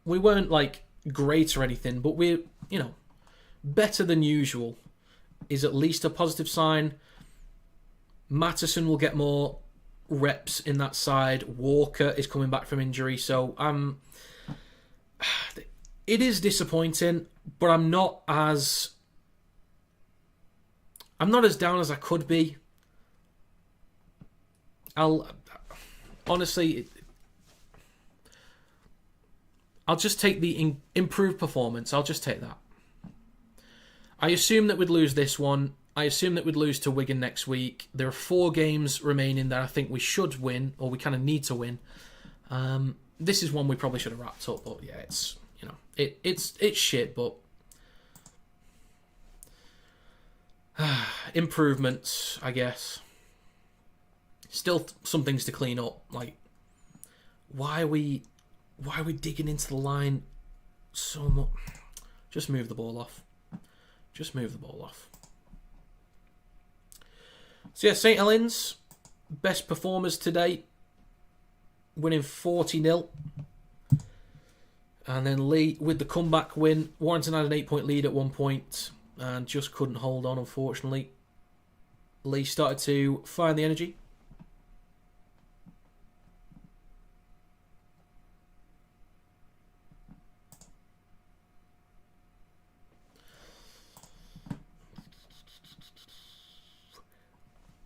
we weren't, great or anything, but we're, better than usual is at least a positive sign. Matteson will get more reps in that side. Walker is coming back from injury, so it is disappointing, but I'm not as down as I could be. I'll just take the improved performance. I'll just take that. I assume that we'd lose this one. I assume that we'd lose to Wigan next week. There are 4 games remaining that I think we should win, or we kind of need to win. This is one we probably should have wrapped up, but yeah, it's it's shit, but improvements, I guess. Still some things to clean up. Why are we digging into the line so much? Just move the ball off. Just move the ball off. So yeah, St Helens, best performers to date, winning 40-0. And then Leigh with the comeback win. Warrington had an 8-point lead at one point and just couldn't hold on, unfortunately. Leigh started to find the energy.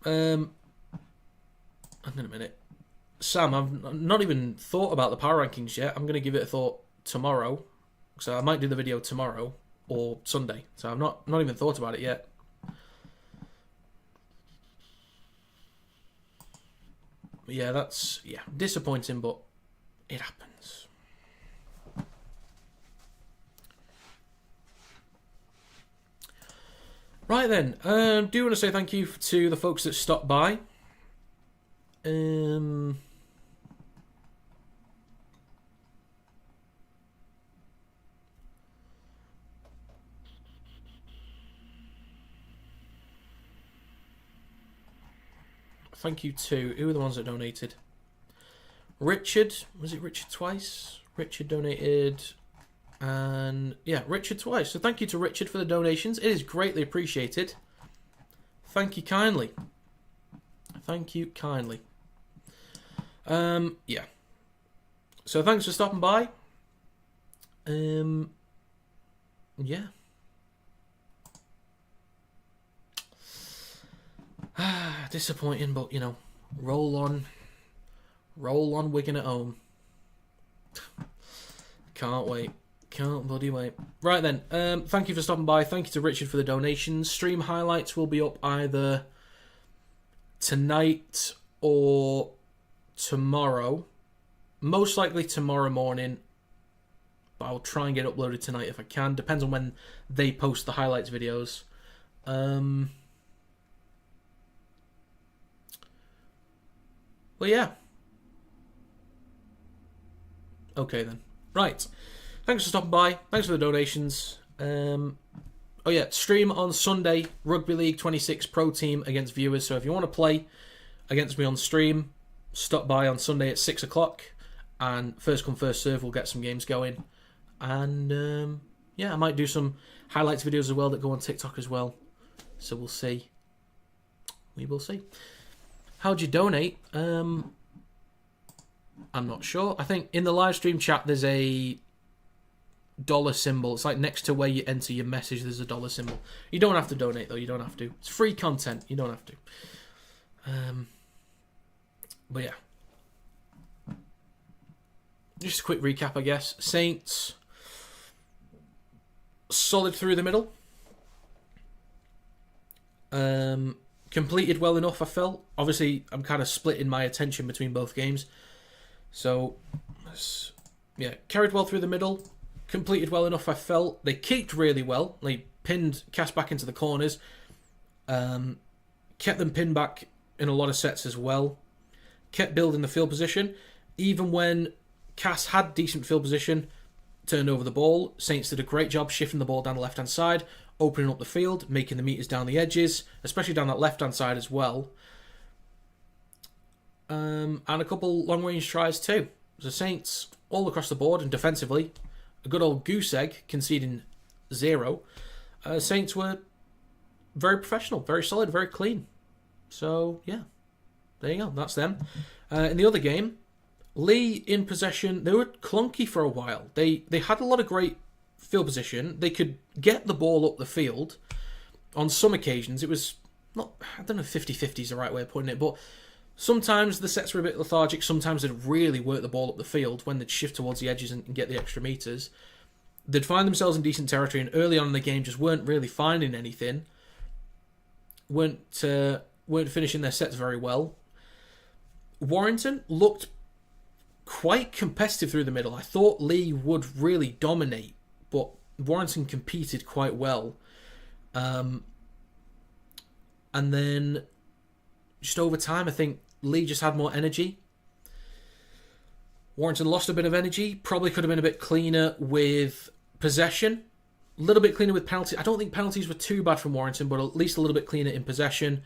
Hang on a minute. Sam, I've not even thought about the power rankings yet. I'm going to give it a thought tomorrow. So I might do the video tomorrow or Sunday. So I've not even thought about it yet. Yeah, that's disappointing, but it happens. Right then, do want to say thank you to the folks that stopped by. Thank you to... Who are the ones that donated? Richard, was it Richard twice? Richard donated, and yeah, Richard twice. So thank you to Richard for the donations. It is greatly appreciated. Thank you kindly. Thank you kindly. Yeah. So thanks for stopping by. Yeah. Disappointing, but you know, roll on Wigan at home. Can't wait. Can't bloody wait. Right then, thank you for stopping by. Thank you to Richard for the donations. Stream highlights will be up either tonight or tomorrow. Most likely tomorrow morning, but I'll try and get uploaded tonight if I can. Depends on when they post the highlights videos. Well, yeah. Okay then. Right. Thanks for stopping by. Thanks for the donations. Oh yeah, stream on Sunday, Rugby League 26 Pro Team against viewers. So if you want to play against me on stream, stop by on Sunday at 6 o'clock. And first come, first serve, we'll get some games going. And yeah, I might do some highlights videos as well that go on TikTok as well. So we'll see. We will see. How'd you donate? I'm not sure. I think in the live stream chat there's a dollar symbol. It's like next to where you enter your message there's a dollar symbol. You don't have to donate though. You don't have to. It's free content. You don't have to. But yeah. Just a quick recap, I guess. Saints solid through the middle. Completed well enough, I felt. Obviously, I'm kind of splitting my attention between both games. So, yeah, carried well through the middle. Completed well enough, I felt. They kicked really well. They pinned Cass back into the corners. Kept them pinned back in a lot of sets as well. Kept building the field position. Even when Cass had decent field position, turned over the ball. Saints did a great job shifting the ball down the left-hand side, opening up the field, making the meters down the edges, especially down that left-hand side as well. And a couple long-range tries too. The Saints, all across the board and defensively, a good old goose egg, conceding 0. Saints were very professional, very solid, very clean. So, yeah, there you go. That's them. In the other game, Leigh in possession, they were clunky for a while. They had a lot of great field position. They could get the ball up the field. On some occasions, it was not, I don't know if 50-50 is the right way of putting it, but sometimes the sets were a bit lethargic. Sometimes they'd really work the ball up the field when they'd shift towards the edges and get the extra meters. They'd find themselves in decent territory, and early on in the game just weren't really finding anything. Weren't finishing their sets very well. Warrington looked quite competitive through the middle. I thought Leigh would really dominate, but Warrington competed quite well. And then just over time, I think Leigh just had more energy. Warrington lost a bit of energy. Probably could have been a bit cleaner with possession. A little bit cleaner with penalties. I don't think penalties were too bad from Warrington, but at least a little bit cleaner in possession.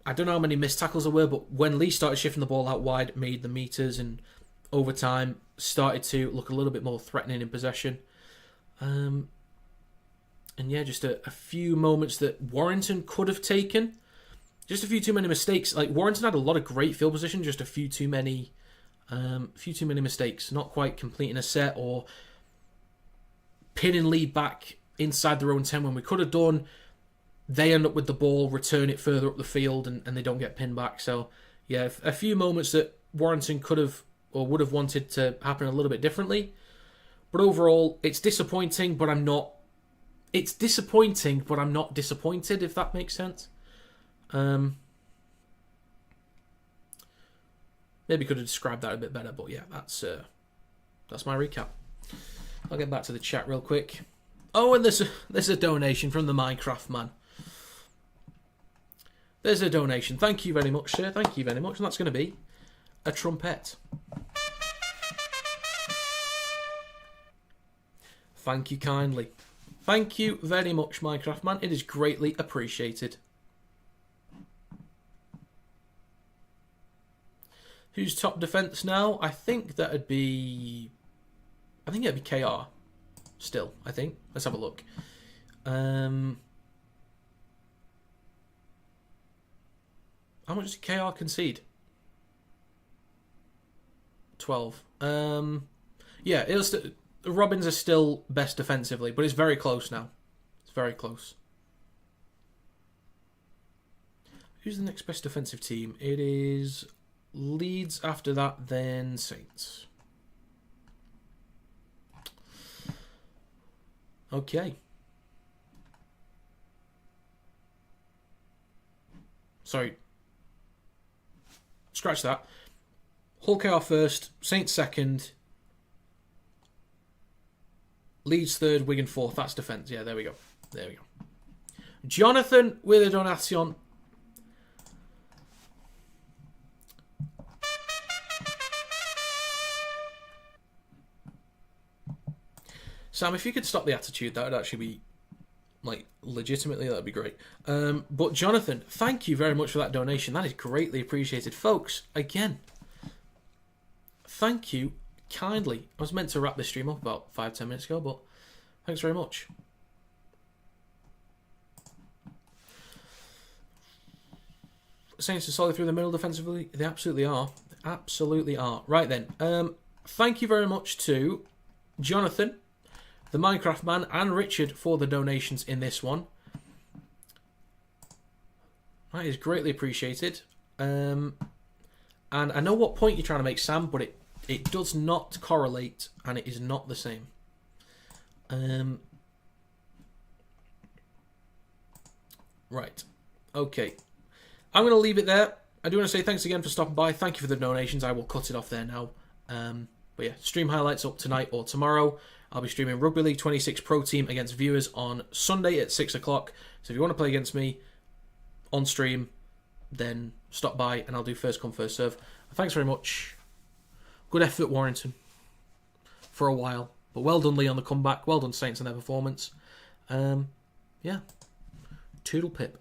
I don't know how many missed tackles there were, but when Leigh started shifting the ball out wide, it made the meters, and over time started to look a little bit more threatening in possession. And yeah, just a few moments that Warrington could have taken. Just a few too many mistakes. Like, Warrington had a lot of great field position, just a few too many mistakes. Not quite completing a set or pinning Leigh back inside their own 10 when we could have done. They end up with the ball, return it further up the field, and they don't get pinned back. So, yeah, a few moments that Warrington could have or would have wanted to happen a little bit differently. But overall, it's disappointing, but I'm not... It's disappointing, but I'm not disappointed, if that makes sense. Maybe could have described that a bit better, but yeah, that's my recap. I'll get back to the chat real quick. Oh, and there's a donation from the Minecraft man. There's a donation. Thank you very much, sir. Thank you very much. And that's going to be a trumpet. Thank you kindly. Thank you very much, Minecraft man. It is greatly appreciated. Who's top defence now? I think it'd be KR. Still, I think. Let's have a look. How much did KR concede? 12. Yeah, the Robins are still best defensively, but it's very close now. It's very close. Who's the next best defensive team? It is Leeds after that, then Saints. Okay. Sorry. Scratch that. Hull KR first, Saints second, Leeds third, Wigan fourth. That's defence. Yeah, there we go. There we go. Jonathan with a donation. Sam, if you could stop the attitude, that would actually be, like, legitimately, that would be great. But Jonathan, thank you very much for that donation. That is greatly appreciated. Folks, again, thank you kindly. I was meant to wrap this stream up about 5-10 minutes ago, but thanks very much. Saints are solid through the middle defensively. They absolutely are. They absolutely are. Right then. Thank you very much to Jonathan, the Minecraft Man, and Richard for the donations in this one. That is greatly appreciated. And I know what point you're trying to make, Sam, but it does not correlate, and it is not the same. Right. Okay. I'm going to leave it there. I do want to say thanks again for stopping by. Thank you for the donations. I will cut it off there now. But yeah, stream highlights up tonight or tomorrow. I'll be streaming Rugby League 26 Pro Team against viewers on Sunday at 6 o'clock. So if you want to play against me on stream, then stop by and I'll do first come, first serve. Thanks very much. Good effort, Warrington, for a while. But well done, Leigh, on the comeback. Well done, Saints, on their performance. Yeah. Toodle pip.